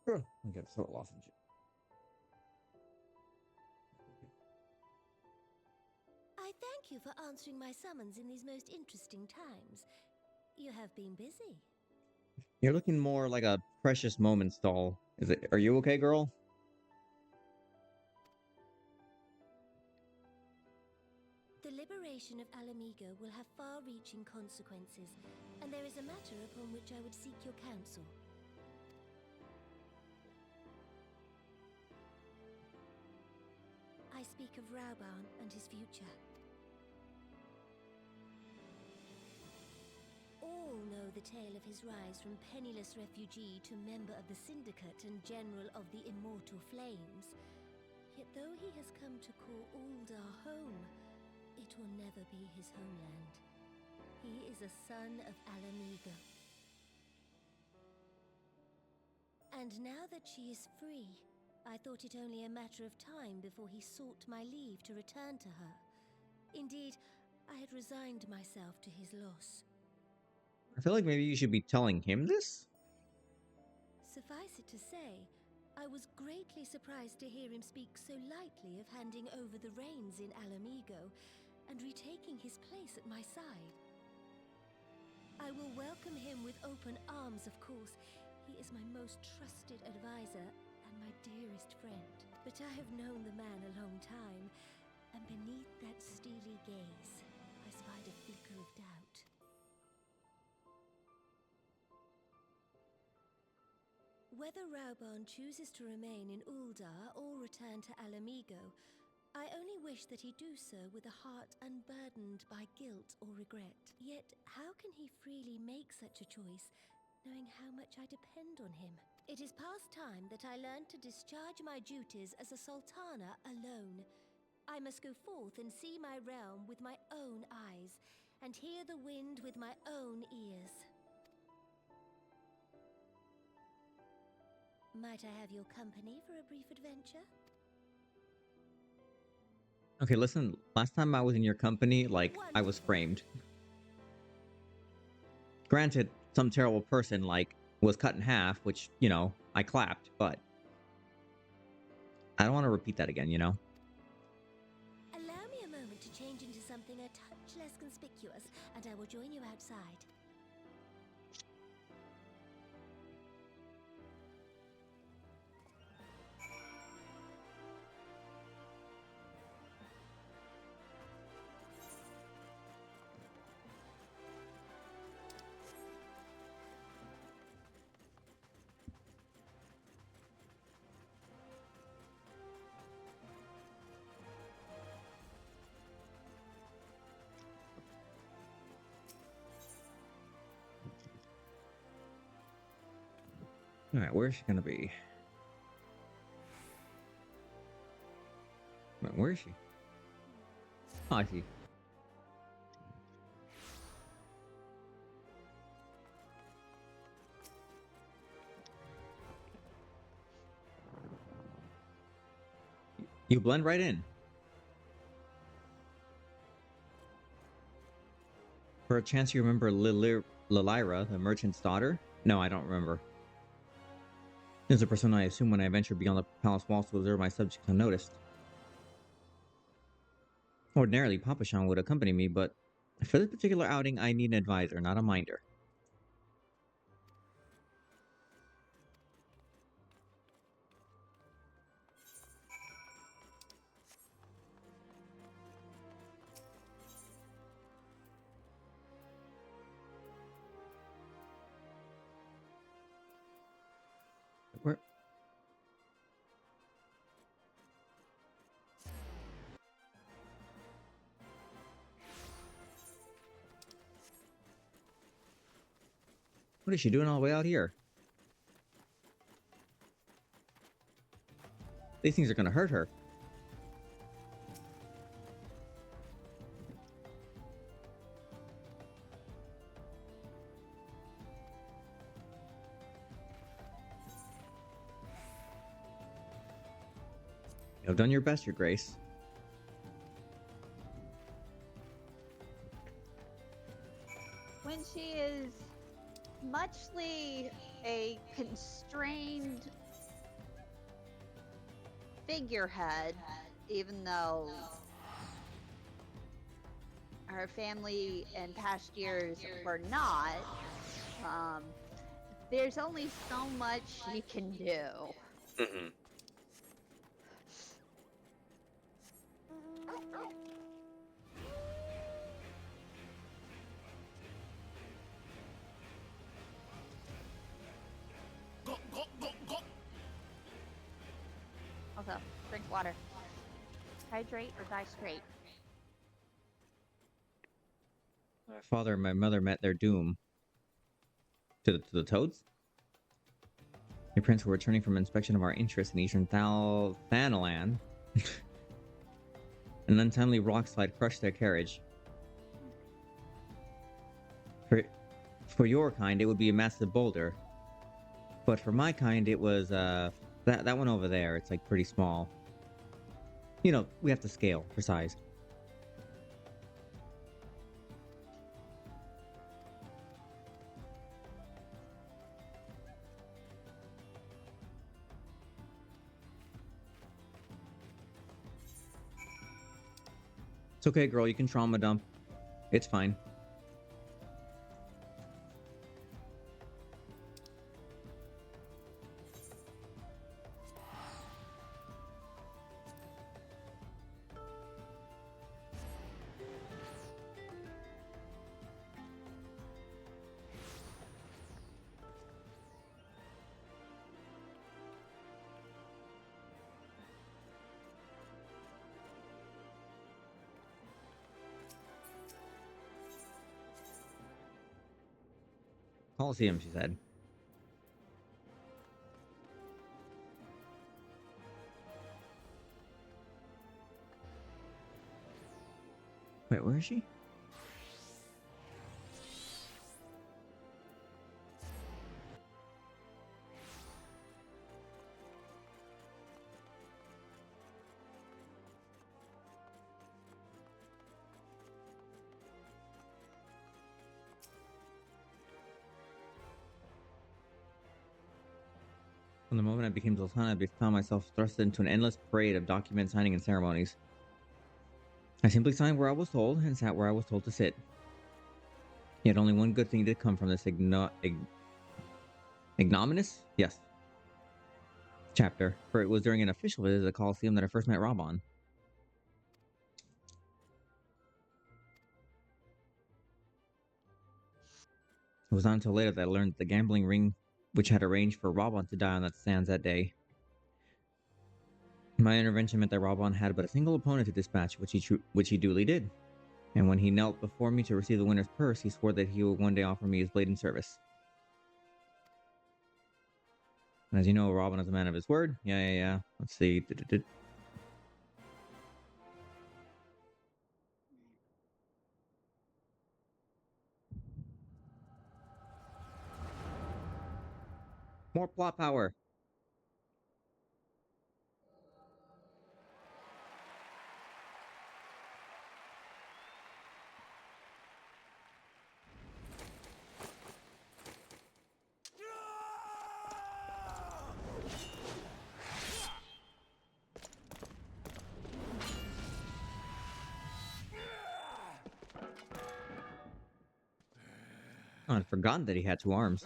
I got a throat lozenge. I thank you for answering my summons in these most interesting times. You have been busy. You're looking more like a Precious Moments doll. Is it? Are you okay, girl? The liberation of Alamigo will have far-reaching consequences, and there is a matter upon which I would seek your counsel. I speak of Rauban and his future. All know the tale of his rise from penniless refugee to member of the Syndicate and General of the Immortal Flames. Yet though he has come to call Uldar home, it will never be his homeland. He is a son of Alamigo. And now that she is free, I thought it only a matter of time before he sought my leave to return to her. Indeed, I had resigned myself to his loss. I feel like maybe you should be telling him this? Suffice it to say, I was greatly surprised to hear him speak so lightly of handing over the reins in Alamigo and retaking his place at my side. I will welcome him with open arms, of course. He is my most trusted advisor and my dearest friend. But I have known the man a long time, and beneath that steely gaze, I spied a flicker of doubt. Whether Rauban chooses to remain in Uldar or return to Alamigo, I only wish that he do so with a heart unburdened by guilt or regret. Yet, how can he freely make such a choice, knowing how much I depend on him? It is past time that I learned to discharge my duties as a sultana alone. I must go forth and see my realm with my own eyes, and hear the wind with my own ears. Might I have your company for a brief adventure? Okay, listen, last time I was in your company, like, I was framed. Granted, some terrible person, like, was cut in half, which, you know, I clapped, but I don't want to repeat that again, you know? Allow me a moment to change into something a touch less conspicuous, and I will join you outside. Alright, where's she gonna be? Wait, where is she? Oh, I see. You blend right in. For a chance, you remember Lilira, the merchant's daughter? No, I don't remember. Is a persona I assume when I venture beyond the palace walls to observe my subjects unnoticed. Ordinarily, Papa-chan would accompany me, but for this particular outing, I need an advisor, not a minder. Where? What is she doing all the way out here? These things are gonna hurt her. You have done your best, Your Grace. When she is muchly a constrained figurehead, even though her family in past years were not, there's only so much she can do. Mm-hmm. Also, drink water. Hydrate or die straight. My father and my mother met their doom. To the toads? Your parents were returning from inspection of our interests in eastern Thanalan. An untimely rock slide crushed their carriage. For your kind, it would be a massive boulder. But for my kind, it was, that one over there. It's, like, pretty small. You know, we have to scale for size. It's okay, girl. You can trauma dump. It's fine. Coliseum, she said. Wait, where is she? From the moment I became Sultana, I found myself thrust into an endless parade of document signing and ceremonies. I simply signed where I was told and sat where I was told to sit. Yet only one good thing did come from this ignominious? Yes. Chapter, for it was during an official visit to the Coliseum that I first met Robon. It was not until later that I learned that the gambling ring which had arranged for Robon to die on that sands that day. My intervention meant that Robon had but a single opponent to dispatch, which he duly did. And when he knelt before me to receive the winner's purse, he swore that he would one day offer me his blade in service. And as you know, Robin is a man of his word. Yeah. Let's see. More plot power. Oh, I'd forgotten that he had two arms.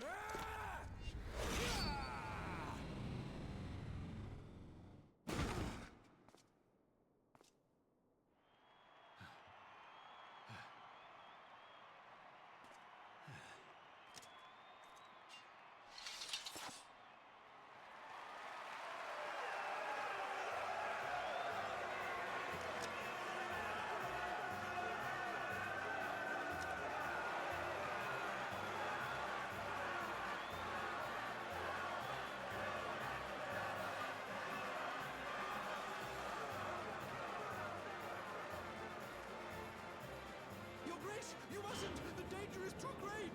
Your Grace, you mustn't! The danger is too great!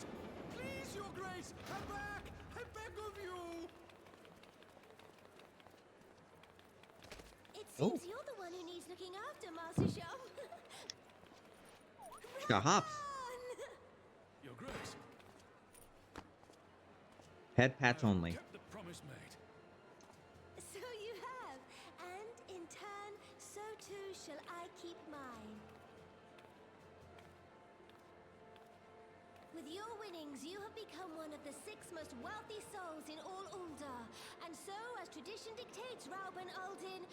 Please, Your Grace, come back! I beg of you! It seems you're the one who needs looking after, Master Sham. Got hops. Your Grace, Head patch only. kept the promise made. So you have, and in turn, so too shall I keep mine. With your winnings, you have become one of the 6 most wealthy souls in all Uldar, and so, as tradition dictates, Rauben Aldin,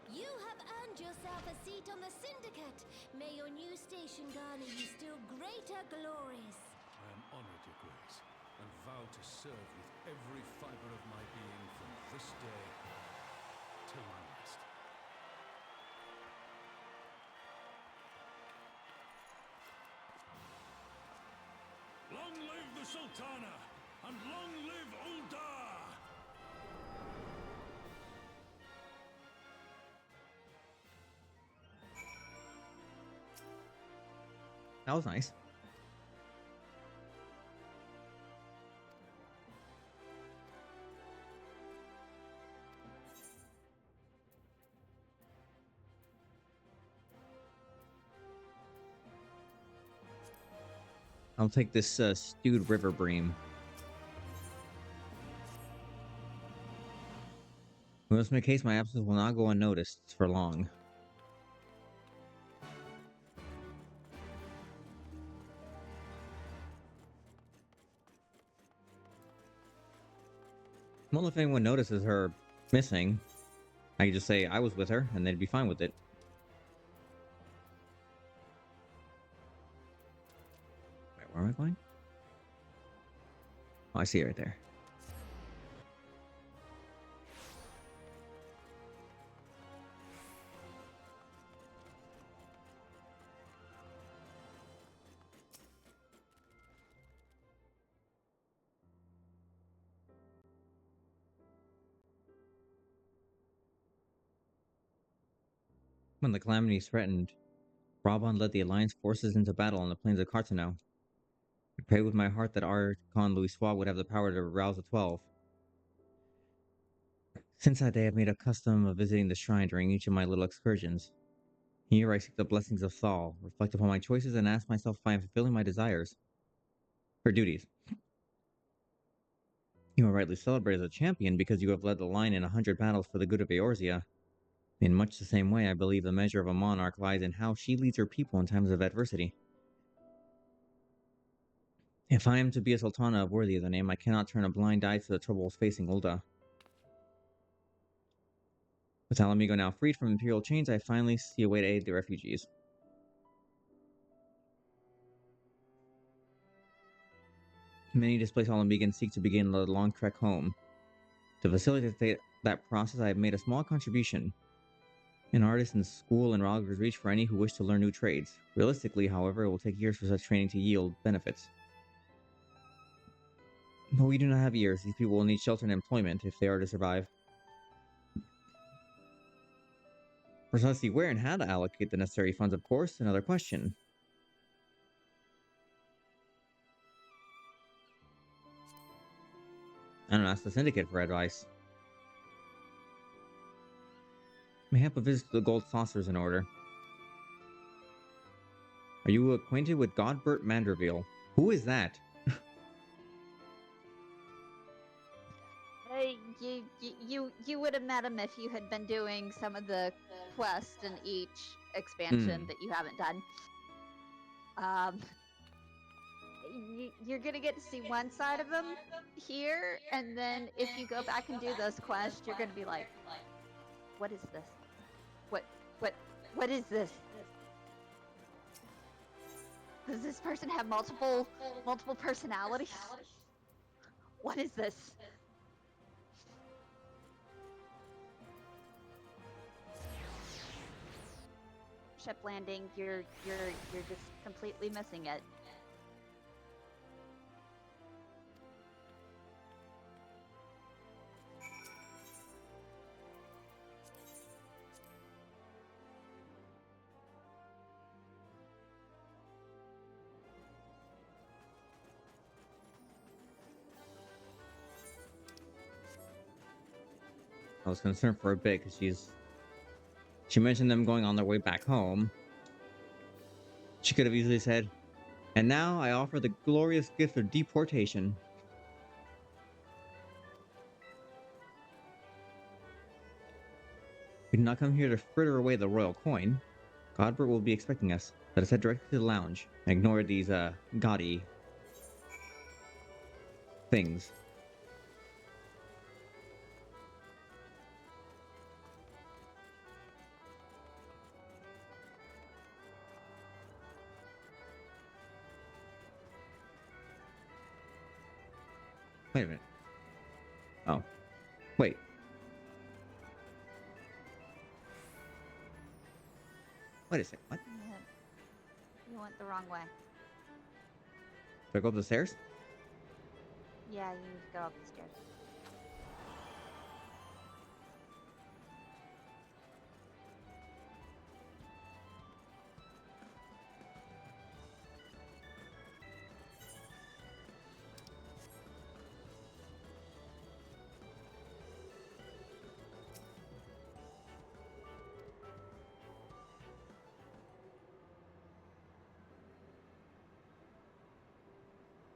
you have earned yourself a seat on the Syndicate. May your new station garner you still greater glories. I am honored, Your Grace, and vow to serve with every fiber of my being from this day till my last. Long live the Sultana, and long live Uldar! That was nice. I'll take this stewed river bream. In most case, my absence will not go unnoticed for long. Well, if anyone notices her missing, I can just say I was with her, and they'd be fine with it. Wait, where am I going? Oh, I see it right there. When the calamities threatened, Raban led the Alliance forces into battle on the plains of Cartano. I prayed with my heart that Archon Louisoix would have the power to rouse the 12. Since that day, I've made a custom of visiting the shrine during each of my little excursions. Here I seek the blessings of Thal, reflect upon my choices, and ask myself if I am fulfilling my desires. Or duties. You are rightly celebrated as a champion because you have led the line in 100 battles for the good of Eorzea. In much the same way, I believe the measure of a monarch lies in how she leads her people in times of adversity. If I am to be a sultana worthy of the name, I cannot turn a blind eye to the troubles facing Ul'dah. With Alamigo now freed from imperial chains, I finally see a way to aid the refugees. Many displaced Alamegans seek to begin the long trek home. To facilitate that process, I have made a small contribution. An artist in school in Rogger's Reach for any who wish to learn new trades. Realistically, however, it will take years for such training to yield benefits. But we do not have years. These people will need shelter and employment if they are to survive. Precisely where and how to allocate the necessary funds, of course, another question. I don't ask the Syndicate for advice. Mayhap a visit to the Gold Saucers in order. Are you acquainted with Godbert Manderville? Who is that? You would have met him if you had been doing some of the quests in each expansion that you haven't done. you're gonna get to see one side of him here, and then if you go back and do those quests, you're gonna be like, what is this? What what what is this? Does this person have multiple personalities? What is this? Ship landing, you're just completely missing it. I was concerned for a bit because she mentioned them going on their way back home. She could have easily said, "And now I offer the glorious gift of deportation." We did not come here to fritter away the royal coin. Godbert will be expecting us. Let us head directly to the lounge and ignore these gaudy things. Wait a minute. Oh. Wait. Wait a second. What? You went the wrong way. Do I go up the stairs? Yeah, you need to go up the stairs.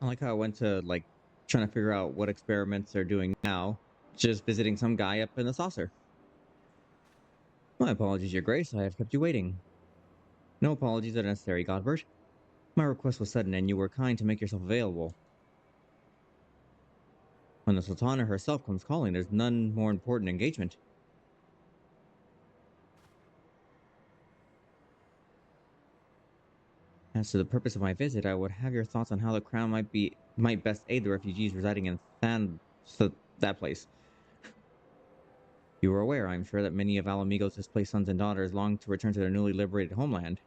I like how I went to, like, trying to figure out what experiments they're doing now. Just visiting some guy up in the saucer. My apologies, Your Grace. I have kept you waiting. No apologies are necessary, Godbert. My request was sudden, and you were kind to make yourself available. When the Sultana herself comes calling, there's none more important engagement. As to the purpose of my visit, I would have your thoughts on how the crown might best aid the refugees residing in that place. You are aware, I'm sure, that many of Alamigo's displaced sons and daughters long to return to their newly liberated homeland.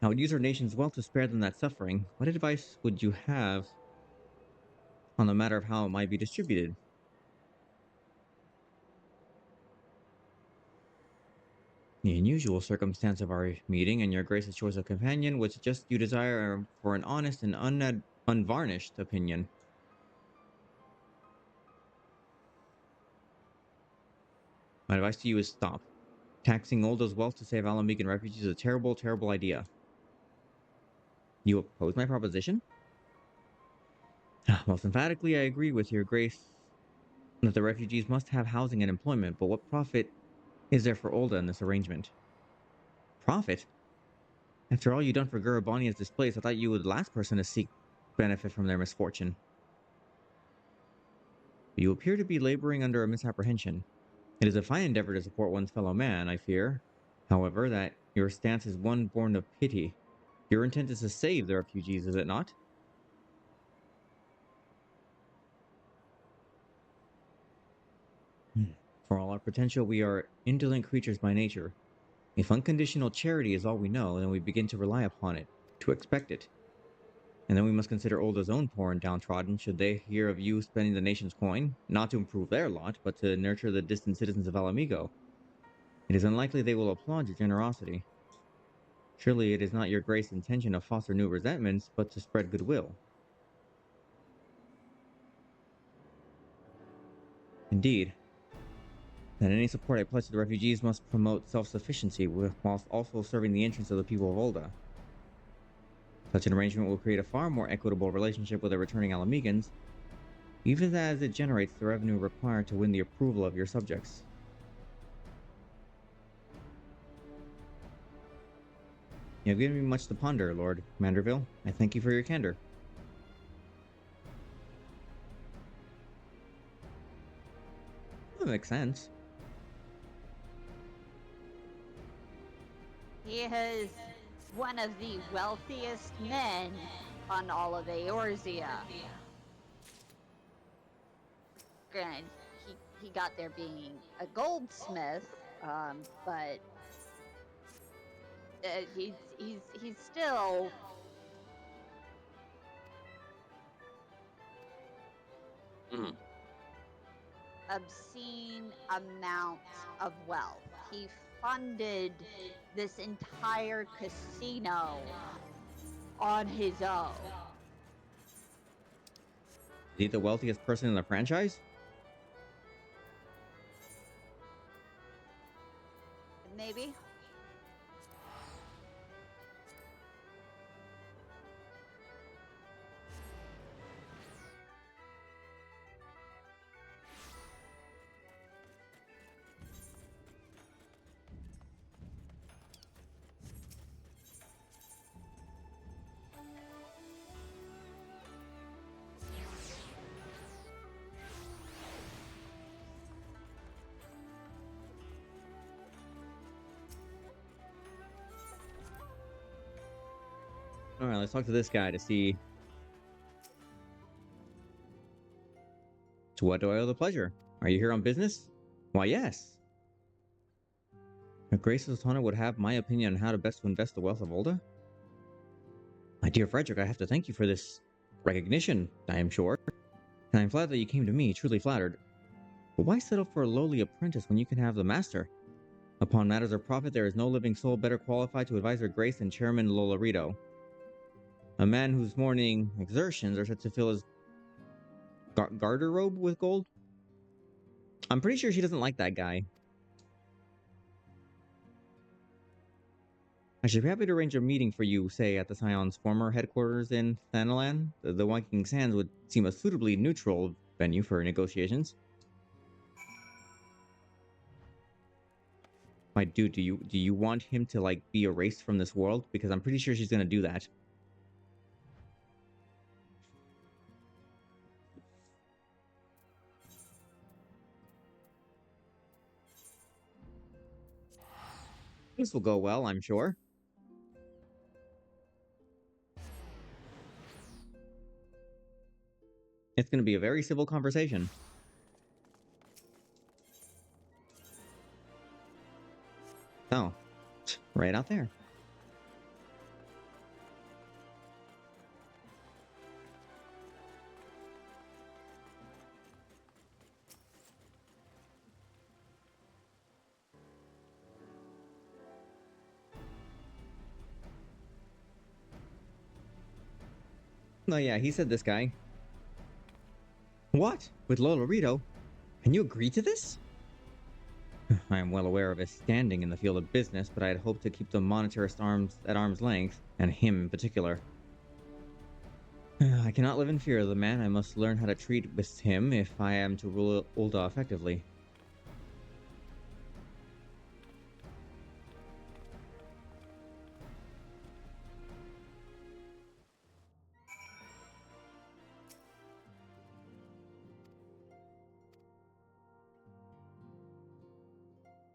I would use our nation's wealth to spare them that suffering. What advice would you have on the matter of how it might be distributed? The unusual circumstance of our meeting and your Grace's choice of companion would suggest you desire for an honest and unvarnished opinion. My advice to you is stop. Taxing Oldo's wealth to save Alamigan refugees is a terrible, terrible idea. You oppose my proposition? Most emphatically, I agree with your Grace that the refugees must have housing and employment, but what profit is there for Olda in this arrangement? Profit? After all you've done for Gurabani's displaced, I thought you were the last person to seek benefit from their misfortune. You appear to be laboring under a misapprehension. It is a fine endeavor to support one's fellow man, I fear. However, that your stance is one born of pity. Your intent is to save the refugees, is it not? For all our potential, we are indolent creatures by nature. If unconditional charity is all we know, then we begin to rely upon it, to expect it. And then we must consider Olda's own poor and downtrodden should they hear of you spending the nation's coin, not to improve their lot, but to nurture the distant citizens of Alamigo. It is unlikely they will applaud your generosity. Surely it is not your Grace's intention to foster new resentments, but to spread goodwill. Indeed. That any support I pledge to the refugees must promote self-sufficiency, whilst also serving the interests of the people of Olda. Such an arrangement will create a far more equitable relationship with the returning Alamigans, even as it generates the revenue required to win the approval of your subjects. You have given me much to ponder, Lord Manderville. I thank you for your candor. That makes sense. He is one of the wealthiest men on all of Eorzea. Granted, he got there being a goldsmith, but he's still obscene amounts of wealth. He funded this entire casino on his own. Is he the wealthiest person in the franchise? Maybe. Alright, let's talk to this guy to see. To what do I owe the pleasure? Are you here on business? Why, yes. Her Grace Sultana would have my opinion on how to best to invest the wealth of Olda? My dear Frederick, I have to thank you for this recognition, I am sure. And I am flattered that you came to me, truly flattered. But why settle for a lowly apprentice when you can have the master? Upon matters of profit, there is no living soul better qualified to advise Her Grace than Chairman Lolarito. A man whose morning exertions are said to fill his garderobe with gold? I'm pretty sure she doesn't like that guy. I should be happy to arrange a meeting for you, say, at the Scion's former headquarters in Thanalan. The Viking Sands would seem a suitably neutral venue for negotiations. My dude, do you want him to, like, be erased from this world? Because I'm pretty sure she's gonna do that. This will go well, I'm sure. It's going to be a very civil conversation. Oh, right out there. Oh yeah, he said this guy. What? With Lolarito? And you agreed to this? I am well aware of his standing in the field of business, but I had hoped to keep the monetarist at arm's length, and him in particular. I cannot live in fear of the man. I must learn how to treat with him if I am to rule Ul'dah effectively.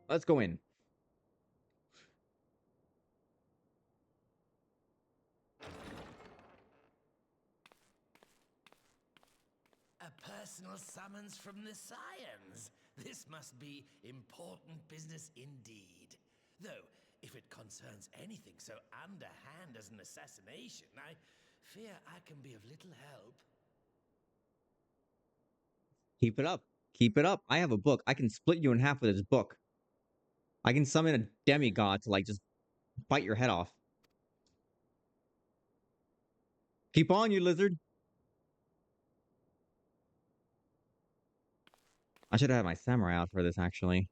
Let's go in. A personal summons from the Scions. This must be important business indeed. Though, if it concerns anything so underhand as an assassination, I fear I can be of little help. Keep it up. Keep it up. I have a book. I can split you in half with this book. I can summon a demigod to, like, just bite your head off. Keep on, you lizard. I should have had my samurai out for this, actually.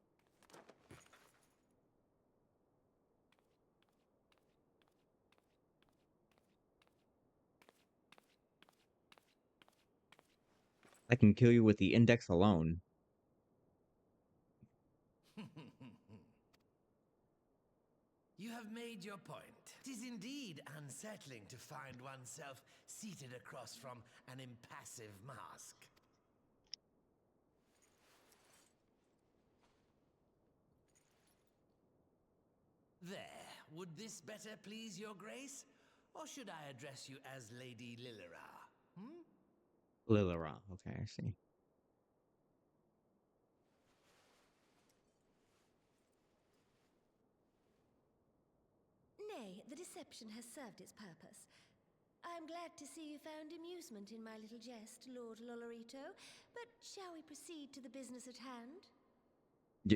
I can kill you with the index alone. You have made your point. 'Tis indeed unsettling to find oneself seated across from an impassive mask. There, would this better please your grace? Or should I address you as Lady Lilira? Lilira. Okay, I see. Nay, the deception has served its purpose. I'm glad to see you found amusement in my little jest, Lord Lolorito, but shall we proceed to the business at hand?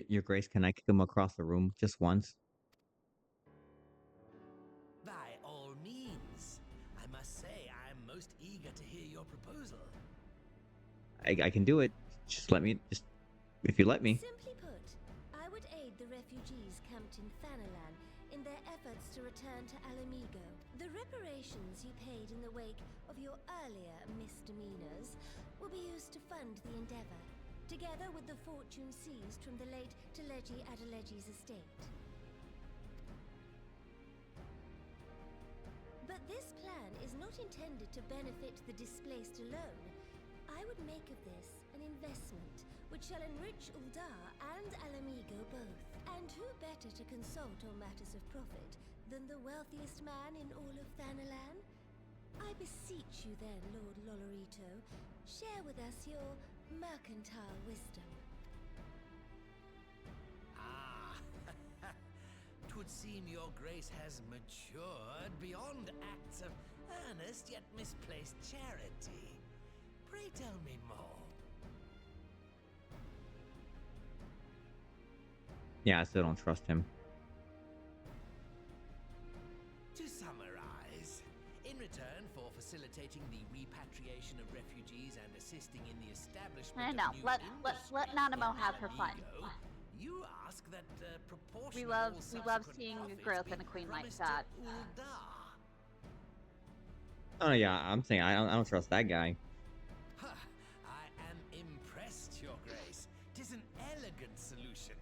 Your Grace, can I kick him across the room just once? By all means. I must say, I am most eager to hear your proposal. I can do it. Just let me. Just if you let me. Simply put, I would aid the refugees camped in Thanalan in their efforts to return to Alamigo. The reparations you paid in the wake of your earlier misdemeanors will be used to fund the endeavor, together with the fortune seized from the late Teleji Adeleji's estate. But this plan is not intended to benefit the displaced alone. I would make of this an investment which shall enrich Uldar and Alamigo both. And who better to consult on matters of profit than the wealthiest man in all of Thanalan? I beseech you then, Lord Lolorito, share with us your mercantile wisdom. Ah, 'twould seem your grace has matured beyond acts of earnest yet misplaced charity. Pray tell me more. Yeah, I still don't trust him. To summarize, in return for facilitating the repatriation of refugees and assisting in the establishment No, of new let industry Nanamo in have her fun. Alamigo, you ask that proportion We of love all subsequent seeing profits growth be in a queen like promised that. to Uldar. Oh yeah, I'm saying I don't trust that guy. Ha! I am impressed, your grace. 'Tis an elegant solution,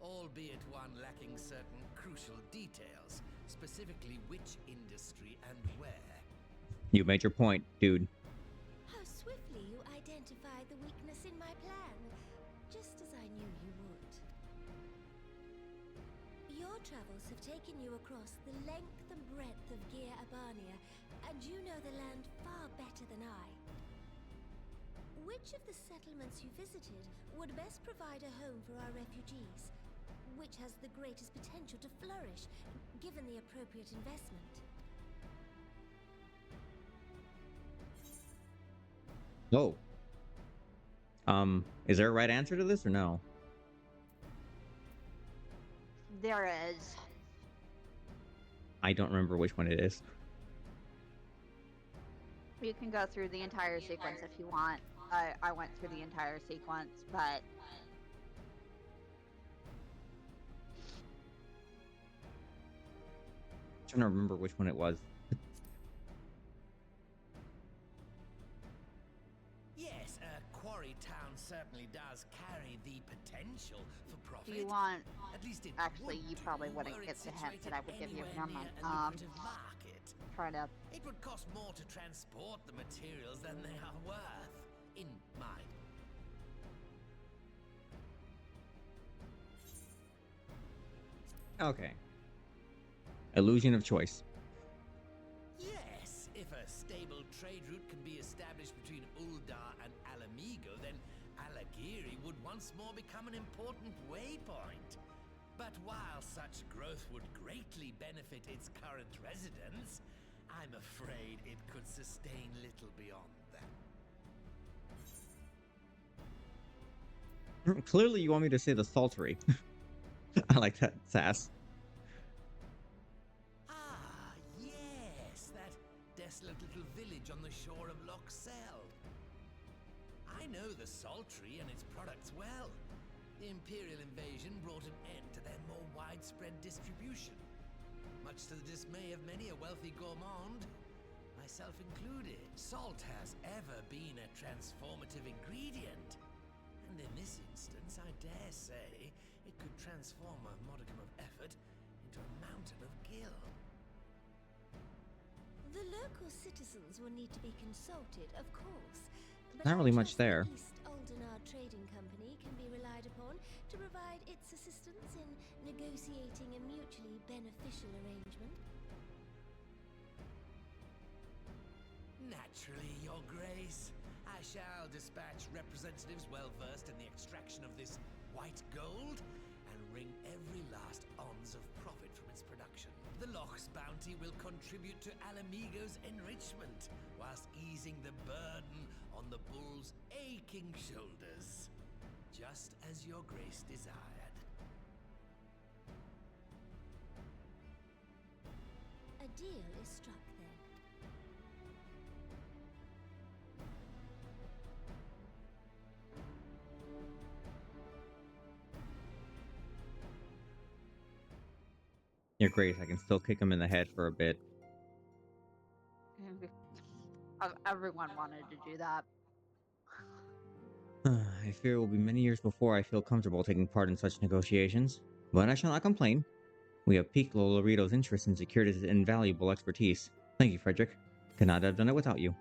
albeit one lacking certain crucial details, specifically which industry and where. You made your point, dude. How swiftly you identified the weakness in my plan, just as I knew you would. Your travels have taken you across the length and breadth of Gir Abania, and you know the land far better than I. Which of the settlements you visited would best provide a home for our refugees? Which has the greatest potential to flourish, given the appropriate investment? Oh. Is there a right answer to this or no? There is. I don't remember which one it is. You can go through the entire sequence if you want. I went through the entire sequence, but I'm trying to remember which one it was. Yes, Quarry Town certainly does carry the potential for profit. do you want? At least it Actually, would you do, probably were wouldn't it get the hint that situated I would give you. anywhere Never near mind. a lucrative market. Try to. It would cost more to transport the materials than they are worth, in my. Okay. Illusion of choice. Yes, if a stable trade route can be established between Uldar and Alamigo, then Alagiri would once more become an important waypoint. But while such growth would greatly benefit its current residents, I'm afraid it could sustain little beyond that. Clearly, you want me to say the Saltery. I like that sass. Ah, yes, that desolate little village on the shore of Loch Sel. I know the Saltery and its products well. The Imperial invasion brought an end to their more widespread distribution, much to the dismay of many a wealthy gourmand, myself included. Salt has ever been a transformative ingredient, and in this instance, I dare say, it could transform a modicum of effort into a mountain of gil. Local citizens will need to be consulted, of course. But Not really I much trust there. The East Aldenard Trading Company can be relied upon to provide its assistance in negotiating a mutually beneficial arrangement. Naturally, Your Grace. I shall dispatch representatives well versed in the extraction of this white gold and wring every last ounce of profit from its production. The Loch's bounty will contribute to Alamigo's enrichment, whilst easing the burden on the bull's aching shoulders. Just as Your Grace desired. A deal is struck then. Your Grace, I can still kick him in the head for a bit. Everyone wanted to do that. I fear it will be many years before I feel comfortable taking part in such negotiations, but I shall not complain. We have piqued Lolorito's interest and secured his invaluable expertise. Thank you, Frederick. Could not have done it without you.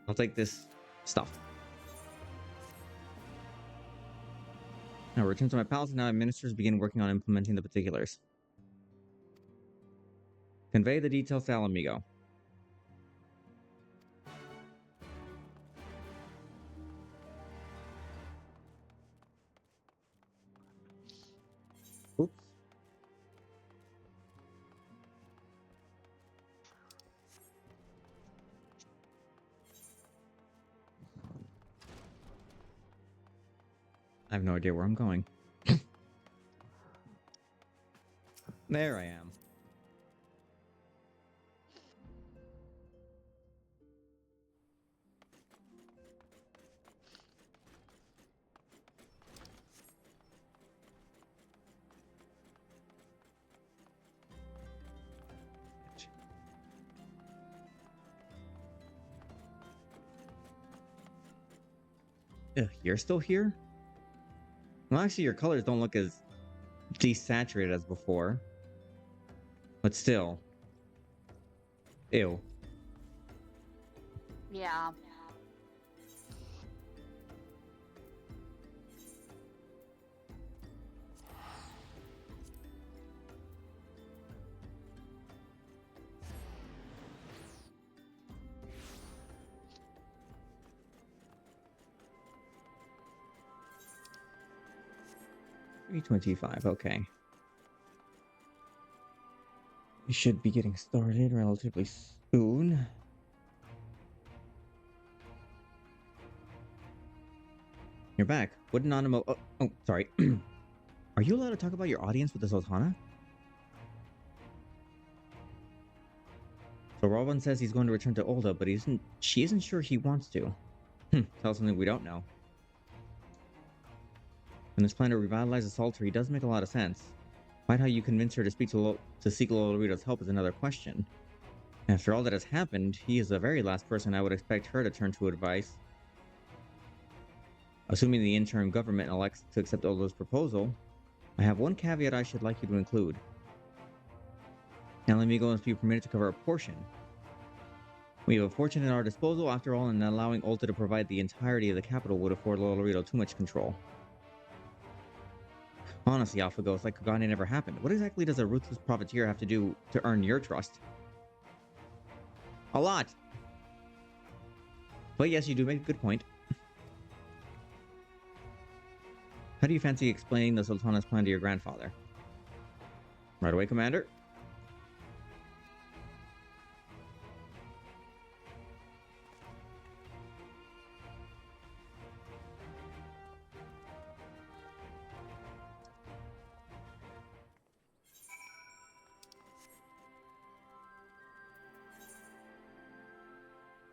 I'll take this stuff. Now return to my palace, and now my ministers begin working on implementing the particulars. Convey the details to Alamigo. Oops. I have no idea where I'm going. There I am. You're still here? Well, actually, your colors don't look as desaturated as before. But still. Ew. Yeah. $325, okay. We should be getting started relatively soon. You're back. What an animo- oh, sorry. Are you allowed to talk about your audience with the Sultana? So Robin says he's going to return to Olda, but she isn't sure he wants to. Tell us something we don't know. And this plan to revitalize the Saltery does make a lot of sense. Quite how you convince her to seek Lolorito's help is another question. After all that has happened, he is the very last person I would expect her to turn to advice. Assuming the interim government elects to accept Oldo's proposal, I have one caveat I should like you to include. Alamigo must be permitted to cover a portion. We have a fortune at our disposal, after all, and allowing Olda to provide the entirety of the capital would afford Lolorito too much control. Honestly, AlphaGo, it's like Kagane never happened. What exactly does a ruthless profiteer have to do to earn your trust? A lot! But yes, you do make a good point. How do you fancy explaining the Sultana's plan to your grandfather? Right away, Commander.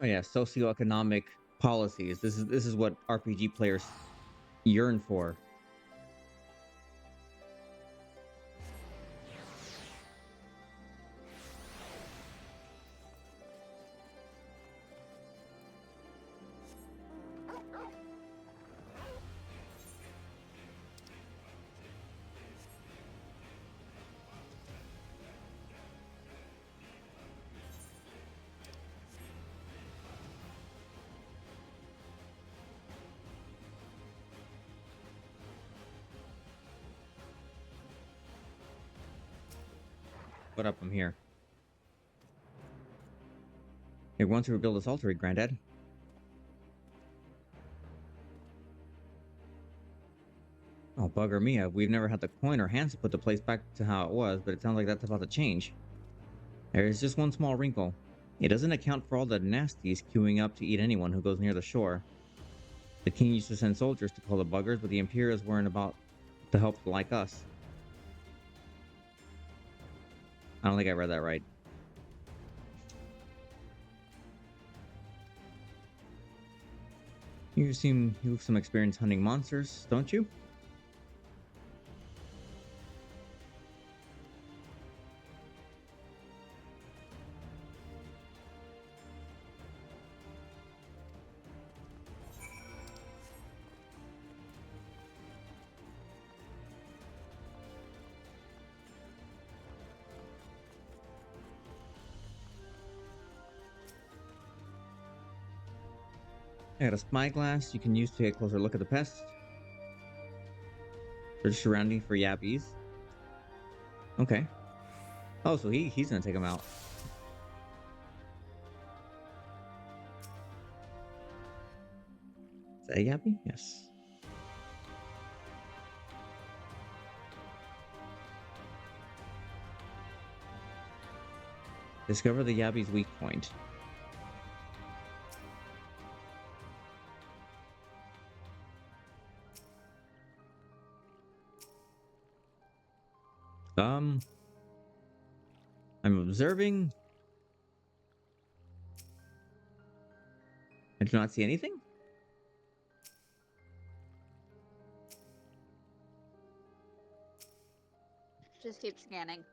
Oh yeah, socioeconomic policies. This is what RPG players yearn for. What up? I'm here. You're going to rebuild this altar, Granddad. Oh, bugger me. We've never had the coin or hands to put the place back to how it was, but it sounds like that's about to change. There is just one small wrinkle. It doesn't account for all the nasties queuing up to eat anyone who goes near the shore. The king used to send soldiers to kill the buggers, but the Imperials weren't about to help like us. I don't think I read that right. You have some experience hunting monsters, don't you? I got a spyglass you can use to take a closer look at the pests. Search surrounding for yabbies. Okay. Oh, so he's gonna take them out. Is that a yabby? Yes. Discover the yabby's weak point. I'm observing. I do not see anything. Just keep scanning.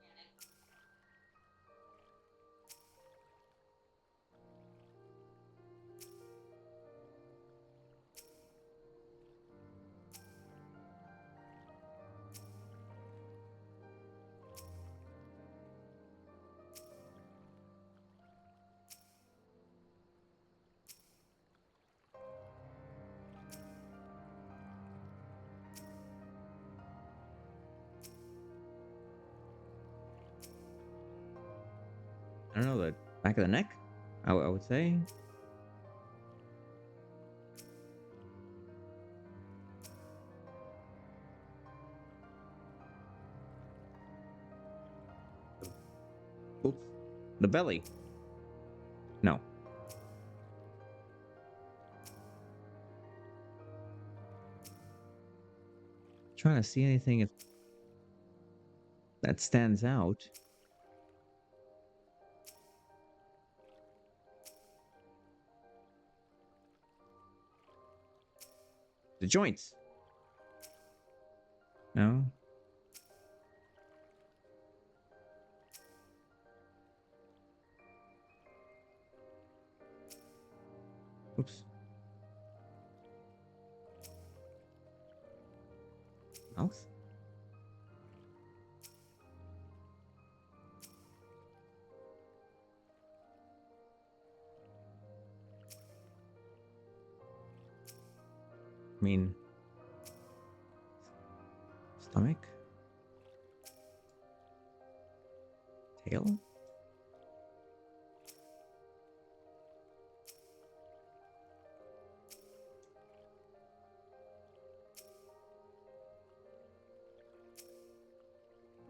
I don't know, the back of the neck? I would say. Oops. The belly. No. Trying to see anything if that stands out. The joints. No. Oops. Mouth. I mean, stomach, tail.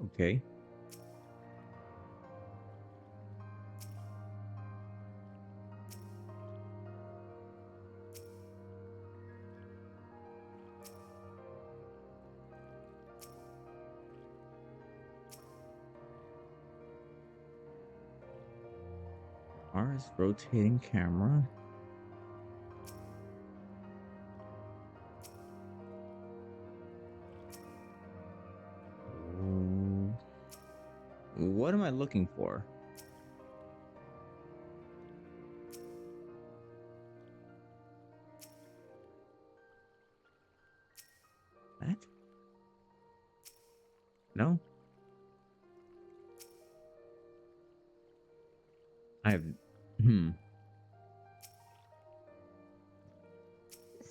Okay. RS rotating camera. What am I looking for? That? No. I have.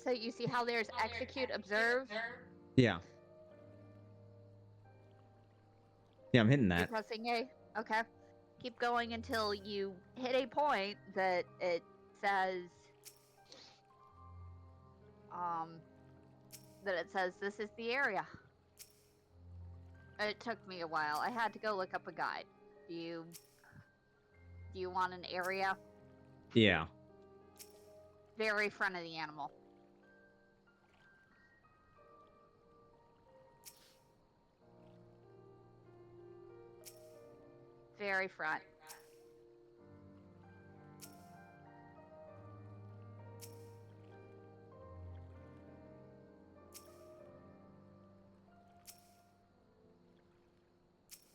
So you see how there's execute, observe? Yeah. Yeah, I'm hitting You're that. pressing A? Okay. Keep going until you hit a point that it says, this is the area. It took me a while. I had to go look up a guide. Do you want an area? Yeah. Very front of the animal. Very front.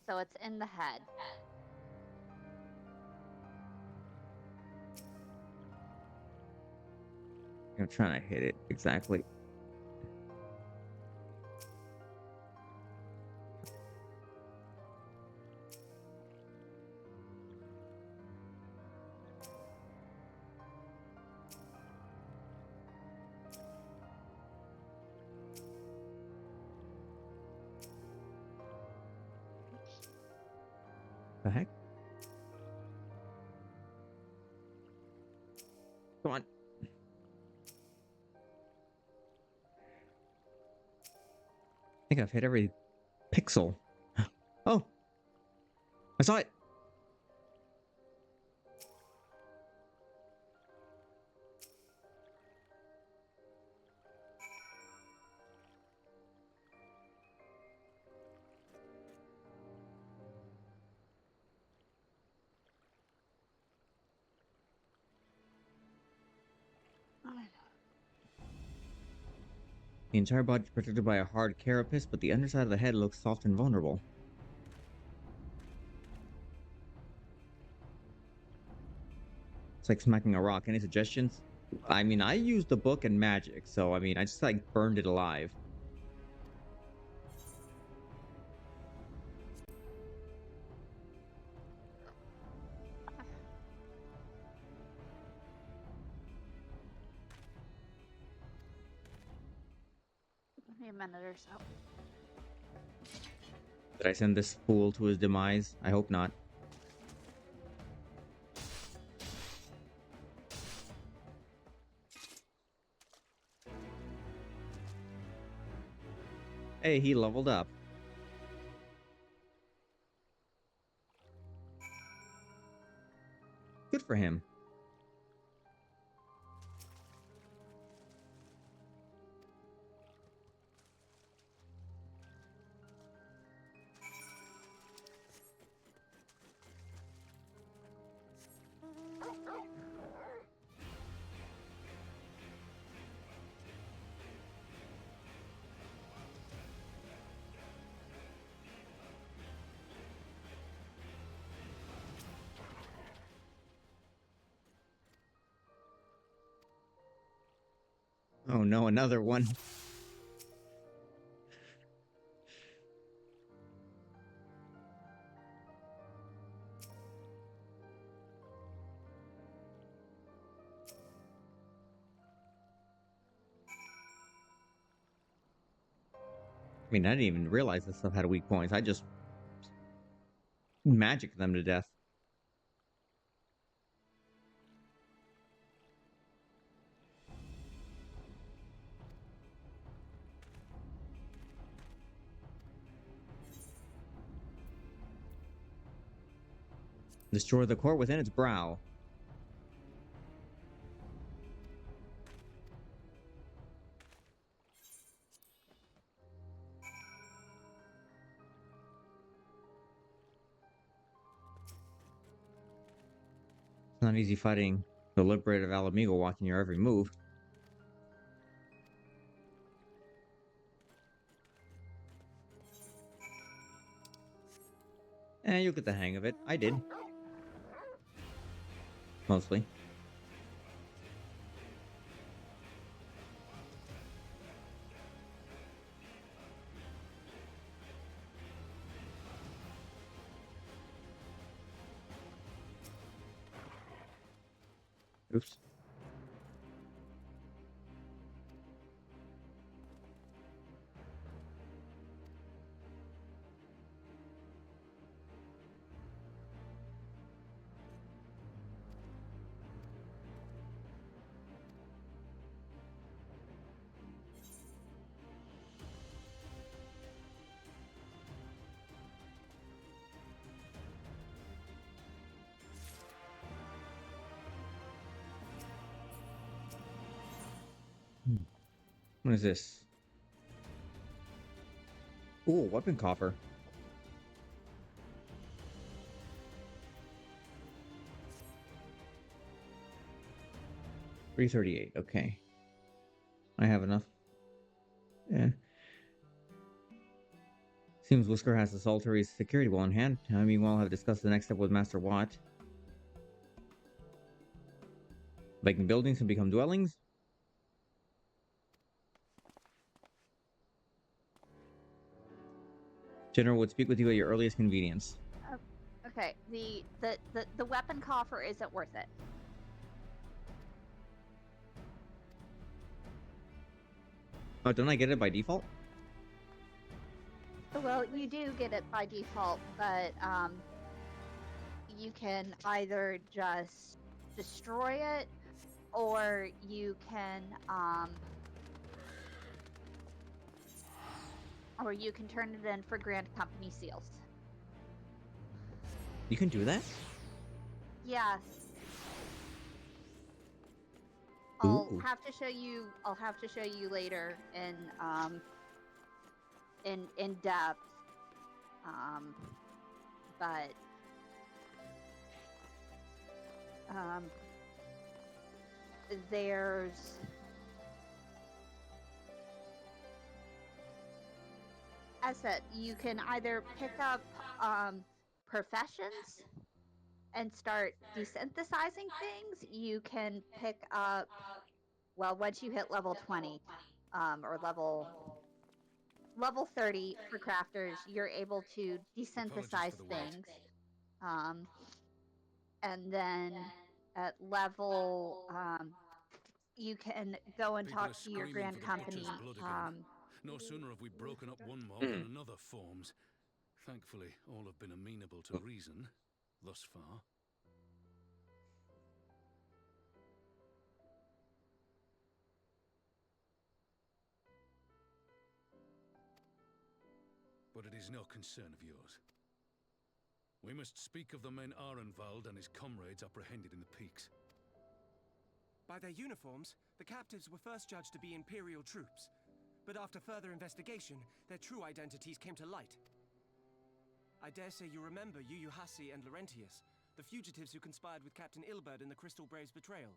So it's in the head. I'm trying to hit it exactly. The heck? Come on. I think I've hit every pixel. Oh! I saw it! The entire body is protected by a hard carapace, but the underside of the head looks soft and vulnerable. It's like smacking a rock. Any suggestions? I mean, I used the book and magic, so I mean, I just like burned it alive. Give me a minute or so. Did I send this fool to his demise? I hope not. Hey, he leveled up. Good for him. Oh no, another one. I mean, I didn't even realize this stuff had weak points. I just magicked them to death. Destroy the core within its brow. It's not easy fighting the liberator of Alamigo watching your every move. You'll get the hang of it. I did. Mostly. Oops. What is this? Ooh, weapon coffer. $338. Okay. I have enough. Yeah. Seems Whisker has the Saltary's security well in hand. I meanwhile have discussed the next step with Master Watt. Making buildings can become dwellings? General would speak with you at your earliest convenience. Okay, the weapon coffer isn't worth it. Oh, don't I get it by default? Well, you do get it by default, but you can either just destroy it, or you can turn it in for Grand Company seals. You can do that? Yes. I'll have to show you later in depth. But there's as I said, you can either pick up professions and start desynthesizing things. You can pick up, well, once you hit level 20 or level 30 for crafters, you're able to desynthesize things. And then at level, you can go and talk to your Grand Company. No sooner have we broken up one mob than another forms. Thankfully, all have been amenable to reason, thus far. But it is no concern of yours. We must speak of the men Arenvald and his comrades apprehended in the peaks. By their uniforms, the captives were first judged to be Imperial troops. But after further investigation, their true identities came to light. I dare say you remember Yuyuhasi and Laurentius, the fugitives who conspired with Captain Ilberd in the Crystal Brave's betrayal.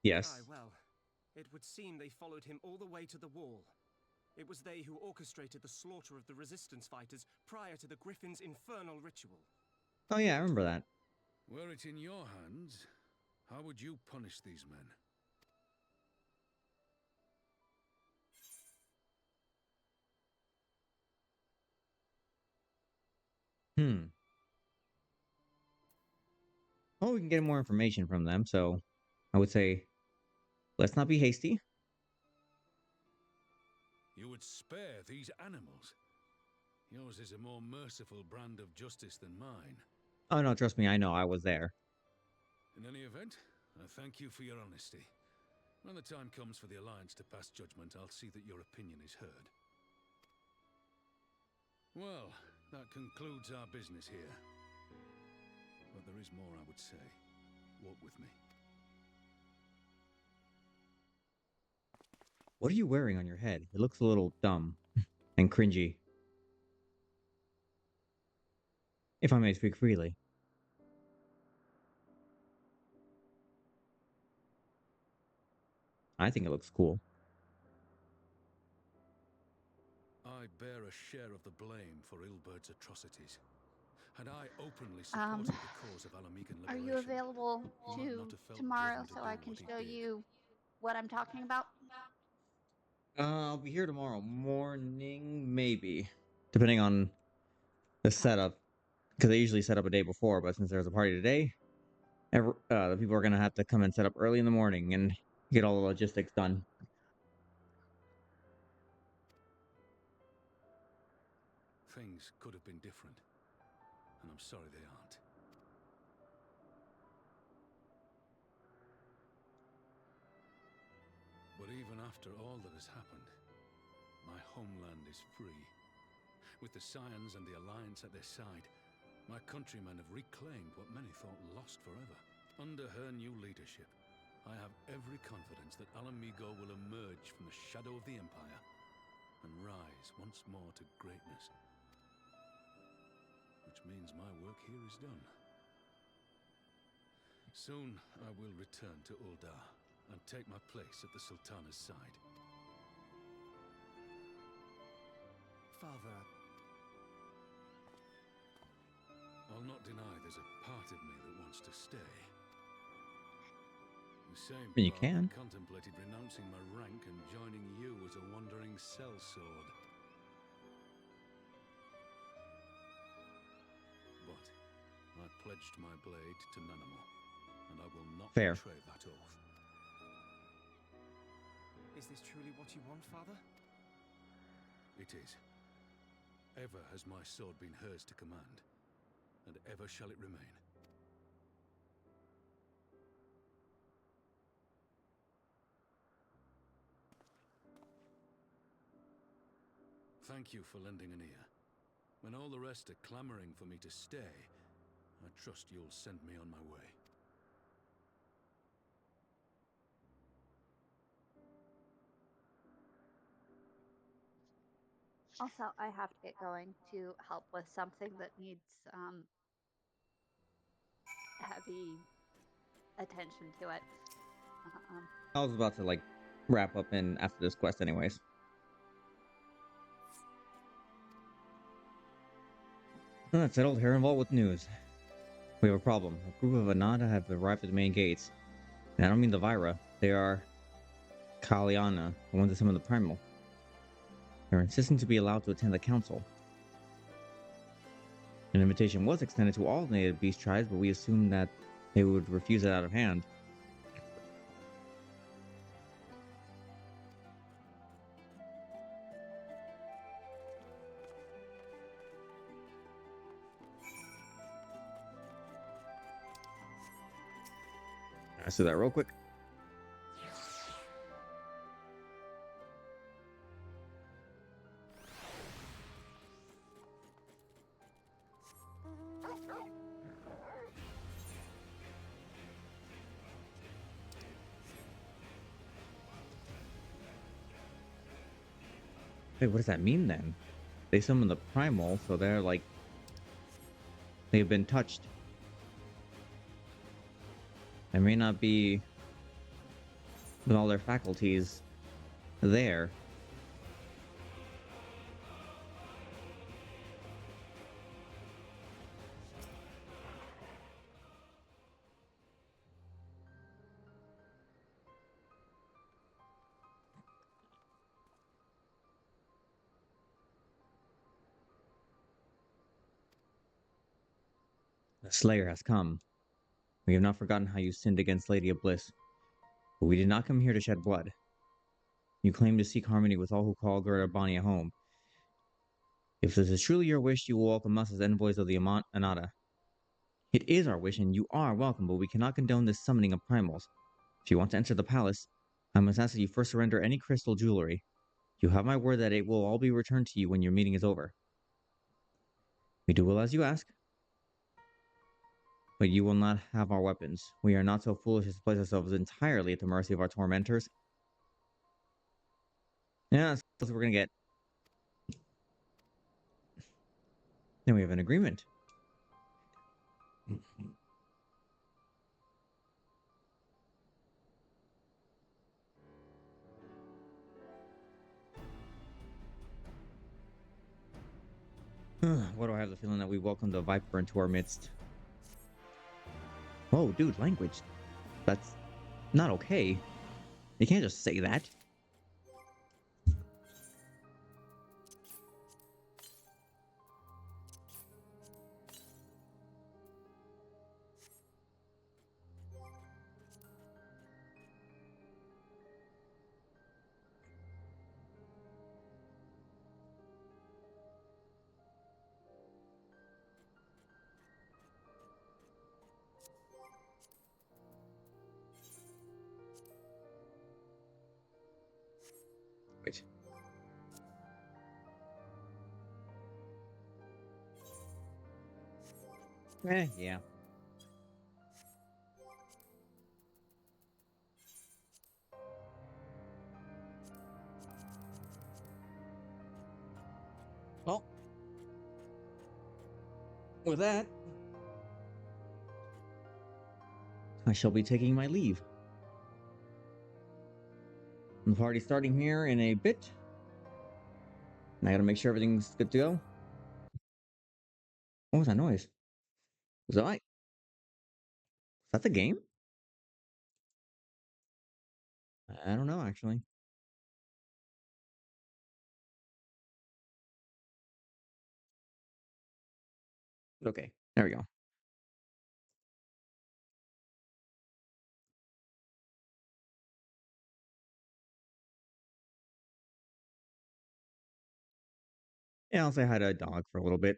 Yes. Aye, well, it would seem they followed him all the way to the wall. It was they who orchestrated the slaughter of the resistance fighters prior to the Griffin's infernal ritual. Oh yeah, I remember that. Were it in your hands, how would you punish these men? Well, we can get more information from them, so I would say let's not be hasty. You would spare these animals? Yours is a more merciful brand of justice than mine. Oh no, trust me, I know, I was there. In any event, I thank you for your honesty. When the time comes for the Alliance to pass judgment, I'll see that your opinion is heard. Well, that concludes our business here. But there is more I would say. Walk with me. What are you wearing on your head? It looks a little dumb and cringy. If I may speak freely. I think it looks cool. I bear a share of the blame for Ilberd's atrocities. Had I openly supported the cause of Alamigan liberation, Are you available he might not have felt tomorrow driven to so do I can what he show did. you what I'm talking about? I'll be here tomorrow morning, maybe. Depending on the setup. Because they usually set up a day before, but since there's a party today, the people are going to have to come and set up early in the morning and get all the logistics done. Things could have been different, and I'm sorry they aren't. But even after all that has happened, my homeland is free. With the Scions and the Alliance at their side, my countrymen have reclaimed what many thought lost forever. Under her new leadership, I have every confidence that Alamigo will emerge from the shadow of the Empire and rise once more to greatness. Which means my work here is done. Soon I will return to Uldar and take my place at the Sultana's side. Father... I'll not deny there's a part of me that wants to stay. The same You part can. that contemplated renouncing my rank and joining you as a wandering sellsword. But I pledged my blade to Nanamo, and I will not Fair. betray that oath. Is this truly what you want, Father? It is. Ever has my sword been hers to command, and ever shall it remain. Thank you for lending an ear. When all the rest are clamoring for me to stay, I trust you'll send me on my way. Also, I have to get going to help with something that needs heavy attention to it. I was about to like wrap up in after this quest, anyways. That's settled. Herrenwald with news. We have a problem. A group of Anada have arrived at the main gates. And I don't mean the Vira. They are Kaliana, the ones that summon the Primal. They're insisting to be allowed to attend the council. An invitation was extended to all native beast tribes, but we assumed that they would refuse it out of hand. I see that real quick. Wait, what does that mean then? They summon the Primal, so they're like... they've been touched. There may not be... with all their faculties there. The Slayer has come. We have not forgotten how you sinned against Lady of Bliss. But we did not come here to shed blood. You claim to seek harmony with all who call Garabani a home. If this is truly your wish, you will welcome us as envoys of the Anada. It is our wish, and you are welcome, but we cannot condone this summoning of primals. If you want to enter the palace, I must ask that you first surrender any crystal jewelry. You have my word that it will all be returned to you when your meeting is over. We do well as you ask. But you will not have our weapons. We are not so foolish as to place ourselves entirely at the mercy of our tormentors. Yeah, that's what we're gonna get. Then we have an agreement. Why do I have the feeling that we welcomed a Viper into our midst? Whoa, dude, language. That's not okay. You can't just say that. Wait. Yeah. with that, I shall be taking my leave. The party's starting here in a bit. And I gotta make sure everything's good to go. What was that noise? Was that right? Is that the game? I don't know, actually. Okay, there we go. Yeah, I'll say hi to a dog for a little bit.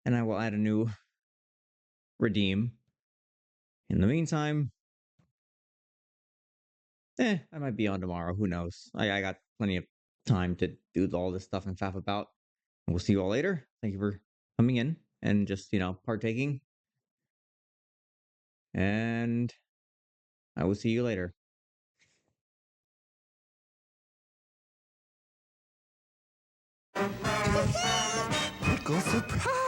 And I will add a new redeem. In the meantime, I might be on tomorrow. Who knows? I got plenty of time to do all this stuff and faff about. And we'll see you all later. Thank you for coming in and just, partaking. And I will see you later. Pickle surprise!